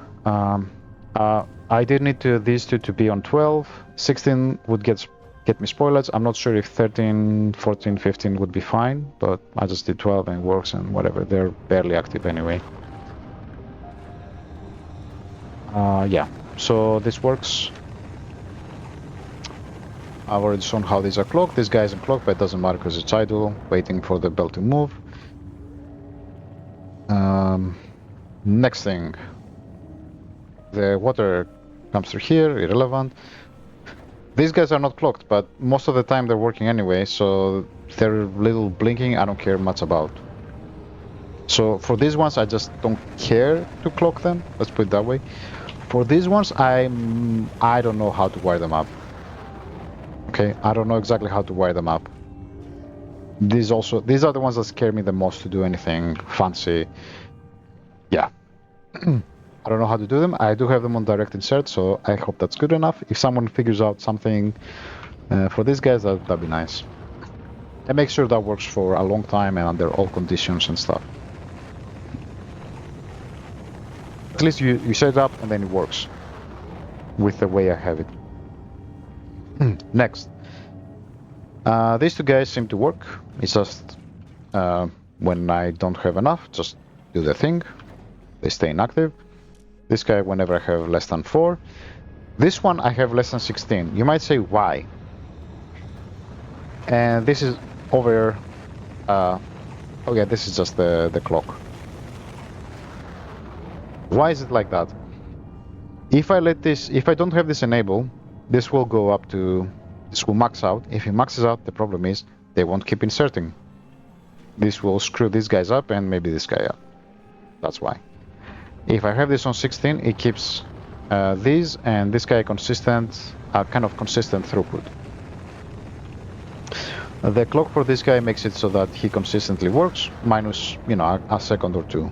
I did need these two to be on 12. 16 would get me spoilage. I'm not sure if 13, 14, 15 would be fine, but I just did 12 and it works, and whatever. They're barely active anyway. Yeah, so this works. I've already shown how these are clocked. This guy isn't clocked, but it doesn't matter because it's idle, waiting for the bell to move. Next thing, the water comes through here, irrelevant. These guys are not clocked, but most of the time they're working anyway, so their little blinking I don't care much about. So for these ones I just don't care to clock them, let's put it that way. For these ones I don't know how to wire them up. Okay, I don't know exactly how to wire them up. These are the ones that scare me the most to do anything fancy. Yeah. I don't know how to do them. I do have them on direct insert, so I hope that's good enough. If someone figures out something for these guys, that'd be nice. And make sure that works for a long time and under all conditions and stuff. At least you set it up and then it works with the way I have it. Next. These two guys seem to work. It's just when I don't have enough, just do the thing. They stay inactive. This guy whenever I have less than 4. This one I have less than 16. You might say why. And this is over... oh yeah, this is just the clock. Why is it like that? If I don't have this enabled, this will go up to... This will max out. If it maxes out, the problem is they won't keep inserting. This will screw these guys up and maybe this guy up. That's why. If I have this on 16, it keeps these and this guy consistent, kind of consistent throughput. The clock for this guy makes it so that he consistently works, minus, you know, a second or two.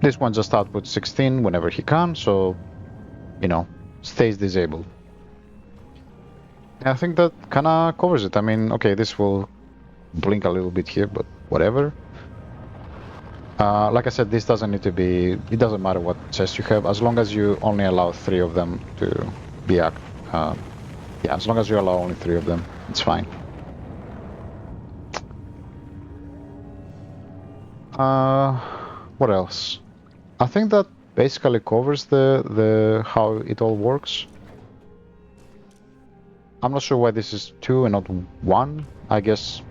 This one just outputs 16 whenever he can, so, you know, stays disabled. I think that kind of covers it. I mean, okay, this will blink a little bit here, but whatever. Like I said, this doesn't need to be... It doesn't matter what chest you have, as long as you only allow 3 of them to be yeah, as long as you allow only 3 of them, it's fine. What else? I think that basically covers the how it all works. I'm not sure why this is 2 and not 1. I guess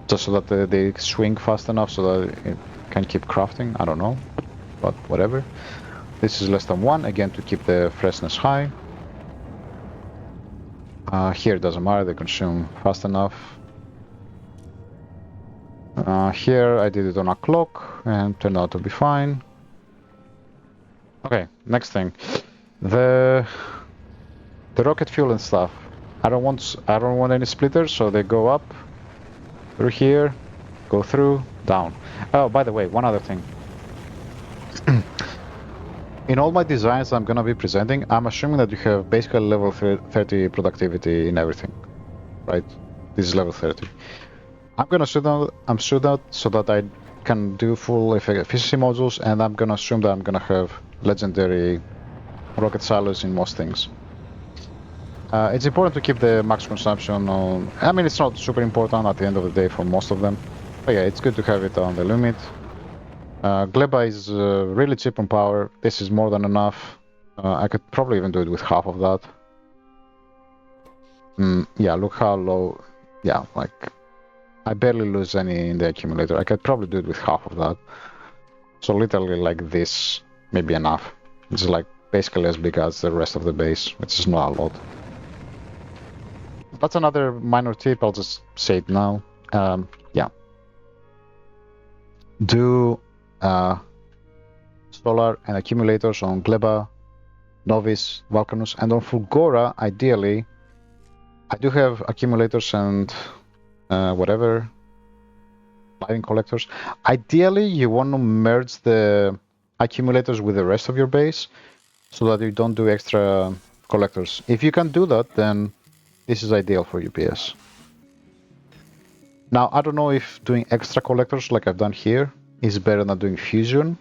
just so that they swing fast enough so that it can keep crafting. I don't know, but whatever. This is less than 1, again, to keep the freshness high. Here it doesn't matter, they consume fast enough. Here I did it on a clock and turned out to be fine. Okay, next thing. The rocket fuel and stuff. I don't want any splitters, so they go up through here, go through, down. Oh, by the way, one other thing. In all my designs I'm gonna be presenting, I'm assuming that you have basically level 30 productivity in everything, right? This is level 30. I'm gonna assume that so that I can do full efficiency modules, and I'm gonna assume that I'm gonna have legendary rocket silos in most things. It's important to keep the max consumption on. I mean, it's not super important at the end of the day for most of them, but yeah, it's good to have it on the limit. Gleba is really cheap on power. This is more than enough. I could probably even do it with half of that. Yeah, look how low. Yeah, like I barely lose any in the accumulator. I could probably do it with half of that. So literally like this may be enough. It's like basically as big as the rest of the base, which is not a lot. That's another minor tip. I'll just say it now. Yeah. Do solar and accumulators on Gleba, Novice, Vulcanus, and on Fulgora, ideally. I do have accumulators and whatever, lighting collectors. Ideally, you want to merge the accumulators with the rest of your base so that you don't do extra collectors. If you can do that, then this is ideal for UPS. Now, I don't know if doing extra collectors like I've done here is better than doing fusion.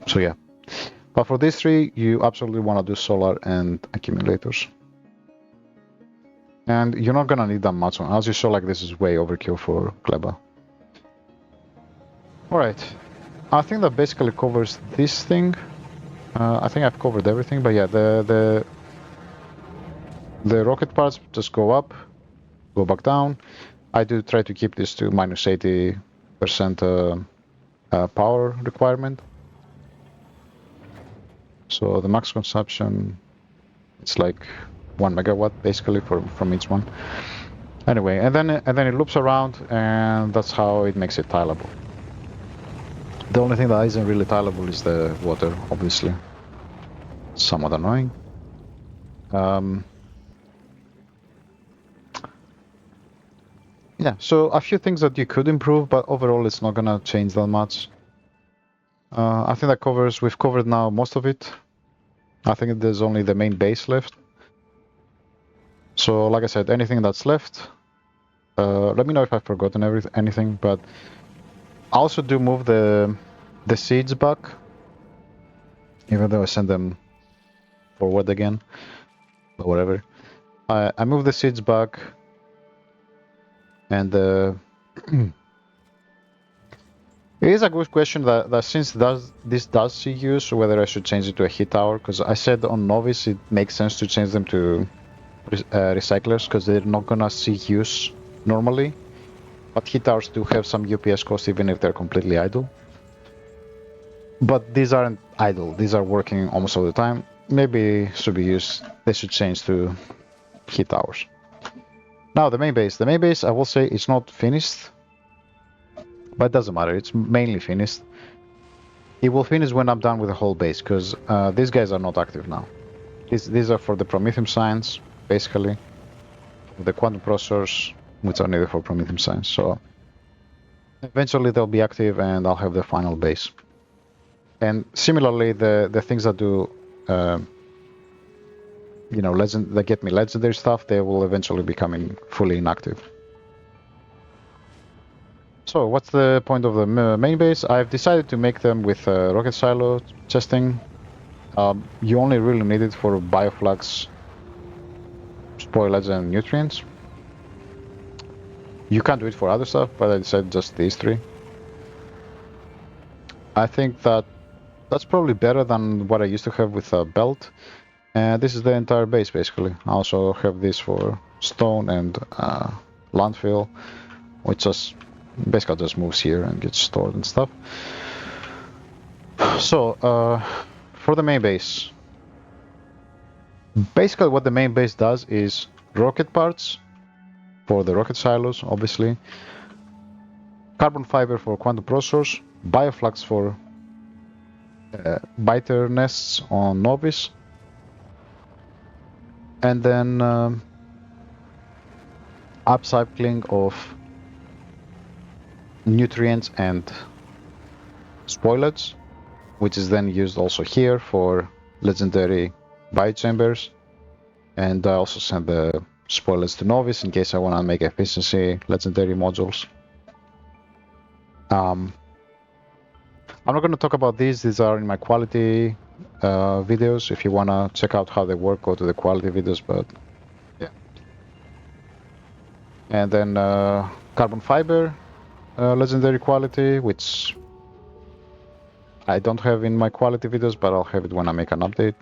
So yeah. But for these three, you absolutely want to do solar and accumulators. And you're not gonna need that much one. As you saw, like this is way overkill for Gleba. Alright. I think that basically covers this thing. I think I've covered everything, but yeah, the rocket parts just go up, go back down. I do try to keep this to minus 80% power requirement. So the max consumption, it's like 1 megawatt basically from each one. Anyway, and then it loops around, and that's how it makes it tileable. The only thing that isn't really tileable is the water, obviously. Somewhat annoying. Yeah, so a few things that you could improve, but overall it's not gonna change that much. I think that we've covered now most of it. I think there's only the main base left. So like I said, anything that's left, let me know if I've forgotten anything, but I also do move the seeds back, even though I send them forward again, but whatever. I move the seeds back, and it is a good question that since this does see use, whether I should change it to a heat tower, because I said on Novice it makes sense to change them to recyclers, because they're not gonna see use normally, but heat towers do have some UPS cost even if they're completely idle. But these aren't idle, these are working almost all the time. Maybe they should change to heat towers. Now the main base I will say it's not finished, but it doesn't matter, it's mainly finished. It will finish when I'm done with the whole base, because these guys are not active now. These are for the Prometheum science, basically. The quantum processors, which are needed for Prometheum science. So eventually they'll be active and I'll have the final base. And similarly, the things that do, you know, that get me legendary stuff, they will eventually be coming fully inactive. So what's the point of the main base? I've decided to make them with rocket silo testing. You only really need it for bioflux, spoilage, and nutrients. You can't do it for other stuff, but I decided just these three. I think that that's probably better than what I used to have with a belt. And this is the entire base, basically. I also have this for stone and landfill, which just basically just moves here and gets stored and stuff. So, for the main base, basically what the main base does is rocket parts for the rocket silos, obviously, carbon fiber for quantum processors, bioflux for biter nests on Novice, and then upcycling of nutrients and spoilage, which is then used also here for legendary biochambers. And I also send the spoilage to Novice in case I want to make efficiency legendary modules. I'm not going to talk about these. These are in my quality videos. If you want to check out how they work, go to the quality videos. But yeah. And then carbon fiber, legendary quality, which I don't have in my quality videos, but I'll have it when I make an update.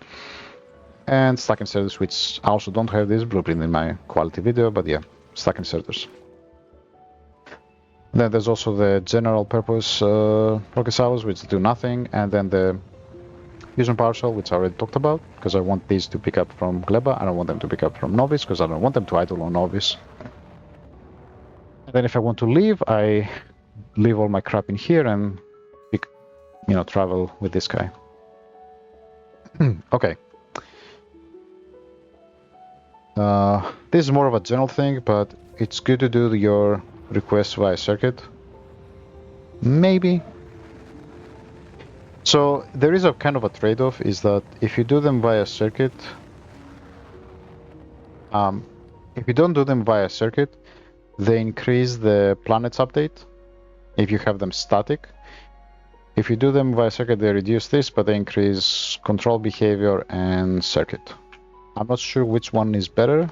And stack inserters, which I also don't have this blueprint in my quality video, but yeah, stack inserters. Then there's also the general purpose rocket silos, which do nothing, and then the fusion power cell, which I already talked about, because I want these to pick up from Gleba. I don't want them to pick up from Novice, because I don't want them to idle on Novice. And then if I want to leave, I leave all my crap in here and pick, travel with this guy. Okay. This is more of a general thing, but it's good to do your requests via circuit. Maybe. So there is a kind of a trade-off, is that if you do them via circuit, if you don't do them via circuit, they increase the planets update if you have them static. If you do them via circuit, they reduce this, but they increase control behavior and circuit. I'm not sure which one is better.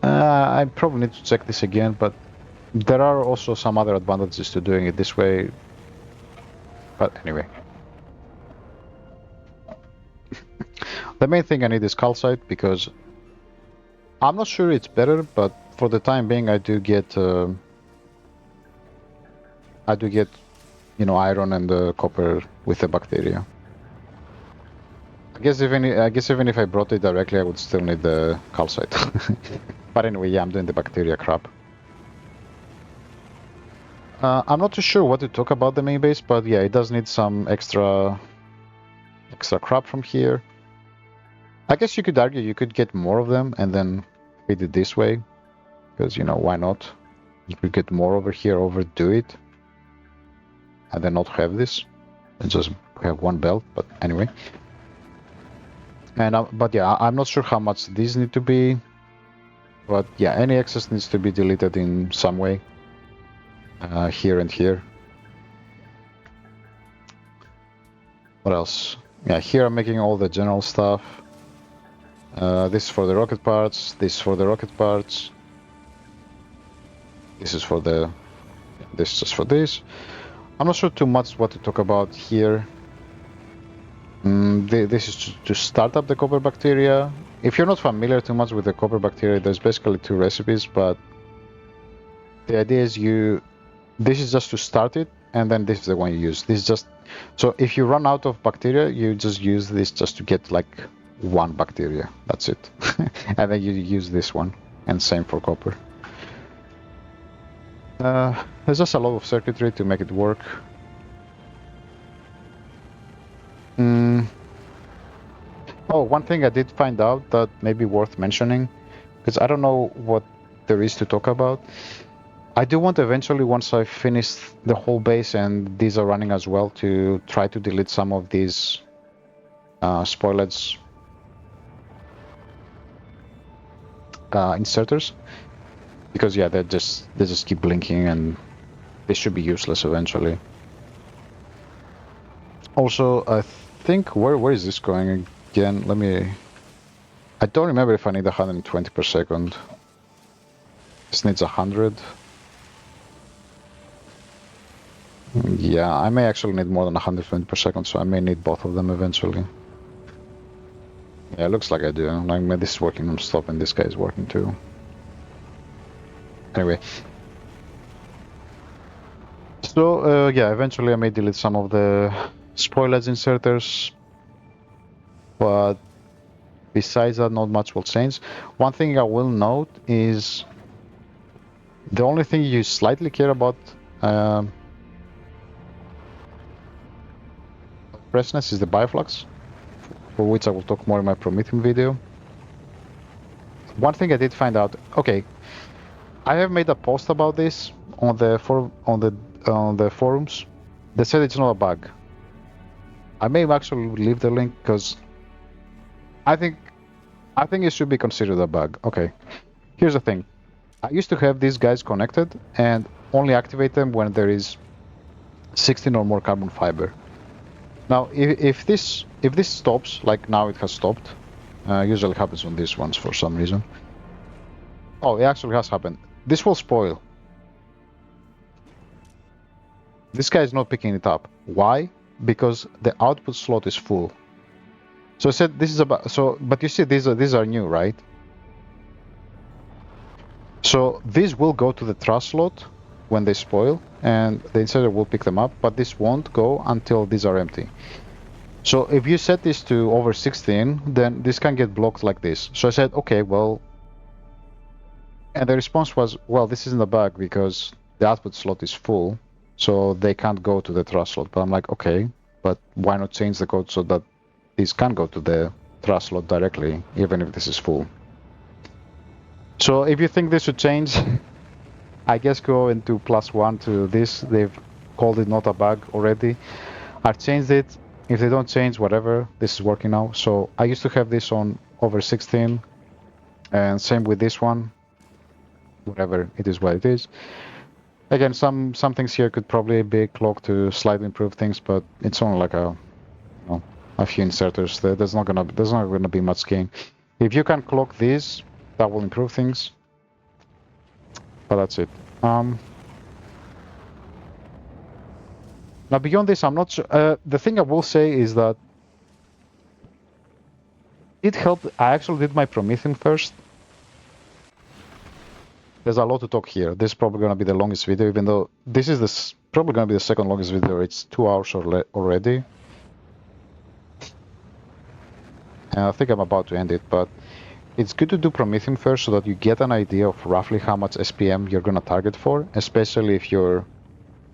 I probably need to check this again, but there are also some other advantages to doing it this way. But anyway. The main thing I need is calcite, because I'm not sure it's better, but for the time being I do get iron and copper with the bacteria. I guess even if I brought it directly, I would still need the calcite. But anyway, yeah, I'm doing the bacteria crap. I'm not too sure what to talk about the main base, but yeah, it does need some extra crap from here. I guess you could argue you could get more of them and then feed it this way, because why not? You could get more over here, overdo it, and then not have this, and just have one belt. But anyway. And but yeah, I'm not sure how much these need to be, but yeah, any excess needs to be deleted in some way, here and here. What else? Yeah, here I'm making all the general stuff. This is for the rocket parts, this is for the rocket parts, this is for this is just for this. I'm not sure too much what to talk about here. This is to start up the copper bacteria. If you're not familiar too much with the copper bacteria, there's basically two recipes, but the idea is this is just to start it, and then this is the one you use. This is just, so if you run out of bacteria, you just use this just to get like one bacteria, that's it. And then you use this one, and same for copper. There's just a lot of circuitry to make it work. Oh, one thing I did find out that may be worth mentioning, because I don't know what there is to talk about. I do want eventually, once I finish the whole base and these are running as well, to try to delete some of these spoilage inserters, because yeah, they just keep blinking and they should be useless eventually. Also, I think where is this going again? I don't remember if I need 120 per second. This needs 100. Yeah, I may actually need more than 120 per second, so I may need both of them eventually. Yeah, it looks like I do. Like, this is working non-stop and this guy is working too. Anyway. So, yeah, eventually I may delete some of the spoilage inserters, but besides that, not much will change. One thing I will note is the only thing you slightly care about freshness is the bioflux, for which I will talk more in my Prometheum video. One thing I did find out, okay, I have made a post about this on the forums. They said it's not a bug. I may actually leave the link because I think it should be considered a bug. Okay, here's the thing. I used to have these guys connected and only activate them when there is 16 or more carbon fiber. Now, if this stops, like now it has stopped, usually happens on these ones for some reason. Oh, it actually has happened. This will spoil. This guy is not picking it up. Why? Because the output slot is full. So I said this is about but you see these are new, right? So these will go to the truss slot when they spoil, and the inserter will pick them up, but this won't go until these are empty. So if you set this to over 16, then this can get blocked like this. So I said, okay, well, and the response was, well, this isn't a bug because the output slot is full, so they can't go to the truss slot. But I'm like, okay, but why not change the code so that these can go to the truss slot directly, even if this is full? So if you think this should change, I guess go into +1 to this. They've called it not a bug already. I've changed it. If they don't change, whatever, this is working now. So I used to have this on over 16, and same with this one. Whatever, it is what it is. Again, some things here could probably be clocked to slightly improve things, but it's only like a few inserters. There's not gonna be much gain. If you can clock these, that will improve things. But that's it. Now beyond this, I'm not sure. The thing I will say is that it helped. I actually did my Prometheum first. There's a lot to talk here. This is probably going to be the longest video, even though this is probably going to be the second longest video. It's 2 hours already. And I think I'm about to end it, but it's good to do Prometheum first so that you get an idea of roughly how much SPM you're going to target for, especially if you're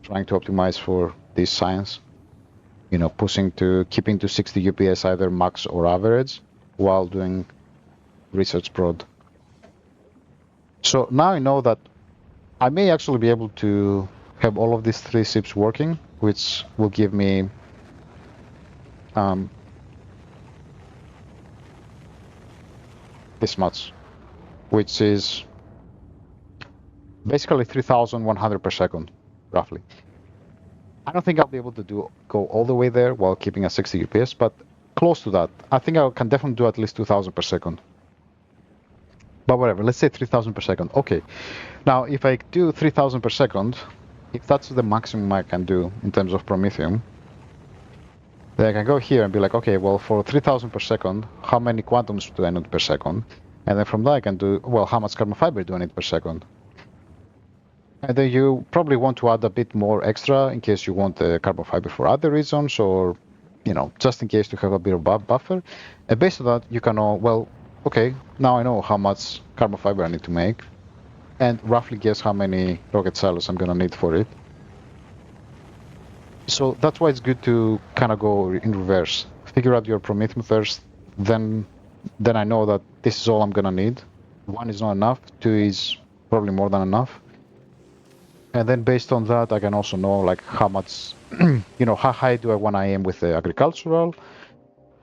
trying to optimize for this science. You know, keeping to 60 UPS either max or average while doing research prod. So now I know that I may actually be able to have all of these 3 ships working, which will give me this much, which is basically 3,100 per second, roughly. I don't think I'll be able to go all the way there while keeping a 60 UPS, but close to that. I think I can definitely do at least 2,000 per second. But whatever, let's say 3,000 per second. Okay, now if I do 3,000 per second, if that's the maximum I can do in terms of Prometheum, then I can go here and be like, okay, well, for 3,000 per second, how many quantums do I need per second? And then from there I can do, well, how much carbon fiber do I need per second? And then you probably want to add a bit more extra in case you want the carbon fiber for other reasons, or, you know, just in case to have a bit of buffer. And based on that, you can know, well, okay, now I know how much carbon fiber I need to make, and roughly guess how many rocket silos I'm gonna need for it. So that's why it's good to kind of go in reverse. Figure out your Prometheum first, then I know that this is all I'm gonna need. 1 is not enough, 2 is probably more than enough. And then based on that, I can also know like how much, you know, how high do I want to aim with the agricultural.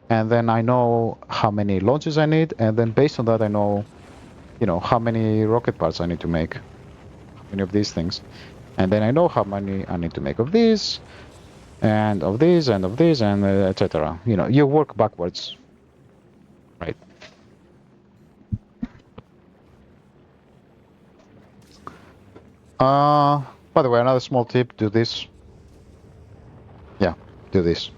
And then I know how many launches I need, and then based on that I know, you know, how many rocket parts I need to make, how many of these things. And then I know how many I need to make of these, and of these, and of these, and etc. You know, you work backwards, right? By the way, another small tip: do this. Yeah, do this.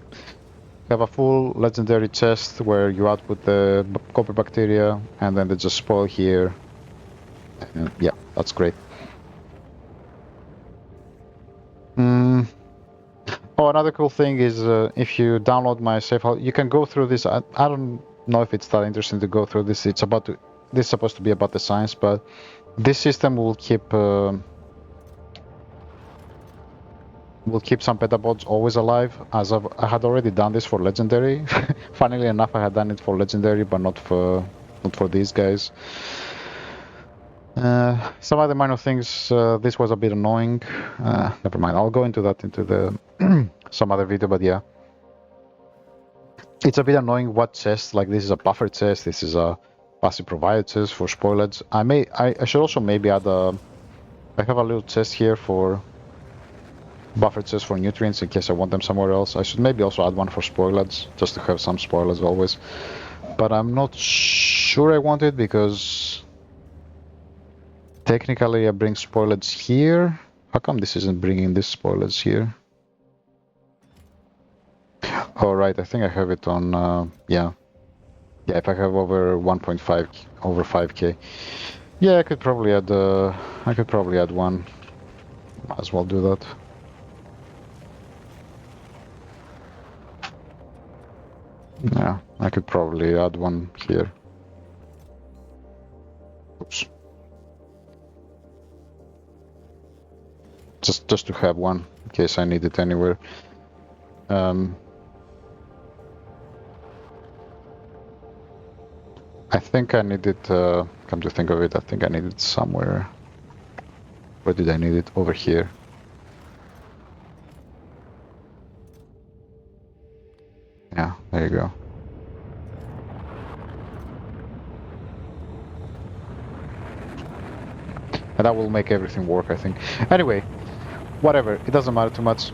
Have a full legendary chest where you output the copper bacteria, and then they just spoil here. And yeah, that's great. Oh, another cool thing is if you download my save file, you can go through this. I don't know if it's that interesting to go through this. It's about to. This is supposed to be about the science, but this system will keep some petapods always alive. As I had already done this for legendary. Funnily enough, I had done it for legendary, but not for these guys. Some other minor things. This was a bit annoying. Never mind. I'll go into that into the some other video. But yeah, it's a bit annoying. What chest? Like this is a buffer chest. This is a passive provider chest for spoilage. I should also maybe add a. I have a little chest here for buffer chest for nutrients in case I want them somewhere else. I should maybe also add one for spoilage, just to have some spoilage always. But I'm not sure I want it because technically I bring spoilage here. How come this isn't bringing this spoilage here? Oh right, I think I have it on. Yeah. If I have over 1.5, over 5k. Yeah, I could probably add. I could probably add one. Might as well do that. Yeah, I could probably add one here. Oops. Just to have one in case I need it anywhere. I think I need it. Come to think of it, I think I need it somewhere. Where did I need it? Over here. Yeah, there you go. And that will make everything work, I think. Anyway, whatever. It doesn't matter too much.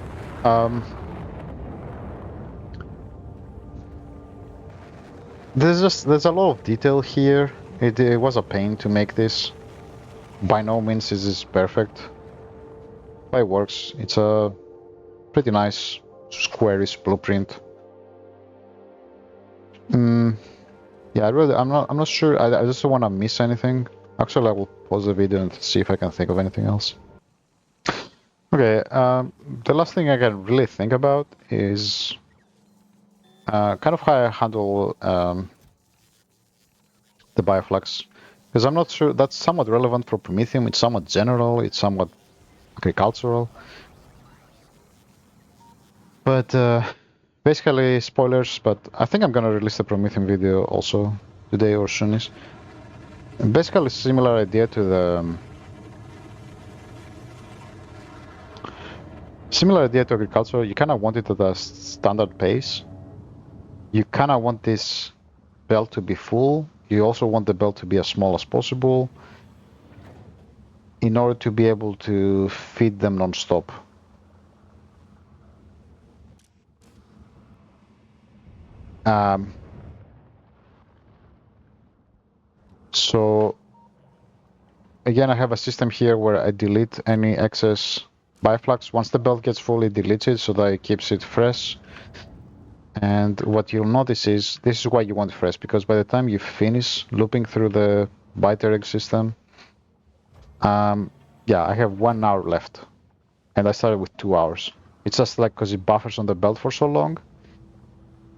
There's a lot of detail here. It was a pain to make this. By no means is this perfect, but it works. It's a pretty nice squarish blueprint. Yeah, I'm not sure. I just don't want to miss anything. Actually, I will pause the video and see if I can think of anything else. Okay, the last thing I can really think about is kind of how I handle the bioflux, because I'm not sure. That's somewhat relevant for Prometheum. It's somewhat general. It's somewhat agricultural. But basically, spoilers. But I think I'm gonna release the Prometheum video also today or soonish. Basically, similar idea to the agriculture. You kind of want it at a standard pace. You kind of want this belt to be full. You also want the belt to be as small as possible in order to be able to feed them non-stop. So again, I have a system here where I delete any excess bioflux. Once the belt gets fully deleted, so that it keeps it fresh. And what you'll notice is, this is why you want fresh, because by the time you finish looping through the bitereg system, yeah, I have 1 hour left, and I started with 2 hours. It's just like because it buffers on the belt for so long.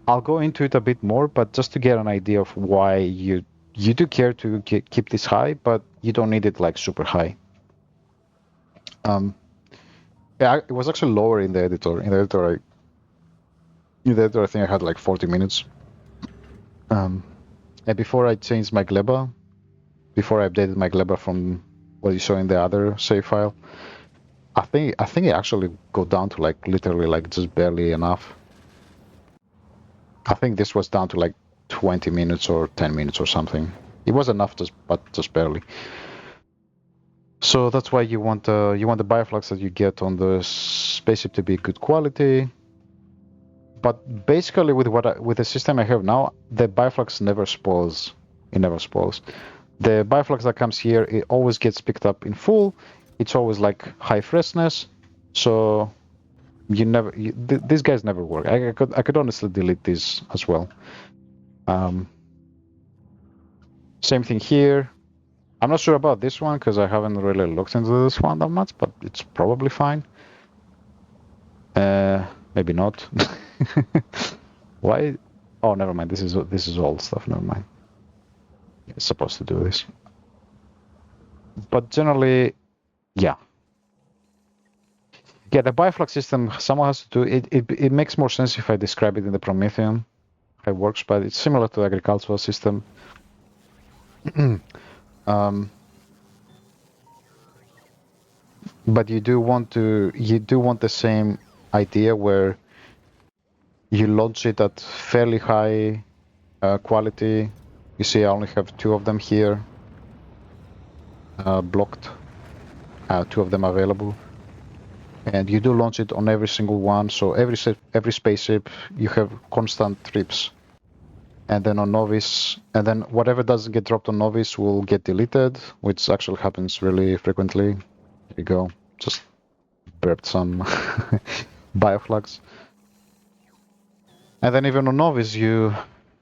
I'll go into it a bit more, but just to get an idea of why you do care to keep this high, but you don't need it like super high. Yeah, it was actually lower in the editor. In the editor, I think I had like 40 minutes. And before I changed my Gleba, before I updated my Gleba from what you saw in the other save file, I think it actually go down to like literally like just barely enough. I think this was down to like 20 minutes or 10 minutes or something. It was enough, but just barely. So that's why you want the bioflux that you get on the spaceship to be good quality. But basically, with the system I have now, the bioflux never spoils. It never spoils. The bioflux that comes here, it always gets picked up in full. it's always like high freshness, so you never these guys never work. I could honestly delete this as well. Same thing here. I'm not sure about this one because I haven't really looked into this one that much, but it's probably fine. Maybe not. Why? Oh, never mind. This is old stuff. Never mind. It's supposed to do this, but generally, yeah. Yeah, the bioflux system someone has to do it. It makes more sense if I describe it in the Promethean how it works, but it's similar to the agricultural system. But you do want the same idea where you launch it at fairly high quality. You see, I only have 2 of them here blocked, 2 of them available, and you do launch it on every single one. So every spaceship you have constant trips, and then on novice, and then whatever doesn't get dropped on novice will get deleted, which actually happens really frequently. Here you go, just burped some bioflux. And then even on novice, you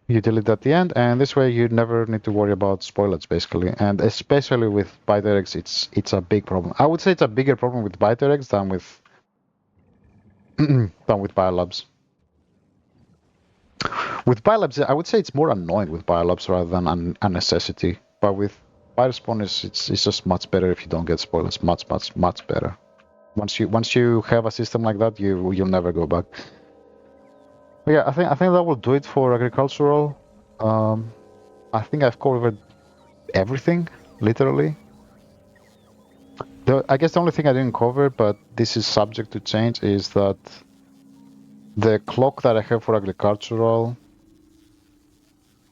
delete at the end, and this way you never need to worry about spoilage, basically. And especially with bidirects, it's a big problem. I would say it's a bigger problem with bidirects than with biolabs. With biolabs, I would say it's more annoying with biolabs rather than a necessity. But with biospawners, it's just much better if you don't get spoilage. Much better. Once you have a system like that, you'll never go back. But yeah, I think that will do it for agricultural. I think I've covered everything, literally. I guess the only thing I didn't cover, but this is subject to change, is that the clock that I have for agricultural,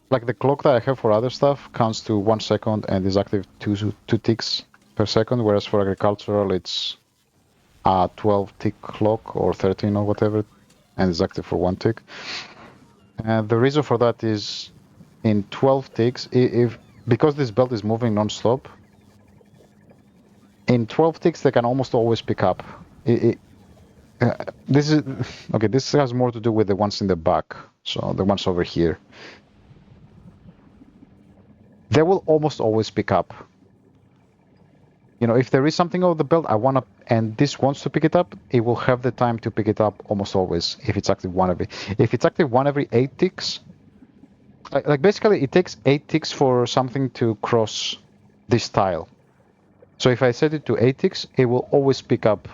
like the clock that I have for other stuff, counts to 1 second and is active two ticks per second, whereas for agricultural it's a 12-tick clock or 13 or whatever, and is active for 1 tick. And the reason for that is in 12 ticks, because this belt is moving non-stop, in 12 ticks they can almost always pick up. This is okay. This has more to do with the ones in the back, so the ones over here. They will almost always pick up. You know, if there is something over the belt and this wants to pick it up, it will have the time to pick it up almost always if it's active if it's active 1 every 8 ticks. Like basically, it takes 8 ticks for something to cross this tile. So if I set it to 8 ticks, it will always pick up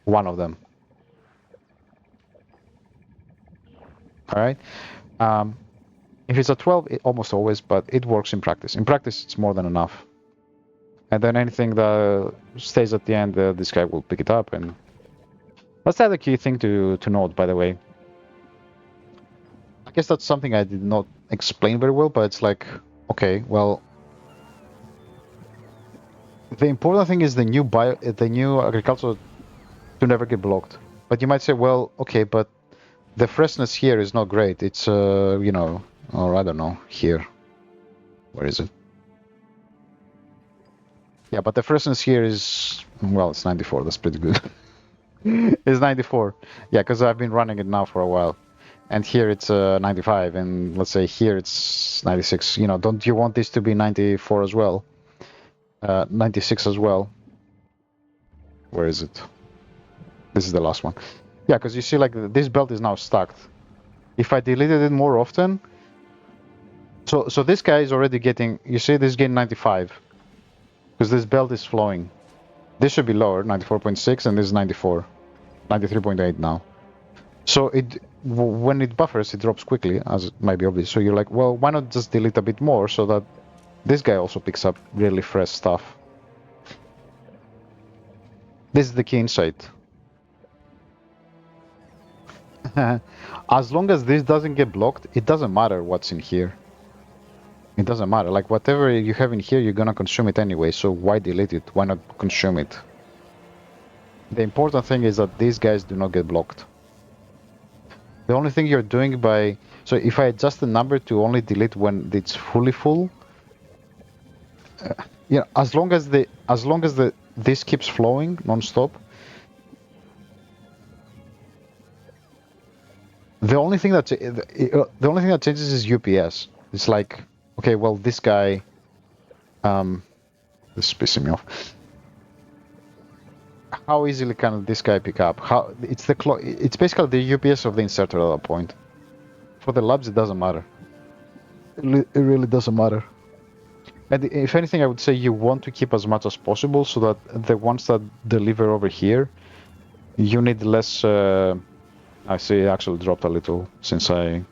1 of them. All right. If it's a 12, it almost always, but it works in practice. In practice, it's more than enough. And then anything that stays at the end, this guy will pick it up. And that's the other key thing to note, by the way. I guess that's something I did not explain very well, but it's like, okay, well, the important thing is the new agriculture to never get blocked. But you might say, well, okay, but the freshness here is not great. It's you know, or I don't know, here. Where is it? Yeah, but the freshness here is, well, it's 94. That's pretty good. It's 94. Yeah, because I've been running it now for a while. And here it's 95, and let's say here it's 96. You know, don't you want this to be 94 as well? 96 as well. Where is it? This is the last one. Yeah, because you see, like, this belt is now stacked. If I deleted it more often, so this guy is already getting, you see, this is getting 95, because this belt is flowing. This should be lower, 94.6, and this is 94, 93.8 now. So when it buffers, it drops quickly, as it might be obvious. So you're like, well, why not just delete a bit more so that this guy also picks up really fresh stuff. This is the key insight. As long as this doesn't get blocked, it doesn't matter what's in here. It doesn't matter. Like, whatever you have in here, you're gonna consume it anyway, so why delete it? Why not consume it? The important thing is that these guys do not get blocked. The only thing you're doing by... So if I adjust the number to only delete when it's fully full, yeah, as long as this keeps flowing non-stop, the only thing that changes is UPS. It's like, okay, well, this guy, this is pissing me off. How easily can this guy pick up? How it's basically the UPS of the inserter at that point. For the labs, it doesn't matter. It really doesn't matter. And if anything, I would say you want to keep as much as possible so that the ones that deliver over here, you need less. I see it actually dropped a little since I.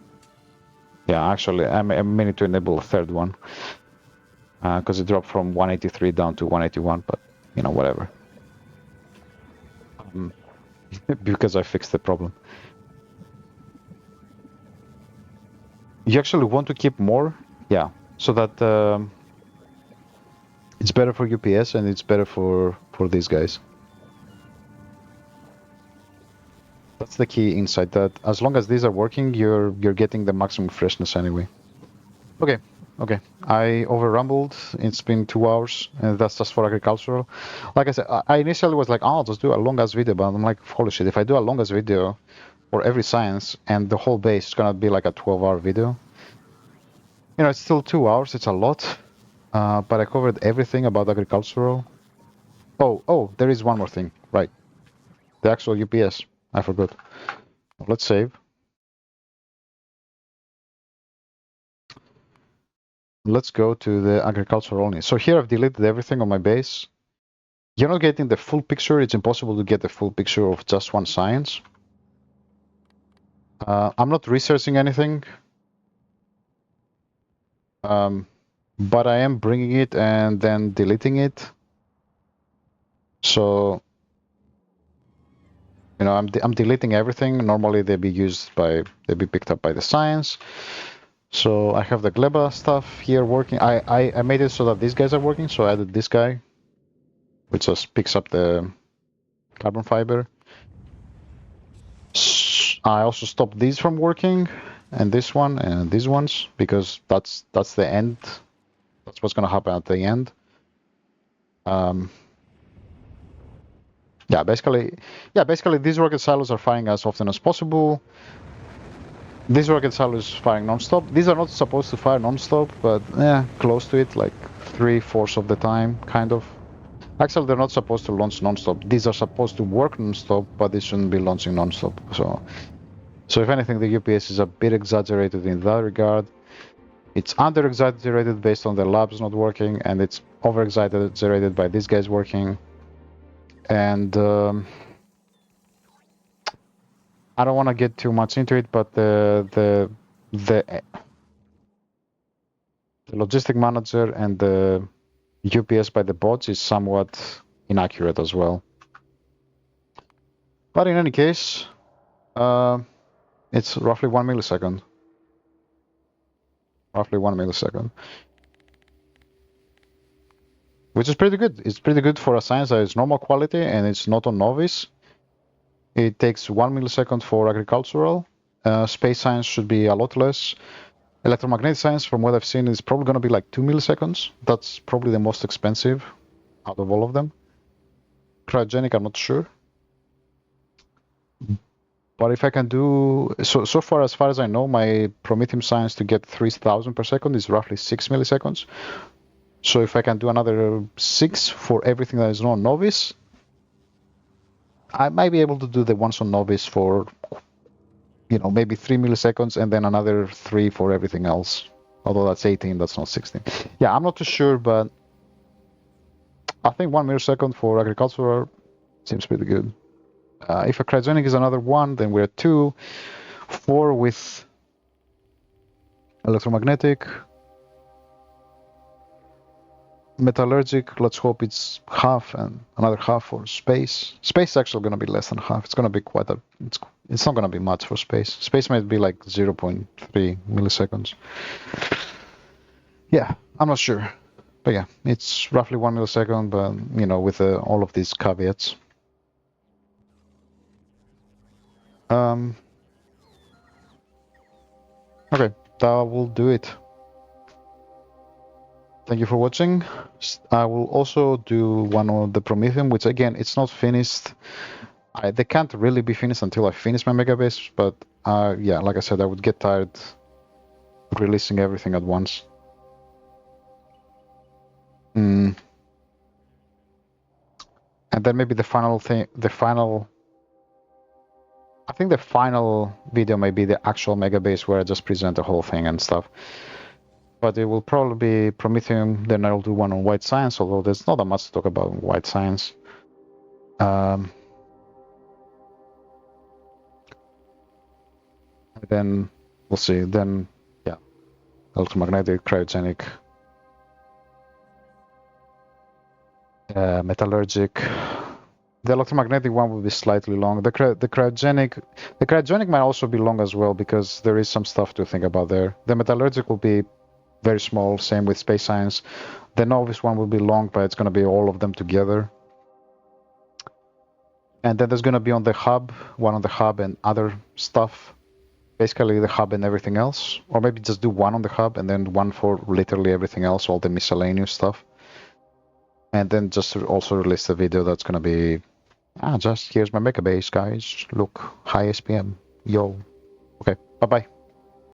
Yeah, actually, I meant to enable a third one because it dropped from 183 down to 181, but you know, whatever. Because I fixed the problem. You actually want to keep more, yeah, so that it's better for UPS and it's better for these guys. That's the key insight, that as long as these are working, you're getting the maximum freshness anyway. Okay, okay. I over rumbled. It's been 2 hours, and that's just for agricultural. Like I said, I initially was like, oh, I'll just do a long ass video, but I'm like, holy shit, if I do a long ass video for every science and the whole base is gonna be like a 12-hour video. You know, it's still 2 hours, it's a lot. But I covered everything about agricultural. Oh, there is one more thing, right? The actual UPS. I forgot. Let's save. Let's go to the agriculture only. So here I've deleted everything on my base. You're not getting the full picture. It's impossible to get the full picture of just one science. I'm not researching anything. But I am bringing it and then deleting it. So, you know, I'm deleting everything. Normally they'd be picked up by the science. So I have the Gleba stuff here working. I made it so that these guys are working. So I added this guy, which just picks up the carbon fiber. I also stopped these from working, and this one and these ones, because that's the end. That's what's gonna happen at the end. Yeah, basically these rocket silos are firing as often as possible. This rocket silo is firing non-stop. These are not supposed to fire non-stop, but yeah, close to it, like 3/4 of the time, kind of. Actually, they're not supposed to launch non-stop. These are supposed to work non-stop, but they shouldn't be launching non-stop. So if anything, the UPS is a bit exaggerated in that regard. It's under-exaggerated based on the labs not working, and it's over-exaggerated by these guys working. And I don't want to get too much into it, but the logistic manager and the UPS by the bots is somewhat inaccurate as well. But in any case, it's roughly 1 millisecond. Roughly 1 millisecond. Which is pretty good. It's pretty good for a science that is normal quality and it's not on novice. It takes 1 millisecond for agricultural. Space science should be a lot less. Electromagnetic science, from what I've seen, is probably going to be like 2 milliseconds. That's probably the most expensive out of all of them. Cryogenic, I'm not sure. But if I can do... So far as I know, my Prometheum science to get 3000 per second is roughly 6 milliseconds. So if I can do another 6 for everything that is not novice, I might be able to do the ones on novice for, you know, maybe 3 milliseconds and then another 3 for everything else. Although that's 18, that's not 16. Yeah, I'm not too sure, but I think 1 millisecond for agricultural seems pretty good. If a cryogenic is another 1, then we're at 2. 4 with electromagnetic. Metallurgic, let's hope it's half, and another half for space. Space is actually going to be less than half. It's going to be quite a... It's not going to be much for space. Space might be like 0.3 milliseconds. Yeah, I'm not sure. But yeah, it's roughly 1 millisecond, but, you know, with all of these caveats. Okay, that will do it. thank you for watching. I will also do one of the Prometheum, which again, it's not finished. They can't really be finished until I finish my Megabase, but yeah, like I said, I would get tired of releasing everything at once. And then maybe the final thing, I think the final video may be the actual Megabase where I just present the whole thing and stuff. But it will probably be Prometheum, then I'll do one on white science, although there's not that much to talk about in white science. Then we'll see. Then, yeah, electromagnetic, cryogenic, metallurgic. The electromagnetic one will be slightly long. The cryogenic might also be long as well because there is some stuff to think about there. The metallurgic will be very small. Same with space science. The novice one will be long, but it's going to be all of them together. And then there's going to be on the hub, one on the hub and other stuff. Basically the hub and everything else. Or maybe just do one on the hub and then one for literally everything else, all the miscellaneous stuff. And then just to also release the video that's going to be, just here's my Megabase, guys. Look, high SPM. Yo. Okay, bye-bye.